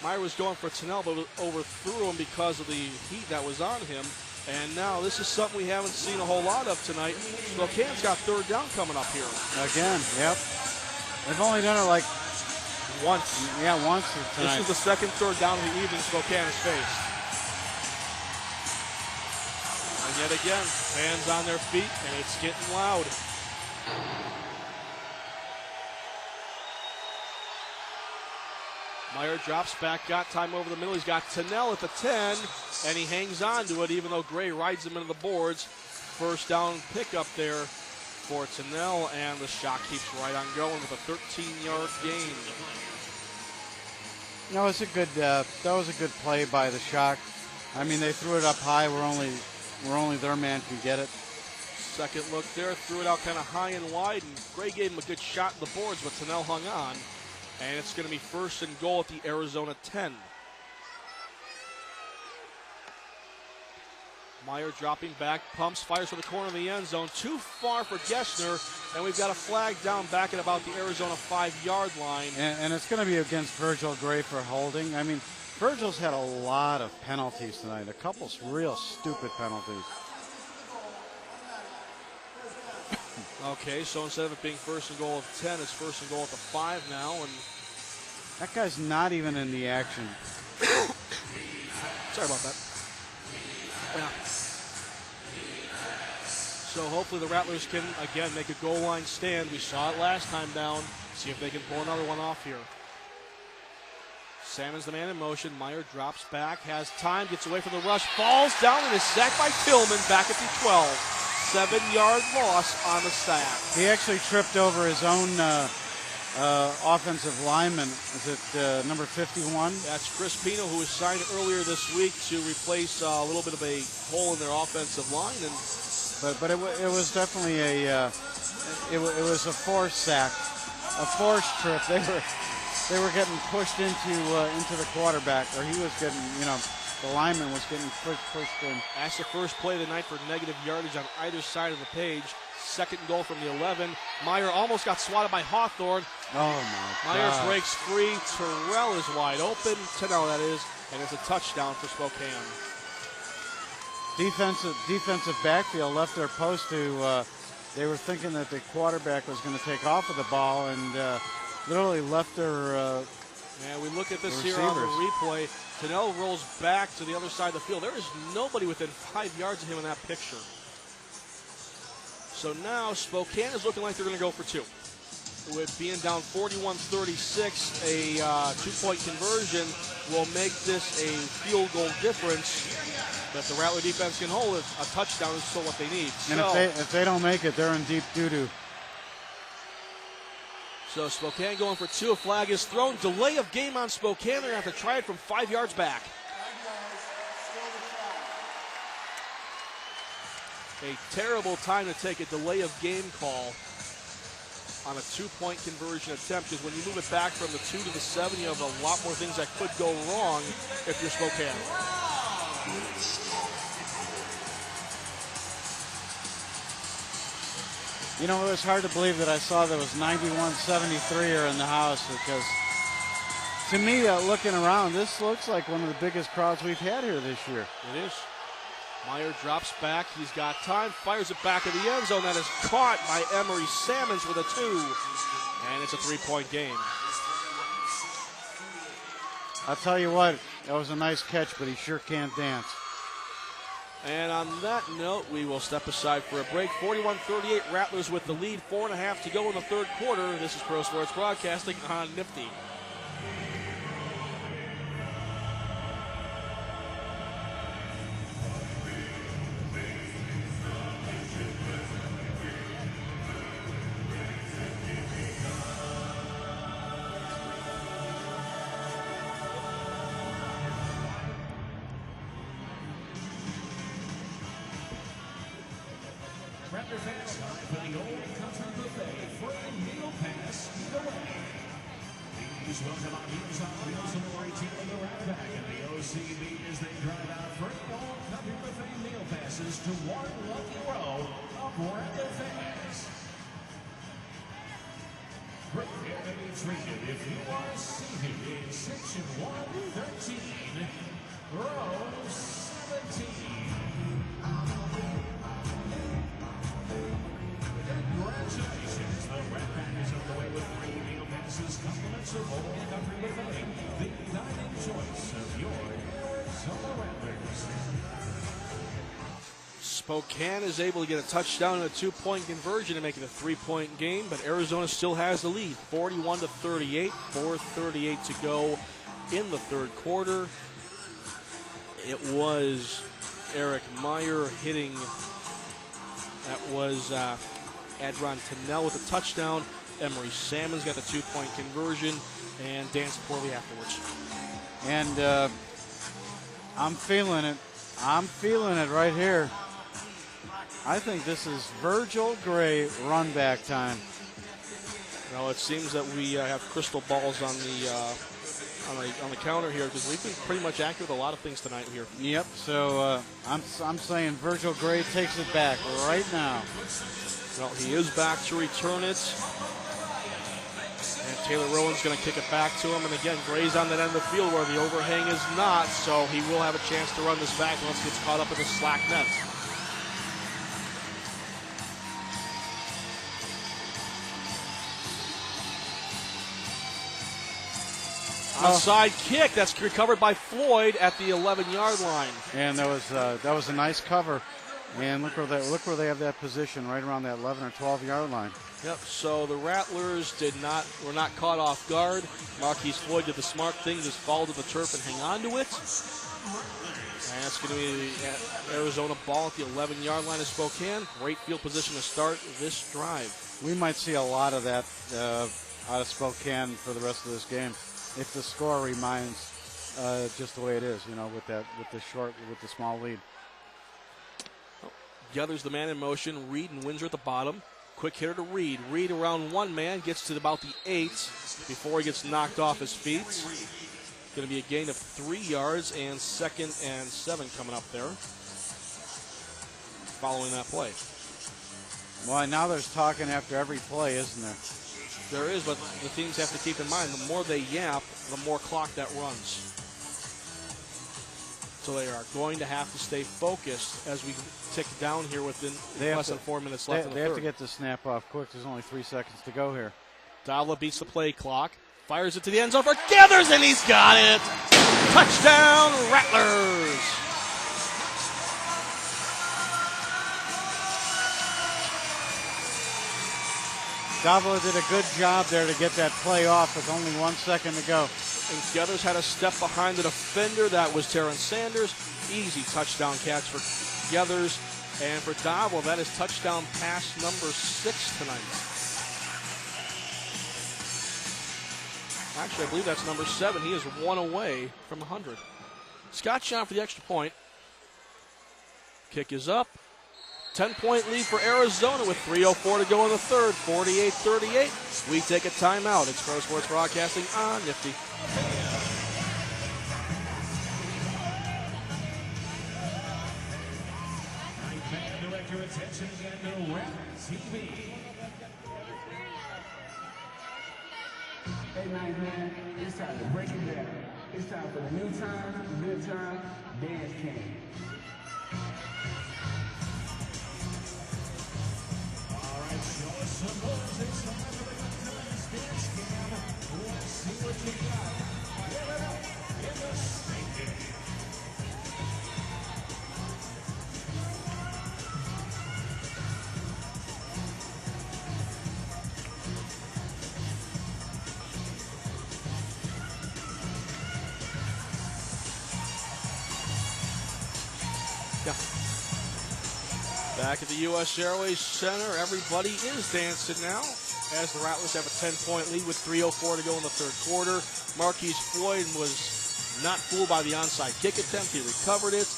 Meyer was going for Tennell, but overthrew him because of the heat that was on him. And now this is something we haven't seen a whole lot of tonight. Spokane's got 3rd down coming up here. Again, yep. They've only done it like once. Yeah, once tonight. This is the 2nd 3rd down of the evening Spokane has faced. And yet again, fans on their feet, and it's getting loud. Meyer drops back, got time over the middle. He's got Tennell at the 10, and he hangs on to it even though Gray rides him into the boards. 1st down pickup there for Tennell, and the shot keeps right on going with a 13-yard gain. No, it's a good. That was a good play by the Shock. I mean, they threw it up high. Where only their man can get it. 2nd look there, threw it out kind of high and wide, and Gray gave him a good shot in the boards, but Tennell hung on. And it's going to be 1st and goal at the Arizona 10. Meyer dropping back, pumps, fires for the corner of the end zone. Too far for Gessner, and we've got a flag down back at about the Arizona 5-yard line. And it's going to be against Virgil Gray for holding. I mean, Virgil's had a lot of penalties tonight, a couple real stupid penalties. Okay, so instead of it being 1st and goal at the 10, it's 1st and goal at the 5 now. And that guy's not even in the action. Sorry about that. Yeah. So hopefully the Rattlers can, again, make a goal line stand. We saw it last time down. See if they can pull another one off here. Salmon's the man in motion. Meyer drops back, has time, gets away from the rush, falls down, and is sacked by Tillman back at the 12. 7-yard loss on the sack. He actually tripped over his own offensive lineman. Is it number 51? That's Chris Pino, who was signed earlier this week to replace a little bit of a hole in their offensive line. And but it was definitely it was a forced sack, a forced trip. They were getting pushed into the quarterback, or he was getting, the lineman was getting pushed in. That's the first play of the night for negative yardage on either side of the page. 2nd goal from the 11. Meyer almost got swatted by Hawthorne. Oh, my Meyer God. breaks free. Terrell is wide open. Tennell, that is. And it's a touchdown for Spokane. defensive backfield left their post to. They were thinking that the quarterback was going to take off with the ball and literally left their. And we look at this here on the replay. Cannell rolls back to the other side of the field. There is nobody within 5 yards of him in that picture. So now Spokane is looking like they're going to go for two. With being down 41-36, a two-point conversion will make this a field goal difference. But if the Rattler defense can hold it, a touchdown is still what they need. And if they don't make it, they're in deep doo-doo. So Spokane going for two. A flag is thrown. Delay of game on Spokane. They're going to have to try it from 5 yards back. A terrible time to take a delay of game call on a two-point conversion attempt, because when you move it back from the 2 to the 7, you have a lot more things that could go wrong if you're Spokane. You know, it was hard to believe that I saw there was 91-73 here in the house, because to me, looking around, this looks like one of the biggest crowds we've had here this year. It is. Meyer drops back. He's got time. Fires it back in the end zone. That is caught by Emery Salmons with a 2. And it's a 3-point game. I'll tell you what, that was a nice catch, but he sure can't dance. And on that note, we will step aside for a break. 41-38, Rattlers with the lead. 4.5 to go in the third quarter. This is Pro Sports Broadcasting on Nifty. Raptor fans, time for the Old Country Buffet for a meal pass giveaway. Please welcome on News on Wheels number 18 of the Rat Pack and the OCB as they drive out free Old Country Buffet meal passes to one lucky row of Raptor fans. Prepare to be treated if you are seated in section 113, row 17. Congratulations, the Rat Pack is on the way with free meal passes, compliments of Old Country Buffet, the dining choice of your Arizona Rattlers. Spokane is able to get a touchdown and a two-point conversion to make it a three-point game, but Arizona still has the lead, 41-38, 4:38 to go in the third quarter. It was Eric Meyer hitting. That was Adron Tennell with a touchdown. Emery Salmons got the two-point conversion and danced poorly afterwards. And I'm feeling it. I'm feeling it right here. I think this is Virgil Gray run back time. Well, it seems that we have crystal balls on the counter here, because we've been pretty much accurate with a lot of things tonight here. Yep. So I'm saying Virgil Gray takes it back right now. Well, he is back to return it. And Taylor Rowan's going to kick it back to him. And again, Gray's on that end of the field where the overhang is not, so he will have a chance to run this back once he gets caught up in the slack net. Onside kick, that's recovered by Floyd at the 11-yard line. And that was a nice cover. And look where they have that position, right around that 11 or 12-yard line. Yep. So the Rattlers were not caught off guard. Marquise Floyd did the smart thing, just fall to the turf and hang on to it. And that's going to be Arizona ball at the 11-yard line of Spokane. Great field position to start this drive. We might see a lot of that out of Spokane for the rest of this game, if the score remains just the way it is, with the small lead. Gathers the man in motion. Reed and Windsor at the bottom. Quick hitter to Reed. Reed around one man, gets to about the 8 before he gets knocked off his feet. Going to be a gain of 3 yards, and 2nd and 7 coming up there following that play. Well, now there's talking after every play, isn't there? There is, but the teams have to keep in mind, the more they yap, the more clock that runs. So they are going to have to stay focused as we tick down here within less than 4 minutes left in the third. They have to get the snap off quick. There's only 3 seconds to go here. Davila beats the play clock, fires it to the end zone for Gathers, and he's got it. Touchdown, Rattlers. Davila did a good job there to get that play off with only 1 second to go. And Gathers had a step behind the defender. That was Terrence Sanders. Easy touchdown catch for Gathers. And for Davila, that is touchdown pass number 6 tonight. Actually, I believe that's number 7. He is 1 away from 100. Scott John for the extra point. Kick is up. 10-point lead for Arizona with 3:04 to go in the third. 48-38. We take a timeout. It's Pro Sports Broadcasting on Nifty. Direct your attention again to Raptors TV. Hey, nice man, it's time to break it down. It's time for the new time, good time, dance king. All right, show us some moves. It's time for the good times dance cam. Let's see what you got. Give it up in the stinking. Back at the U.S. Airways Center, everybody is dancing now as the Rattlers have a 10-point lead with 3:04 to go in the third quarter. Marquise Floyd was not fooled by the onside kick attempt. He recovered it.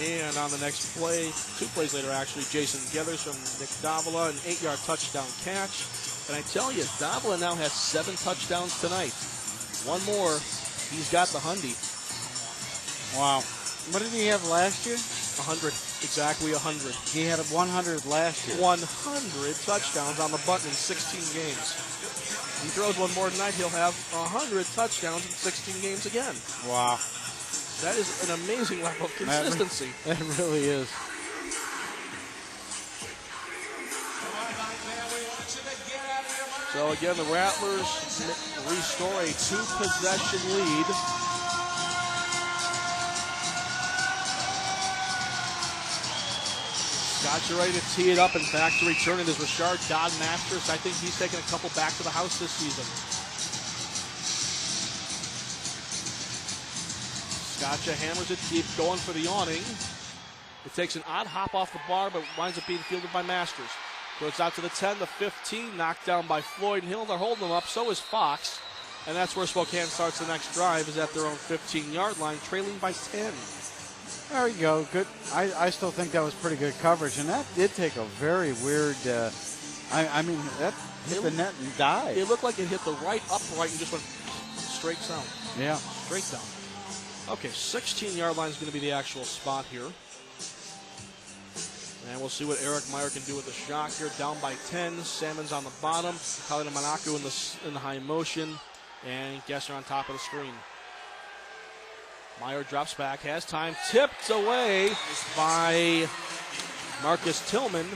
And on the next play, 2 plays later actually, Jason Gathers from Nick Davila, an 8-yard touchdown catch. And I tell you, Davila now has 7 touchdowns tonight. One more, he's got the hundy. Wow. What did he have last year? 100. Exactly 100. He had 100 last year. 100 touchdowns on the button in 16 games. He throws one more tonight, he'll have 100 touchdowns in 16 games again. Wow. That is an amazing level of consistency. That really is. So again, the Rattlers restore a 2-possession lead. Gotcha ready to tee it up, and back to return it is Rashard Dodd Masters. I think he's taken a couple back to the house this season. Gotcha hammers it deep, going for the awning. It takes an odd hop off the bar, but winds up being fielded by Masters. Goes out to the 10, the 15, knocked down by Floyd and Hill. They're holding them up, so is Fox. And that's where Spokane starts the next drive, is at their own 15-yard line, trailing by 10. There you go. Good. I still think that was pretty good coverage, and that did take a very weird. I mean, that hit the net and died. It looked like it hit the right upright and just went straight down. Yeah, straight down. Okay, 16-yard line is going to be the actual spot here, and we'll see what Eric Meyer can do with the shock here. Down by 10. Salmon's on the bottom. Kalina Manaku in the high motion, and Gessner on top of the screen. Meyer drops back, has time, tipped away by Marcus Tillman.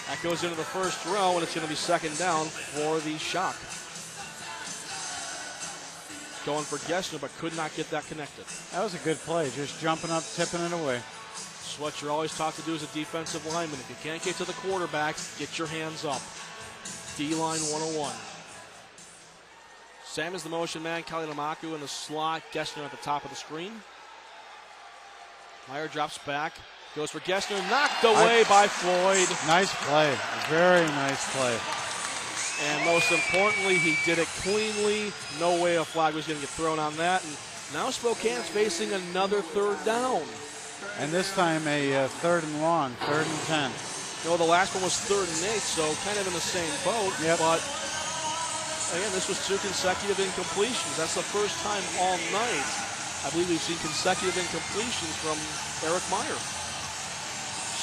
That goes into the first row, and it's going to be second down for the shock. Going for Gessner, but could not get that connected. That was a good play, just jumping up, tipping it away. It's what you're always taught to do as a defensive lineman. If you can't get to the quarterback, get your hands up. D-line 101. Sam is the motion man. Kalinamaku in the slot. Gessner at the top of the screen. Meyer drops back. Goes for Gessner. Knocked away by Floyd. Nice play. Very nice play. And most importantly, he did it cleanly. No way a flag was going to get thrown on that. And now Spokane's facing another third down. And this time a third and long, 3rd and 10. No, the last one was 3rd and 8, so kind of in the same boat. Yep. But again, this was 2 consecutive incompletions. That's the first time all night I believe we've seen consecutive incompletions from Eric Meyer.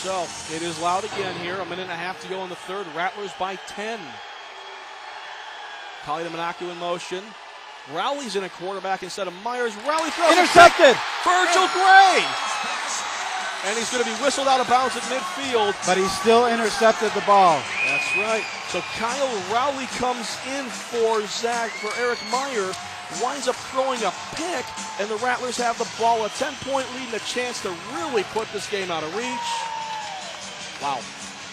So it is loud again here. 1.5 minutes to go in the third. Rattlers by 10. Kalina Manaku in motion. Rowley's in a quarterback instead of Myers. Rowley throws intercepted. Virgil Gray. and he's going to be whistled out of bounds at midfield. But he still intercepted the ball. That's right. So Kyle Rowley comes in for Eric Meyer, winds up throwing a pick, and the Rattlers have the ball, a 10-point lead and a chance to really put this game out of reach. Wow.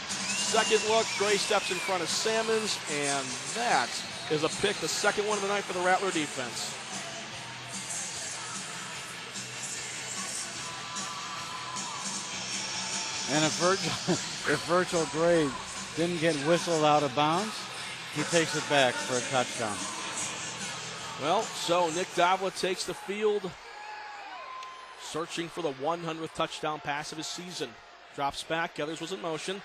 Second look, Gray steps in front of Salmons, and that is a pick, the second one of the night for the Rattler defense. And if Virgil Gray didn't get whistled out of bounds, he takes it back for a touchdown. Well, so Nick Davila takes the field, searching for the 100th touchdown pass of his season. Drops back, Geathers was in motion,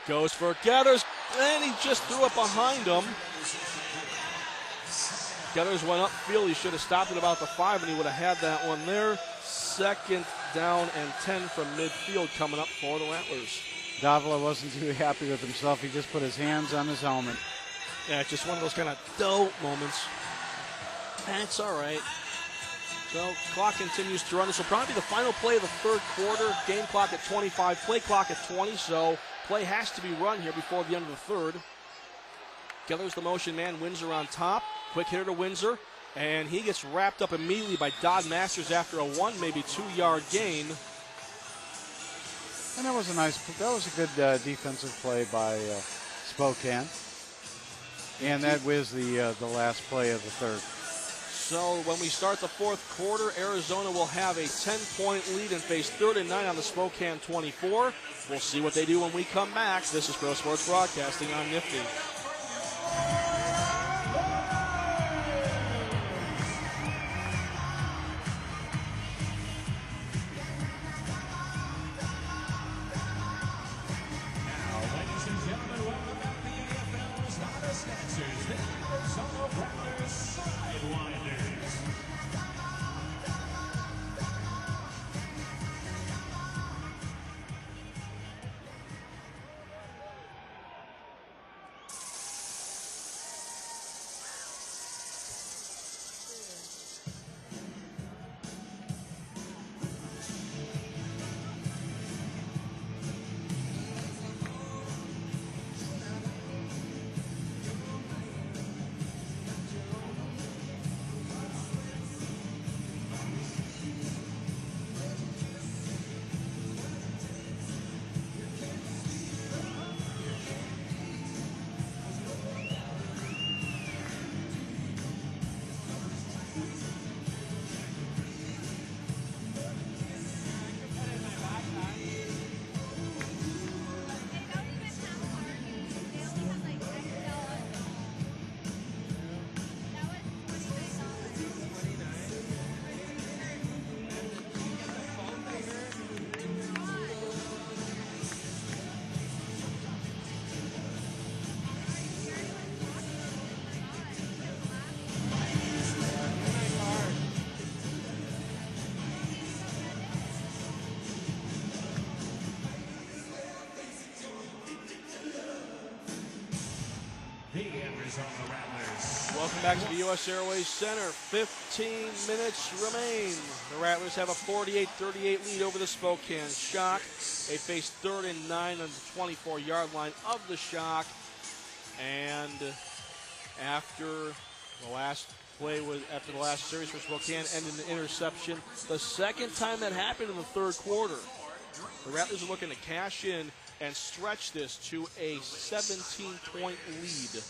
goes for Geathers, and he just threw it behind him. Geathers went upfield, he should have stopped at about the 5, and he would have had that one there. Second down and 10 from midfield coming up for the Rattlers. Davila wasn't too happy with himself. He just put his hands on his helmet. Yeah, it's just one of those kind of dope moments. That's all right. So clock continues to run. This will probably be the final play of the third quarter. Game clock at 25, play clock at 20, so play has to be run here before the end of the third. Geller's the motion man, Windsor on top. Quick hitter to Windsor, and he gets wrapped up immediately by Dodd Masters after a 1, maybe 2-yard gain. And that was a good defensive play by Spokane. And that was the last play of the third. So when we start the fourth quarter, Arizona will have a 10-point lead and face 3rd and 9 on the Spokane 24. We'll see what they do when we come back. This is Pro Sports Broadcasting on Nifty. Welcome back to the U.S. Airways Center. 15 minutes remain. The Rattlers have a 48-38 lead over the Spokane Shock. They face 3rd and 9 on the 24-yard line of the Shock. And after the last series for Spokane ended in an interception, the second time that happened in the third quarter. The Rattlers are looking to cash in and stretch this to a 17-point lead.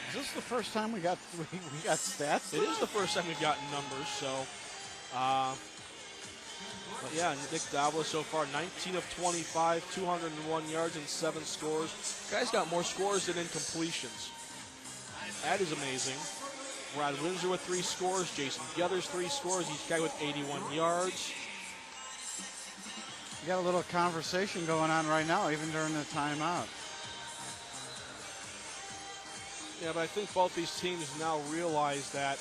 Is this the first time we got stats? It is the first time we've gotten numbers, so. But yeah, Nick Davila so far, 19 of 25, 201 yards and 7 scores. Guy's got more scores than incompletions. That is amazing. Brad Windsor with 3 scores, Jason Geathers 3 scores, each guy with 81 yards. You got a little conversation going on right now, even during the timeout. Yeah, but I think both these teams now realize that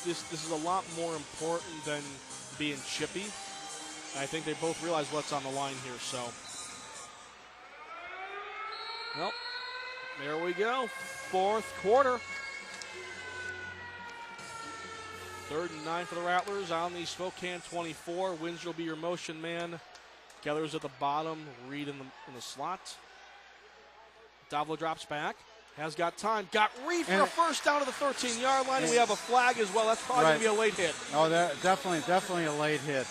this is a lot more important than being chippy. And I think they both realize what's on the line here, so. Well, there we go. Fourth quarter. 3rd and 9 for the Rattlers on the Spokane 24. Windsor will be your motion man. Keller's at the bottom. Reed in the slot. Davila drops back. Has got time. Got Reed for a first down to the 13-yard line. And we have a flag as well. That's probably going to be a late hit. Oh, definitely a late hit.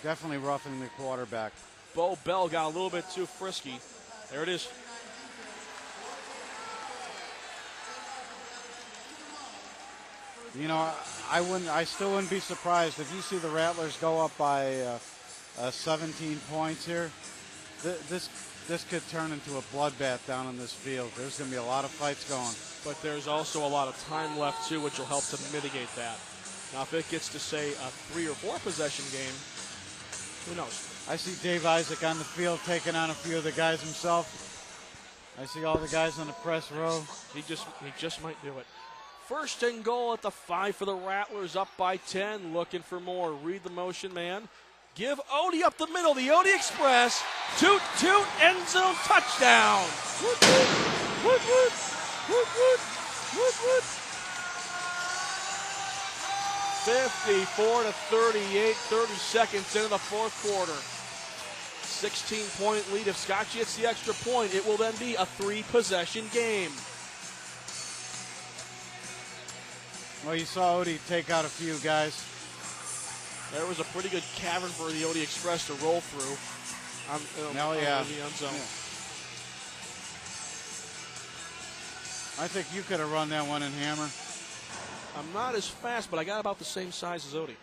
Definitely roughing the quarterback. Bo Bell got a little bit too frisky. There it is. You know, I still wouldn't be surprised if you see the Rattlers go up by 17 points here. This could turn into a bloodbath down on this field. There's going to be a lot of fights going. But there's also a lot of time left, too, which will help to mitigate that. Now, if it gets to, say, a 3 or 4 possession game, who knows? I see Dave Isaac on the field taking on a few of the guys himself. I see all the guys on the press row. He just might do it. 1st and goal at the 5 for the Rattlers, up by 10, looking for more. Read the motion man. Give Odie up the middle, the Odie Express. Toot, toot, end zone touchdown. Woot, woot, woot, woot, woot, woot, woot, woot. 54-38, 30 seconds into the 4th quarter. 16-point lead. If Scott gets the extra point, it will then be a 3-possession game. Well, you saw Odie take out a few guys. There was a pretty good cavern for the Odie Express to roll through. Yeah. The end zone. Yeah. I think you could have run that one in hammer. I'm not as fast, but I got about the same size as Odie.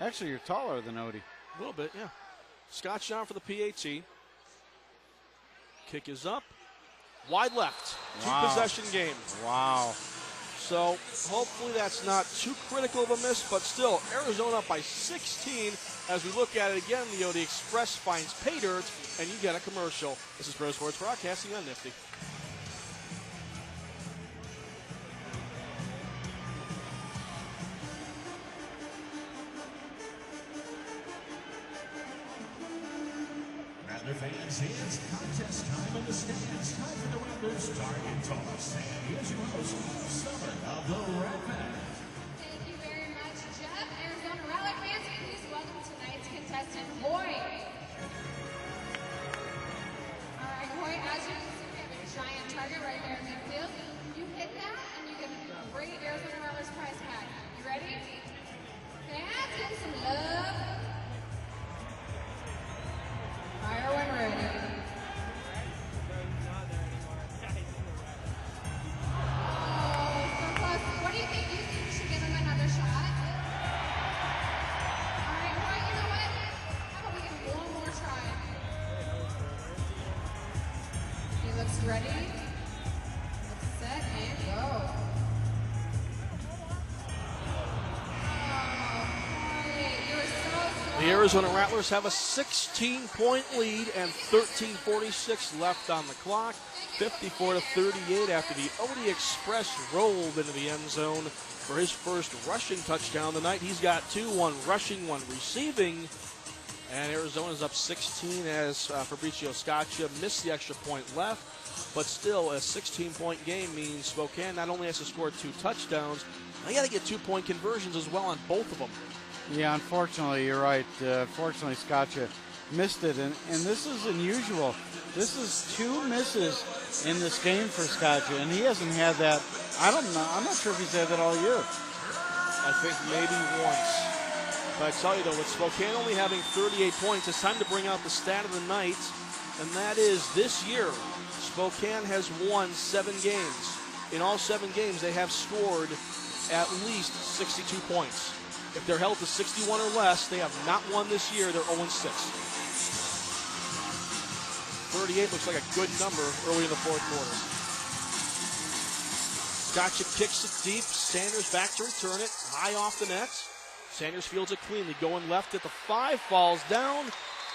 Actually, you're taller than Odie. A little bit, yeah. Scott John for the PAT. Kick is up. Wide left. Wow. 2-possession game. Wow. So hopefully that's not too critical of a miss, but still, Arizona up by 16. As we look at it again, the Odie Express finds pay dirt, and you get a commercial. This is Pro Sports Broadcasting on Nifty. Rattler fans, it's contest time in the stands. Time for the Rattlers target toss. And here's your host, Summer of the Rat Pack. Thank you very much, Jeff. Arizona Rattler fans, please welcome tonight's contestant, Hoy. All right, Hoy, as you can see, we have a giant target right there in midfield. You hit that, and you can bring Arizona Rattlers prize pack. You ready? Fans, give some love. Fire when ready. What do you think? You think you should give him another shot? All right, well, you know what? How about we give him one more try? He looks ready. Looks set and go. The Arizona Rattlers have a 16-point lead and 13:46 left on the clock. 54-38 after the Odie Express rolled into the end zone for his first rushing touchdown tonight. He's got 2, 1 rushing, 1 receiving. And Arizona's up 16 as Fabricio Scaccia missed the extra point left. But still, a 16-point game means Spokane not only has to score 2 touchdowns, they got to get 2-point conversions as well on both of them. Yeah, unfortunately, you're right. Fortunately, Scaccia missed it, and this is unusual. This is 2 misses in this game for Scaccia, and he hasn't had that. I don't know. I'm not sure if he's had that all year. I think maybe once. But I tell you, though, with Spokane only having 38 points, it's time to bring out the stat of the night, and that is this year, Spokane has won 7 games. In all 7 games, they have scored at least 62 points. If they're held to 61 or less, they have not won this year. They're 0-6. 38 looks like a good number early in the 4th quarter. Gotcha kicks it deep. Sanders back to return it. High off the net. Sanders fields it cleanly. Going left at the 5. Falls down.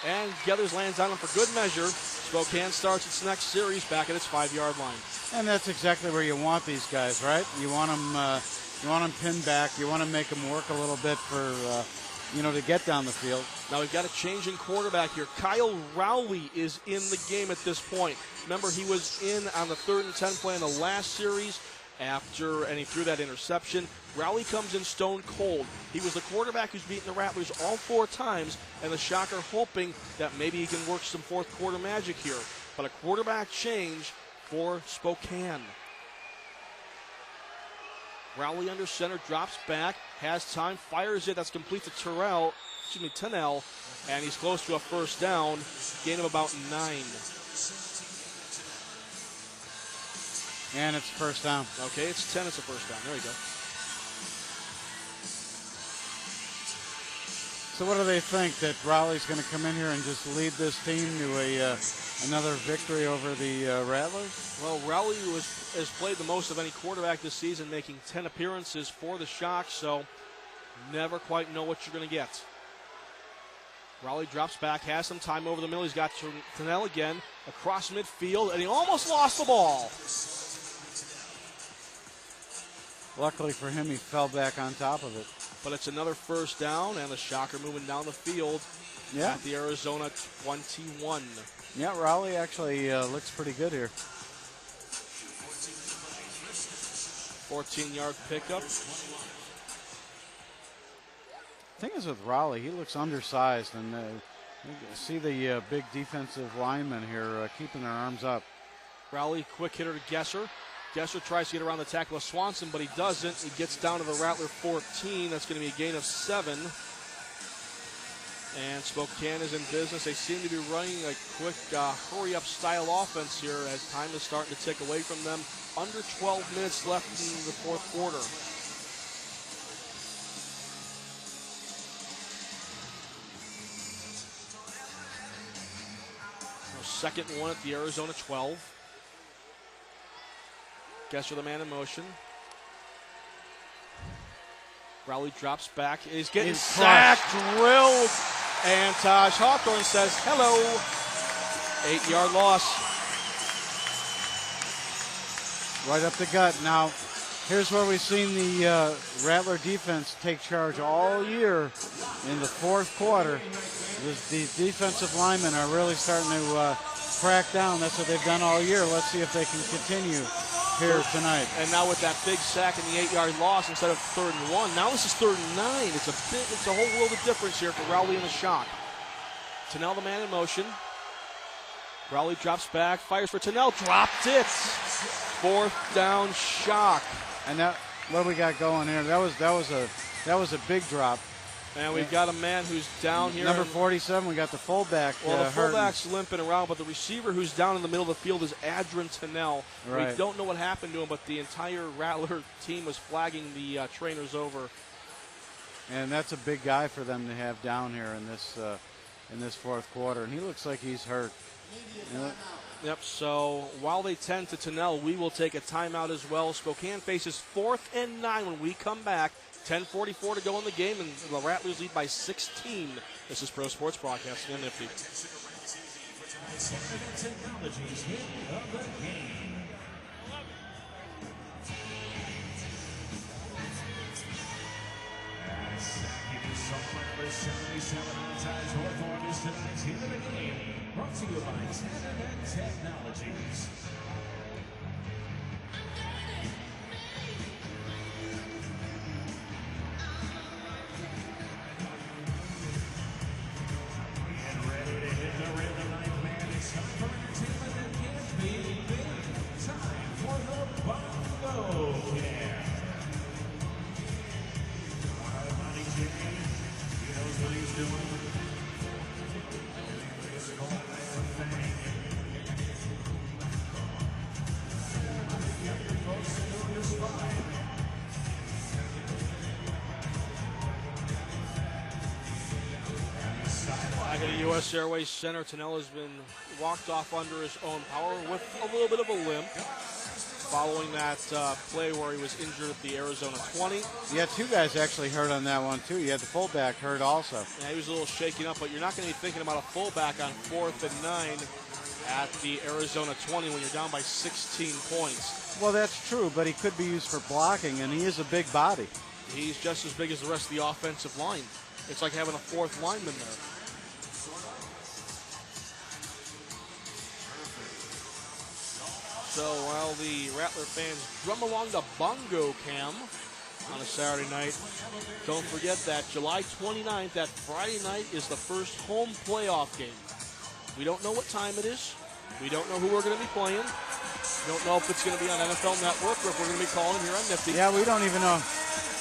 And Geathers lands on him for good measure. Spokane starts its next series back at its 5-yard line. And that's exactly where you want these guys, right? You want them... You want them pinned back. You want to make them work a little bit for, to get down the field. Now we've got a change in quarterback here. Kyle Rowley is in the game at this point. Remember, he was in on the 3rd and 10 play in the last series, and he threw that interception. Rowley comes in stone cold. He was the quarterback who's beaten the Rattlers all 4 times, and the Shock are hoping that maybe he can work some fourth quarter magic here. But a quarterback change for Spokane. Rowley under center, drops back, has time, fires it. That's complete to Tennell, and he's close to a first down. Gain of about 9. And it's first down. Okay, it's 10. It's a first down. There you go. So what do they think, that Rowley's going to come in here and just lead this team to another victory over the Rattlers? Well, Rowley has played the most of any quarterback this season, making 10 appearances for the Shock, so never quite know what you're going to get. Rowley drops back, has some time over the middle. He's got Tennell again across midfield, and he almost lost the ball. Luckily for him, he fell back on top of it. But it's another first down, and the Shock are moving down the field at the Arizona 21. Yeah, Rowley actually looks pretty good here. 14-yard pickup. Thing is with Rowley, he looks undersized, and you see the big defensive linemen here keeping their arms up. Rowley, quick hitter to Gesser. Gesser tries to get around the tackle of Swanson, but he doesn't. He gets down to the Rattler 14. That's going to be a gain of 7. And Spokane is in business. They seem to be running a quick hurry-up style offense here as time is starting to tick away from them. Under 12 minutes left in the fourth quarter. So 2nd and 1 at the Arizona 12. Gesser the man in motion. Rowley drops back. He's getting sacked, drilled. And Taj Hawthorne says, hello. 8-yard loss. Right up the gut. Now, here's where we've seen the Rattler defense take charge all year in the fourth quarter. The defensive linemen are really starting to crack down. That's what they've done all year. Let's see if they can continue here tonight. And now with that big sack and the 8-yard loss instead of 3rd and 1, now this is 3rd and 9. It's a whole world of difference here for Rowley and the Shock. Tennell the man in motion. Rowley drops back, fires for Tennell, dropped it. 4th down, Shock. And that, what we got going here? That was a big drop. And we've got a man who's down here. Number 47, we got the fullback. Well, the fullback's limping around, but the receiver who's down in the middle of the field is Adrian Tennell. Right. We don't know what happened to him, but the entire Rattler team was flagging the trainers over. And that's a big guy for them to have down here in this fourth quarter. And he looks like he's hurt. Yep, so while they tend to Tennell, we will take a timeout as well. Spokane faces 4th and 9 when we come back. 10:44 to go in the game, and the Rattlers lead by 16. This is Pro Sports Broadcasting on Nifty. Technologies hit of the game. Thank you so much for 77 Taj Hawthorne is tonight's hit of the game. Brought to you by Technologies. Back at the U.S. Airways Center, Tennell has been walked off under his own power with a little bit of a limp following that play where he was injured at the Arizona 20. You had 2 guys actually hurt on that one, too. You had the fullback hurt also. Yeah, he was a little shaken up, but you're not going to be thinking about a fullback on 4th and 9 at the Arizona 20 when you're down by 16 points. Well, that's true, but he could be used for blocking, and he is a big body. He's just as big as the rest of the offensive line. It's like having a 4th lineman there. So while the Rattler fans drum along the bongo cam on a Saturday night, don't forget that July 29th, that Friday night, is the first home playoff game. We don't know what time it is. We don't know who we're going to be playing. We don't know if it's going to be on NFL Network or if we're going to be calling here on Nifty. Yeah, we don't even know.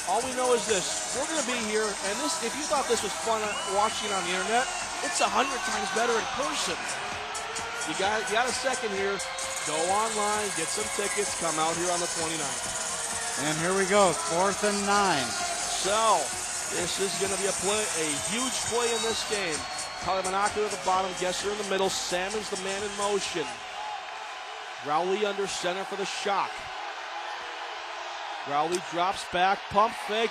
All we know is this. We're going to be here, and this, if you thought this was fun watching on the internet, it's 100 times better in person. You got a second here. Go online, get some tickets, come out here on the 29th. And here we go, 4th and 9. So, this is going to be a huge play in this game. Kalimanaka at the bottom, Gesser in the middle, Salmon's the man in motion. Rowley under center for the shock. Rowley drops back, pump fake,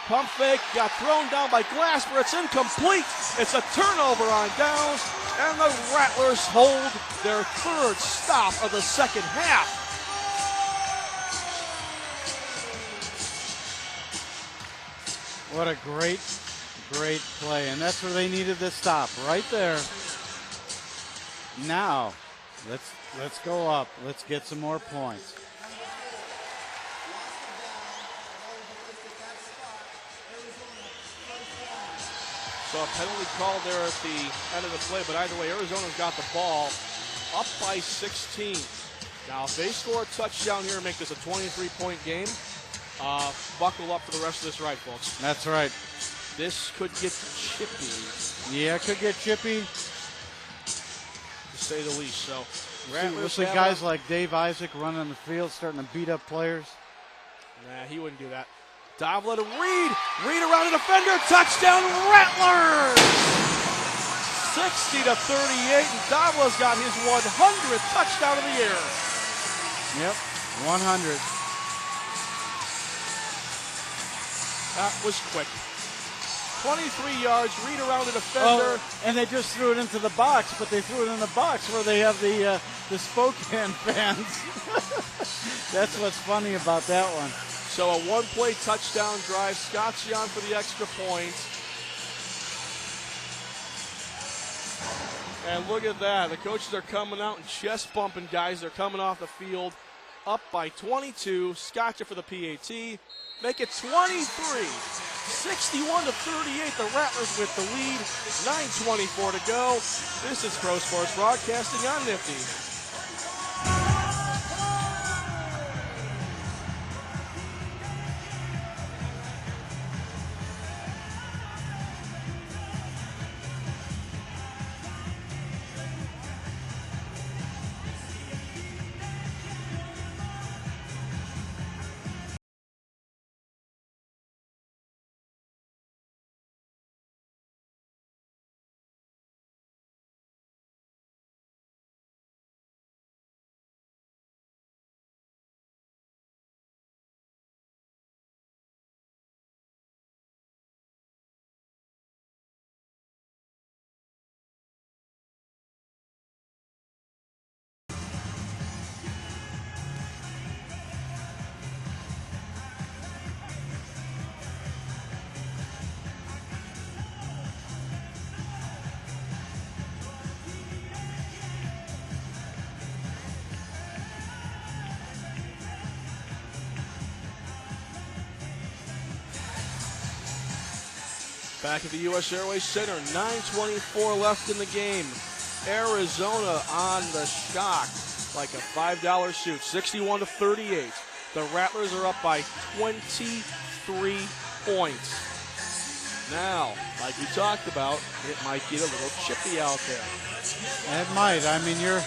got thrown down by Glasper, it's incomplete. It's a turnover on downs, and the Rattlers hold their third stop of the second half. What a great play, and that's where they needed to stop, right there. Now, let's go up. Let's get some more points. So a penalty called there at the end of the play, but either way, Arizona's got the ball up by 16. Now, if they score a touchdown here and make this a 23-point game, buckle up for the rest of this ride, folks. That's right. This could get chippy. Yeah, it could get chippy. To say the least. So, We'll see guys like Dave Isaac running on the field, starting to beat up players. Nah, he wouldn't do that. Davila to Reed. Reed around the defender. Touchdown, Rattlers! 60-38, and Davila's got his 100th touchdown of the year. Yep, 100. That was quick. 23 yards, Reed around the defender. Oh, and they just threw it into the box, but they threw it in the box where they have the Spokane fans. That's what's funny about that one. So a one-play touchdown drive. Scott's on for the extra point. And look at that. The coaches are coming out and chest bumping guys. They're coming off the field up by 22. Scotcha for the PAT. Make it 23. 61-38. The Rattlers with the lead. 9:24 to go. This is Pro Sports Broadcasting on Nifty. Back at the U.S. Airways Center, 9:24 left in the game. Arizona on the shock like a $5 suit, 61-38. The Rattlers are up by 23 points. Now, like we talked about, it might get a little chippy out there. It might. I mean, you're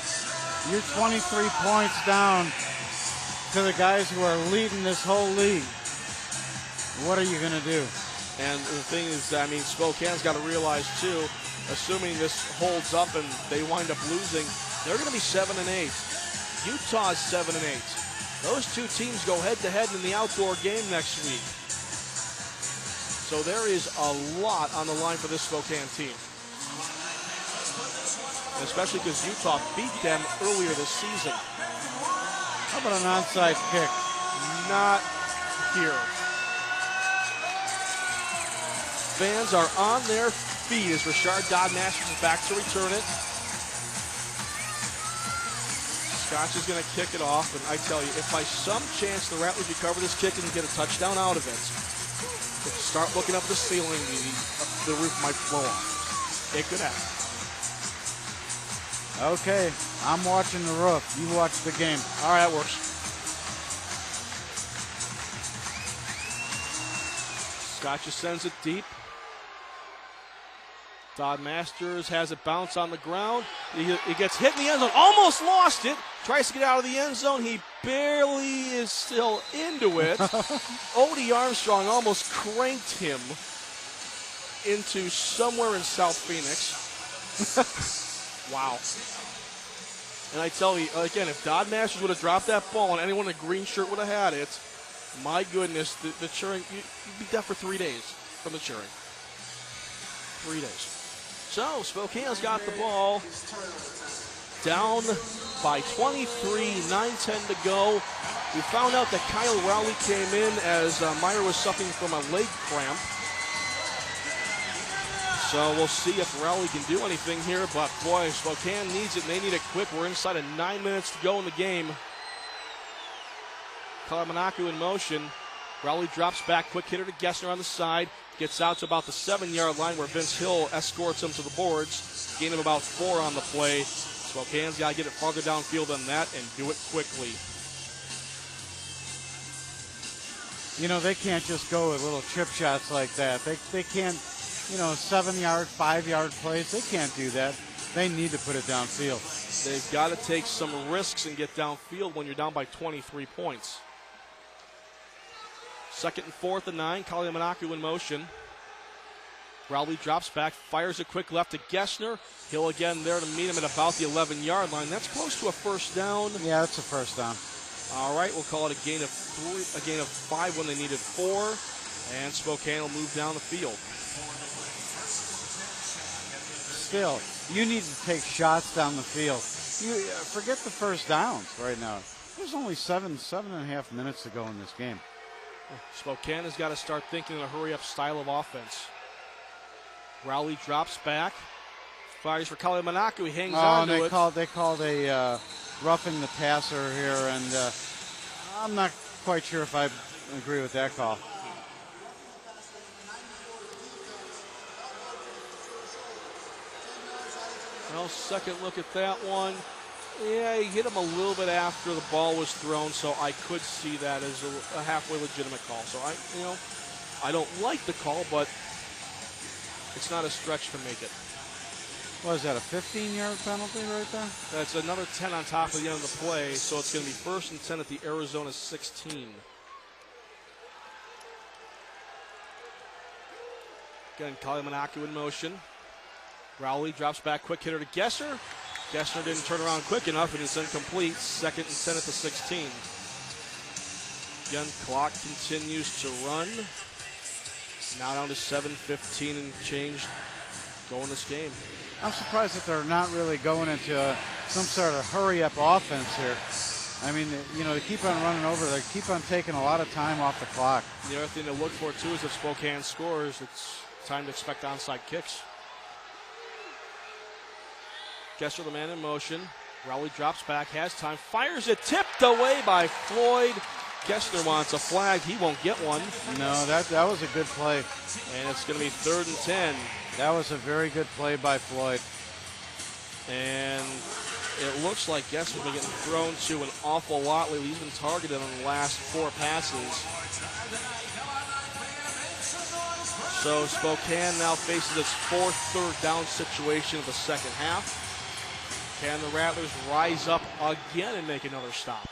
23 points down to the guys who are leading this whole league. What are you going to do? And the thing is, I mean, Spokane's got to realize, too, assuming this holds up and they wind up losing, they're going to be 7-8. Utah's 7-8. Those two teams go head-to-head in the outdoor game next week. So there is a lot on the line for this Spokane team. And especially because Utah beat them earlier this season. How about an onside kick? Not here. Fans are on their feet as Rashard Dodd Masters is back to return it. Scotch is going to kick it off, and I tell you, if by some chance the Rattlers recover this kick and get a touchdown out of it, if you start looking up the ceiling, the roof might blow off. It could happen. Okay, I'm watching the roof. You watch the game. All right, that works. Scotch just sends it deep. Todd Masters has it bounce on the ground. He gets hit in the end zone, almost lost it. Tries to get out of the end zone. He barely is still into it. Odie Armstrong almost cranked him into somewhere in South Phoenix. Wow. And I tell you, again, if Todd Masters would have dropped that ball and anyone in a green shirt would have had it, my goodness, the cheering, you'd be deaf for 3 days from the cheering. 3 days. So, Spokane's got the ball down by 23, 9:10 to go. We found out that Kyle Rowley came in as Meyer was suffering from a leg cramp. So we'll see if Rowley can do anything here, but boy, Spokane needs it, and they need it quick. We're inside of 9 minutes to go in the game. Kalamanaku in motion. Rowley drops back, quick hitter to Gessner on the side. Gets out to about the 7-yard line where Vince Hill escorts him to the boards. Gain of about 4 on the play. Spokane's got to get it farther downfield than that and do it quickly. You know, they can't just go with little chip shots like that. They can't, 7-yard, 5-yard plays. They can't do that. They need to put it downfield. They've got to take some risks and get downfield when you're down by 23 points. 2nd and 4th and 9. Kalamanaku in motion. Rowley drops back, fires a quick left to Gessner. Hill again there to meet him at about the 11-yard line. That's close to a first down. Yeah, that's a first down. All right, we'll call it a gain of 5 when they needed 4. And Spokane will move down the field. Still, you need to take shots down the field. Forget the first downs right now. There's only 7.5 minutes to go in this game. Spokane has got to start thinking in a hurry-up style of offense. Rowley drops back, fires for Kalamanaku. He hangs on to it. They called a roughing the passer here, and I'm not quite sure if I agree with that call. Well, second look at that one. Yeah, he hit him a little bit after the ball was thrown, so I could see that as a halfway legitimate call. So I don't like the call, but it's not a stretch to make it. What is that, a 15-yard penalty right there? That's another 10 on top of the end of the play, so it's going to be 1st and 10 at the Arizona 16. Again, Kalamanaku in motion. Rowley drops back, quick hitter to Gessner. Gessner didn't turn around quick enough, and it's incomplete. 2nd and 10 at the 16. Again, clock continues to run. Now down to 7:15 and change. Go in this game. I'm surprised that they're not really going into some sort of hurry-up offense here. I mean, they keep on running over. They keep on taking a lot of time off the clock. The other thing to look for, too, is if Spokane scores, it's time to expect onside kicks. Gessner, the man in motion. Rowley drops back, has time, fires it, tipped away by Floyd. Gessner wants a flag. He won't get one. No, that was a good play. And it's going to be 3rd and 10. That was a very good play by Floyd. And it looks like Gessner's been getting thrown to an awful lot lately. He's been targeted on the last 4 passes. So Spokane now faces its 4th third down situation of the second half. Can the Rattlers rise up again and make another stop?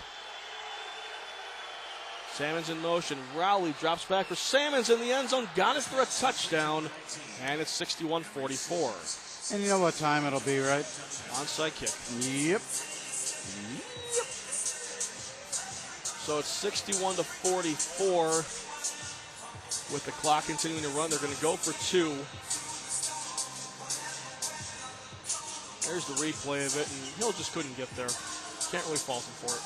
Salmons in motion. Rowley drops back for Salmons in the end zone. Got it for a touchdown. And it's 61-44. And you know what time it'll be, right? Onside kick. Yep. So it's 61-44. With the clock continuing to run, they're going to go for 2. There's the replay of it, and Hill just couldn't get there. Can't really fault him for it.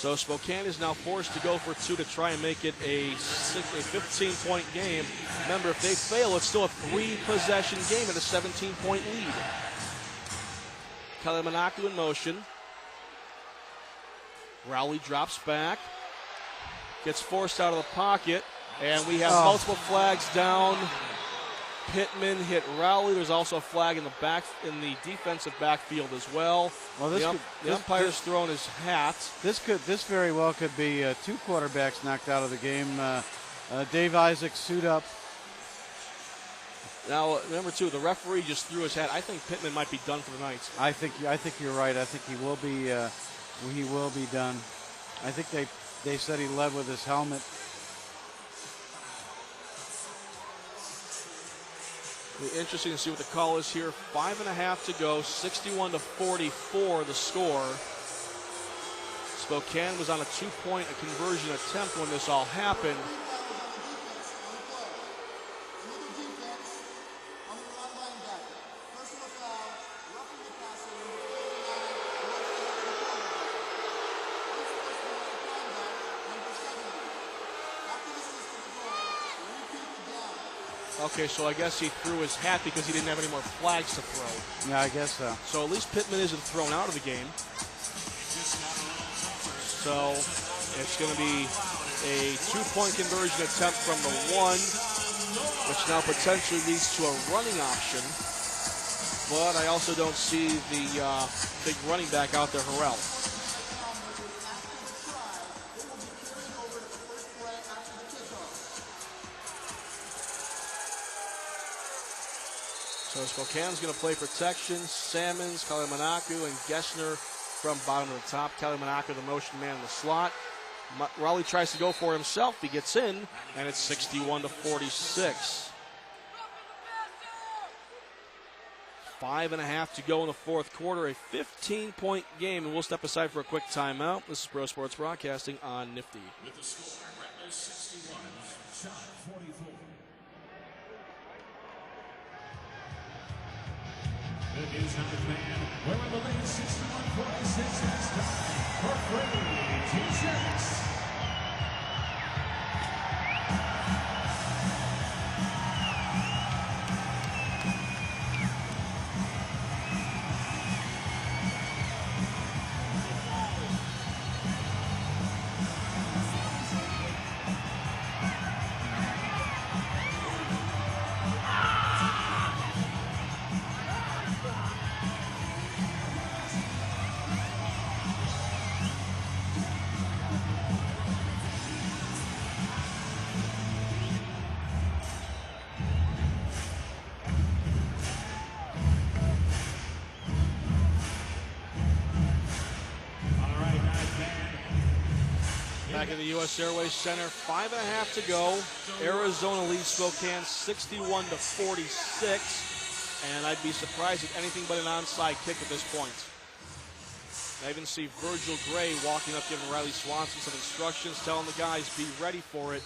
So Spokane is now forced to go for 2 to try and make it a 15-point game. Remember, if they fail, it's still a 3-possession game at a 17-point lead. Kelly Monaco in motion. Rowley drops back. Gets forced out of the pocket. And we have multiple flags down. Pittman hit Rowley. There's also a flag in the defensive backfield as well. Well, the umpire's thrown his hat. This very well could be two quarterbacks knocked out of the game. Dave Isaac suit up. Now, remember too, the referee just threw his hat. I think Pittman might be done for the night. I think you're right. I think he will be. He will be done. I think they said he led with his helmet. It'll be interesting to see what the call is here. 5.5 to go. 61-44 the score. Spokane was on a 2-point conversion attempt when this all happened. Okay, so I guess he threw his hat because he didn't have any more flags to throw. Yeah, I guess so. So at least Pittman isn't thrown out of the game. So it's going to be a 2-point conversion attempt from the 1, which now potentially leads to a running option. But I also don't see the big running back out there, Harrell. So Spokane's going to play protection. Salmons, Kelly Monaco, and Gessner from bottom to the top. Kelly Monaco, the motion man in the slot. Rowley tries to go for himself. He gets in, and it's 61-46. 5.5 to go in the fourth quarter. A 15-point game, and we'll step aside for a quick timeout. This is Pro Sports Broadcasting on Nifty. With the score, Rattlers 61, Shot 44. The News Number fan, wearing the latest 61-46 has time for free T-shirts. Back in the U.S. Airways Center, 5.5 to go. Arizona leads Spokane 61-46, and I'd be surprised at anything but an onside kick at this point. I even see Virgil Gray walking up, giving Riley Swanson some instructions, telling the guys, be ready for it.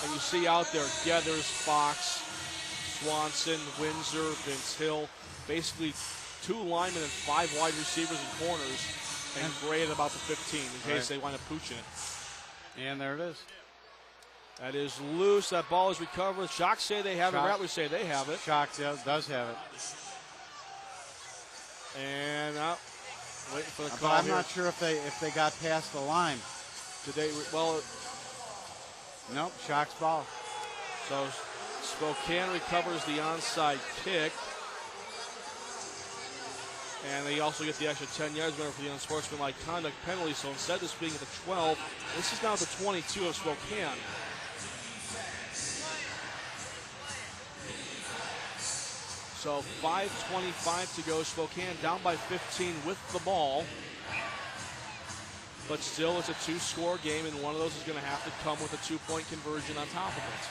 And you see out there, Geathers, Fox, Swanson, Windsor, Vince Hill, basically 2 linemen and 5 wide receivers and corners, and Gray at about the 15 in case they wind up pooching it. And there it is. That is loose. That ball is recovered. Shock say they have it. Rattlers say they have it. Shock does have it. And waiting for the call. But I'm here. not sure if they got past the line. Did they? Well, nope. Shock's ball. So Spokane recovers the onside kick. And they also get the extra 10 yards for the unsportsmanlike conduct penalty. So instead of this being at the 12, this is now the 22 of Spokane. So 5:25 to go. Spokane down by 15 with the ball. But still, it's a 2-score game, and one of those is going to have to come with a 2-point conversion on top of it.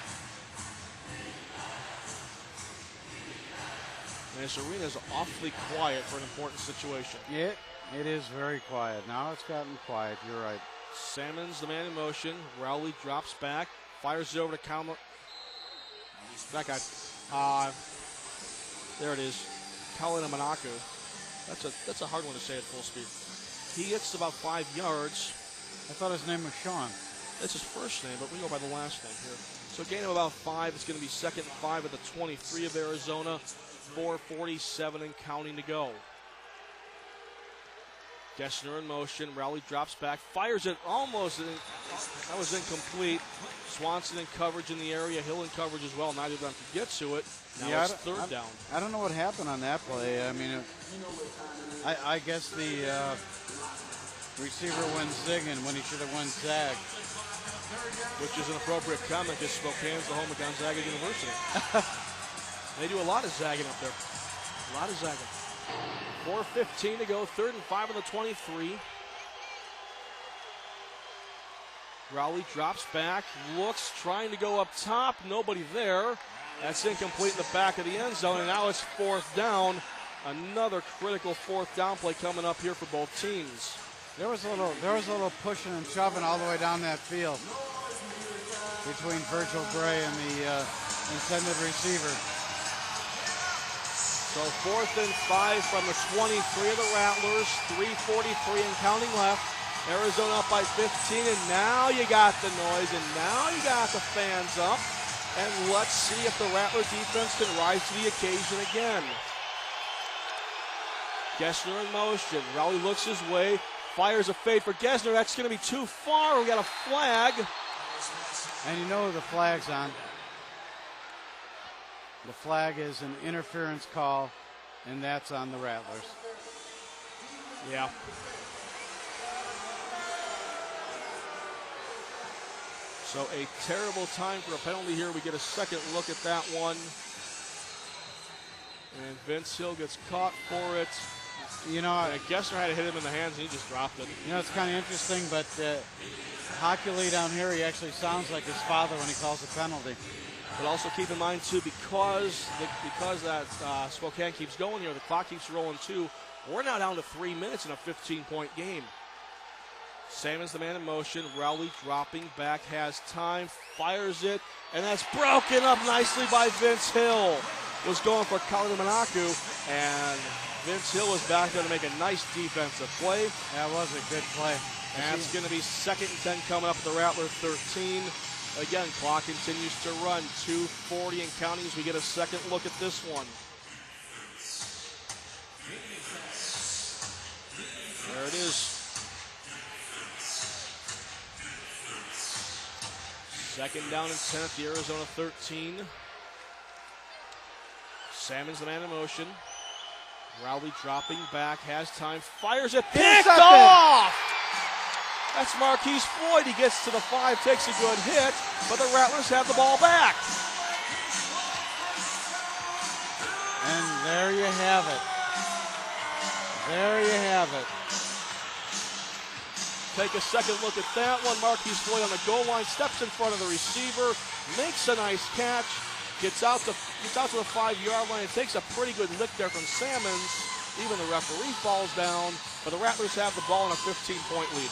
And this arena is awfully quiet for an important situation. It is very quiet. Now it's gotten quiet. You're right. Salmons, the man in motion. Rowley drops back, fires it over to Kalma. That guy. There it is. Kalina Monaco. That's a hard one to say at full speed. He gets about 5 yards. I thought his name was Sean. That's his first name, but we go by the last name here. So gain of about 5. It's going to be 2nd and 5 at the 23 of Arizona. 4:47 and counting to go. Gessner in motion. Rowley drops back, fires it almost. That was incomplete. Swanson in coverage in the area. Hill in coverage as well. Neither of them could get to it. Now it's third down. I don't know what happened on that play. I mean, I guess the receiver went zigging when he should have went zag. Which is an appropriate comment because Spokane's the home of Gonzaga University. They do a lot of zagging up there. A lot of zagging. 4:15 to go, 3rd and 5 on the 23. Rowley drops back, looks, trying to go up top. Nobody there. That's incomplete in the back of the end zone, and now it's 4th down. Another critical 4th down play coming up here for both teams. There was a little pushing and shoving all the way down that field between Virgil Gray and the intended receiver. So 4th and 5 from the 23 of the Rattlers. 3:43 and counting left. Arizona up by 15, and now you got the noise, and now you got the fans up. And let's see if the Rattler defense can rise to the occasion again. Gessner in motion. Rowley looks his way, fires a fade for Gessner. That's going to be too far. We got a flag. And you know the flag's on. The flag is an interference call, and that's on the Rattlers. Yeah. So a terrible time for a penalty here. We get a second look at that one. And Vince Hill gets caught for it. You know, Gessner had to hit him in the hands, and he just dropped it. You know, it's kind of interesting, but Hockey down here, he actually sounds like his father when he calls the penalty. But also keep in mind, too, because that Spokane keeps going here, the clock keeps rolling, too. We're now down to 3 minutes in a 15-point game. Salmon's the man in motion. Rowley dropping back, has time, fires it, and that's broken up nicely by Vince Hill. Was going for Carly Monaco, and Vince Hill was back there to make a nice defensive play. That was a good play. And it's going to be 2nd and 10 coming up at the Rattler 13. Again, clock continues to run. 2:40 and counting as we get a second look at this one. There it is. 2nd down and 10 at the Arizona 13. Salmon's the man in motion. Rowley dropping back, has time, fires it, picked off! That's Marquise Floyd. He gets to the 5, takes a good hit, but the Rattlers have the ball back. And there you have it. There you have it. Take a second look at that one. Marquise Floyd on the goal line, steps in front of the receiver, makes a nice catch, gets out to the 5-yard line, and takes a pretty good lick there from Salmons. Even the referee falls down, but the Rattlers have the ball in a 15-point lead.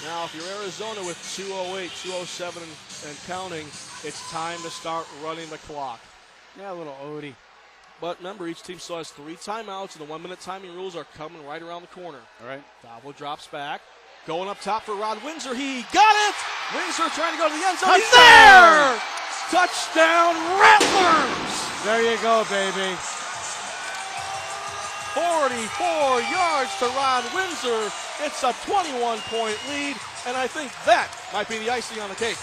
Now, if you're Arizona with 2:08, 2:07 and counting, it's time to start running the clock. Yeah, a little Odie. But remember, each team still has 3 timeouts, and the 1-minute timing rules are coming right around the corner. All right. Davila drops back. Going up top for Rod Windsor. He got it! Windsor trying to go to the end zone. He's there! Touchdown, Rattlers! There you go, baby. 44 yards to Rod Windsor. It's a 21-point lead, and I think that might be the icing on the cake.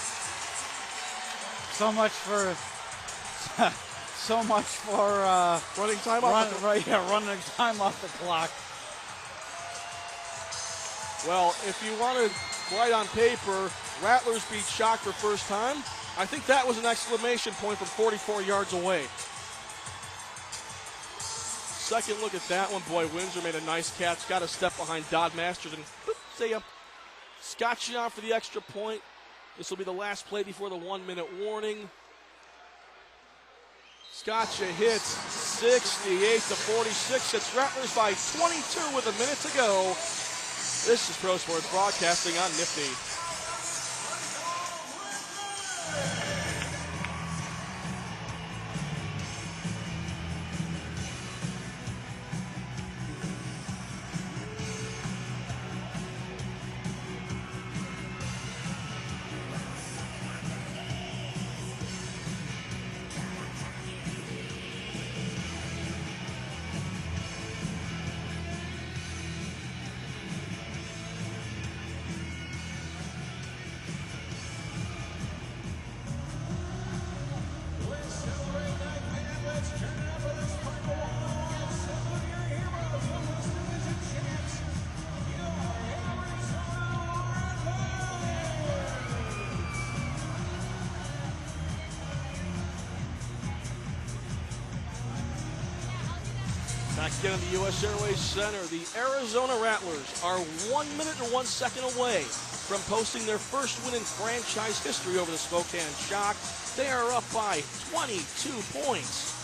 So much for running time off. Running time off the clock. Well, if you want to write on paper, Rattlers beat Shock for first time, I think that was an exclamation point from 44 yards away. Second look at that one. Boy, Windsor made a nice catch. Got a step behind Dodd Masters and see ya. Scott on for the extra point. This will be the last play before the 1-minute warning. Scotcha hits 68-46. It's Rattlers by 22 with a minute to go. This is Pro Sports Broadcasting on Nifty. Back again in the U.S. Airways Center, the Arizona Rattlers are 1 minute and 1 second away from posting their first win in franchise history over the Spokane Shock. They are up by 22 points.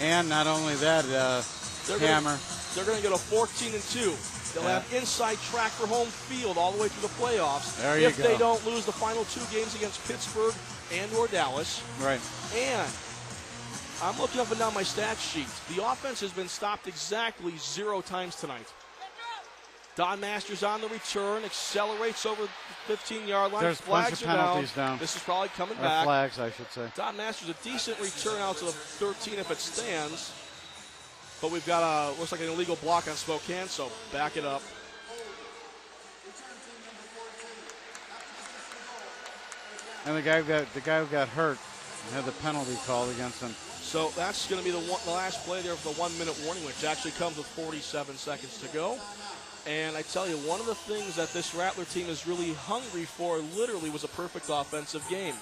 And not only that, Hammer. They're going to go to 14-2. They'll have inside track for home field all the way through the playoffs if they don't lose the final 2 games against Pittsburgh and or Dallas. Right. And I'm looking up and down my stat sheet. The offense has been stopped exactly 0 times tonight. Don Masters on the return, accelerates over the 15-yard line. There's flags a bunch of penalties down. This is probably coming back. Flags, I should say. Don Masters, a decent return out to the 13 if it stands. But we've got looks like an illegal block on Spokane, so back it up. And the guy who got hurt had the penalty called against him. So that's going to be the last play there for the 1 minute warning, which actually comes with 47 seconds to go. And I tell you, one of the things that this Rattler team is really hungry for literally was a perfect offensive game.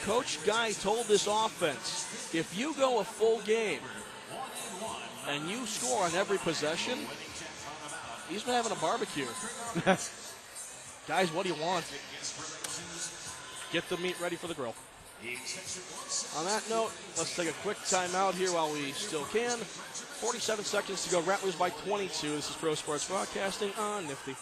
Coach Guy told this offense, if you go a full game and you score on every possession, he's been having a barbecue. Guys, what do you want? Get the meat ready for the grill. On that note, let's take a quick timeout here while we still can. 47 seconds to go. Rattlers by 22. This is Pro Sports Broadcasting on Nifty.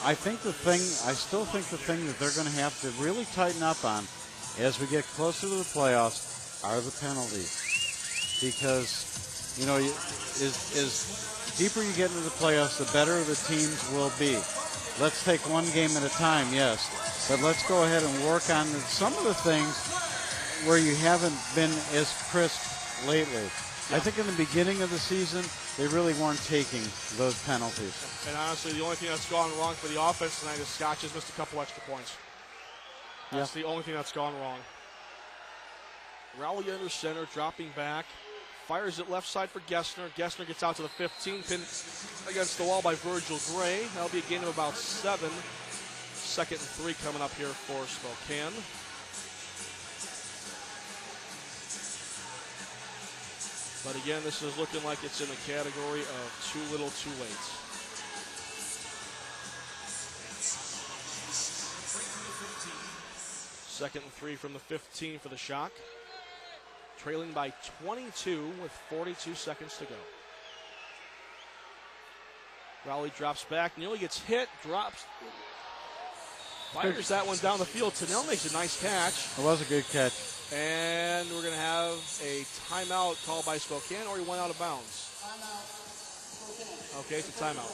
I still think the thing that they're going to have to really tighten up on as we get closer to the playoffs are the penalties. Because, as deeper you get into the playoffs, the better the teams will be. Let's take one game at a time, yes. But let's go ahead and work on some of the things where you haven't been as crisp lately. I think in the beginning of the season, they really weren't taking those penalties. And honestly, the only thing that's gone wrong for the offense tonight is Scotch has missed a couple extra points. That's the only thing that's gone wrong. Rowley under center, dropping back. Fires it left side for Gessner. Gessner gets out to the 15, pinned against the wall by Virgil Gray. That'll be a gain of about 7. 2nd and 3 coming up here for Spokane. But again, this is looking like it's in the category of too little, too late. Second and 3 from the 15 for the Shock. Trailing by 22 with 42 seconds to go. Rowley drops back, nearly gets hit, drops, fires that one down the field. Tennell makes a nice catch. It was a good catch. And we're going to have a timeout called by Spokane, or he went out of bounds. Okay, it's a timeout.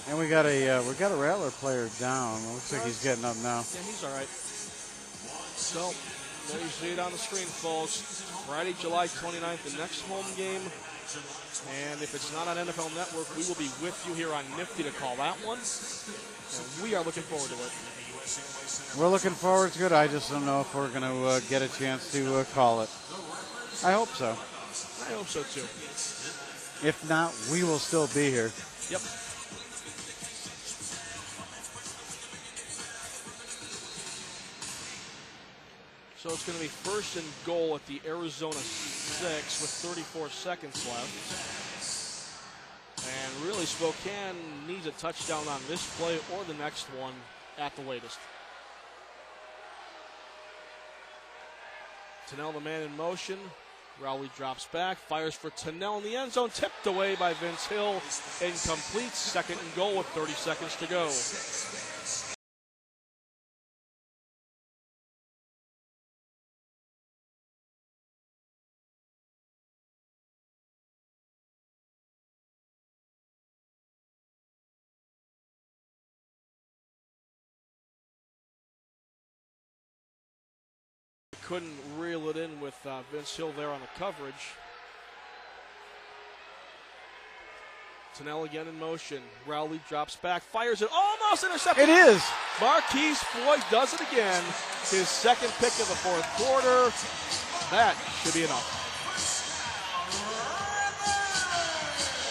And we got a Rattler player down. It looks like he's getting up now. Yeah, he's all right. So, there you see it on the screen, folks. Friday, July 29th, the next home game. And if it's not on NFL Network, we will be with you here on Nifty to call that one. And we are looking forward to it. We're looking forward to it. I just don't know if we're going to get a chance to call it. I hope so. I hope so too. If not, we will still be here. Yep. So it's going to be first and goal at the Arizona 6 with 34 seconds left. And really, Spokane needs a touchdown on this play or the next one at the latest. Tennell, the man in motion. Rowley drops back, fires for Tennell in the end zone, tipped away by Vince Hill. Incomplete, second and goal with 30 seconds to go. Couldn't reel it in with Vince Hill there on the coverage. Tennell again in motion. Rowley drops back, fires it, almost intercepted. It is. Marquise Floyd does it again. His second pick of the fourth quarter. That should be enough.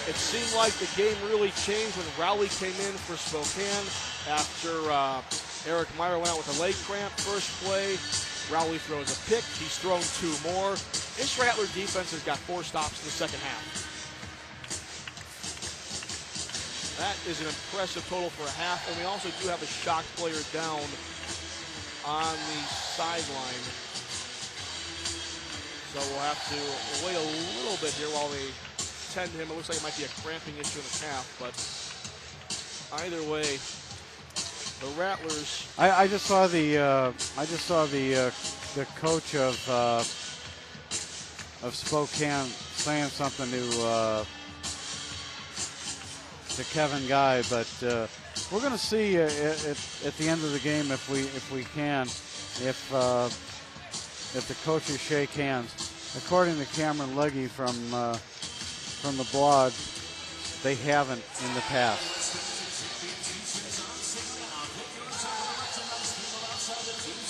It seemed like the game really changed when Rowley came in for Spokane after Eric Meyer went out with a leg cramp first play. Rowley throws a pick. He's thrown 2 more. This Rattler defense has got 4 stops in the second half. That is an impressive total for a half, and we also do have a shot player down on the sideline. So we'll have to wait a little bit here while they tend to him. It looks like it might be a cramping issue in the calf, but either way, the Rattlers. I just saw the coach of Spokane saying something to Kevin Guy, but we're going to see at the end of the game if we can if the coaches shake hands. According to Cameron Legge from the blog, they haven't in the past.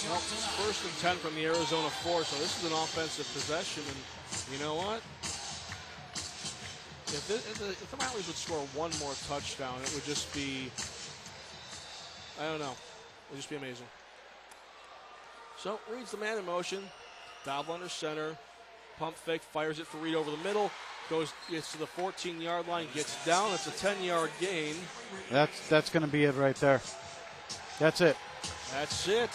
Well, it's 1st and 10 from the Arizona 4, so this is an offensive possession, and you know what? If the Rattlers would score one more touchdown, it would just be, I don't know, it would just be amazing. So, Reed's the man in motion, Dowell under center, pump fake, fires it for Reed over the middle, gets to the 14-yard line, gets down, it's a 10-yard gain. That's going to be it right there. That's it. That's it.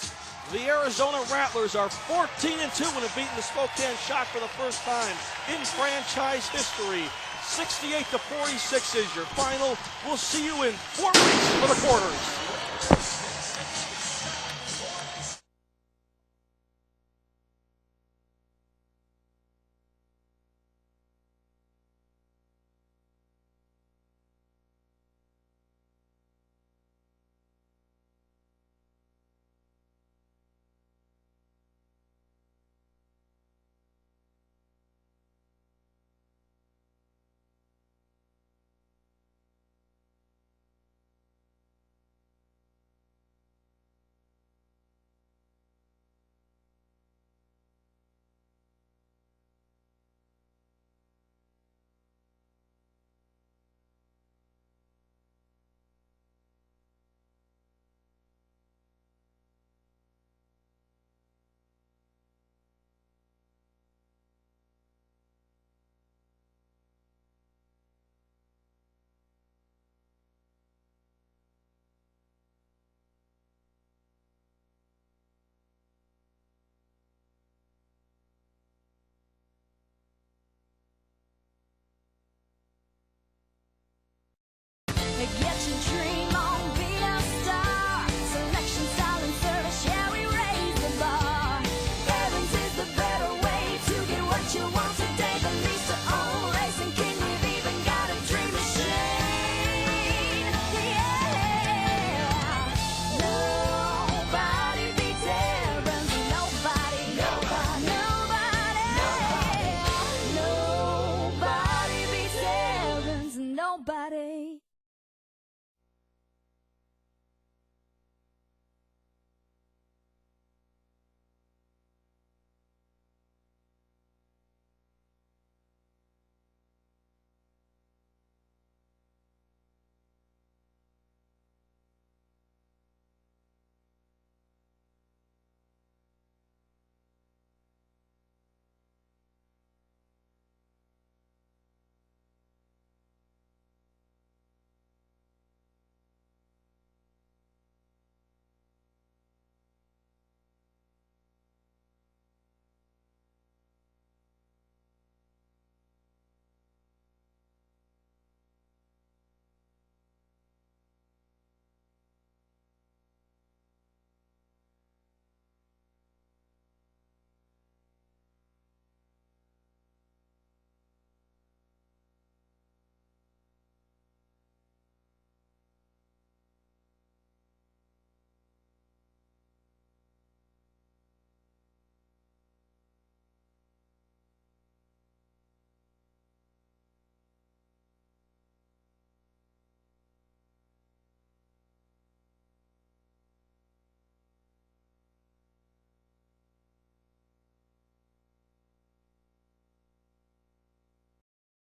The Arizona Rattlers are 14-2 and have beaten the Spokane Shock for the first time in franchise history. 68-46 is your final. We'll see you in 4 weeks for the quarters.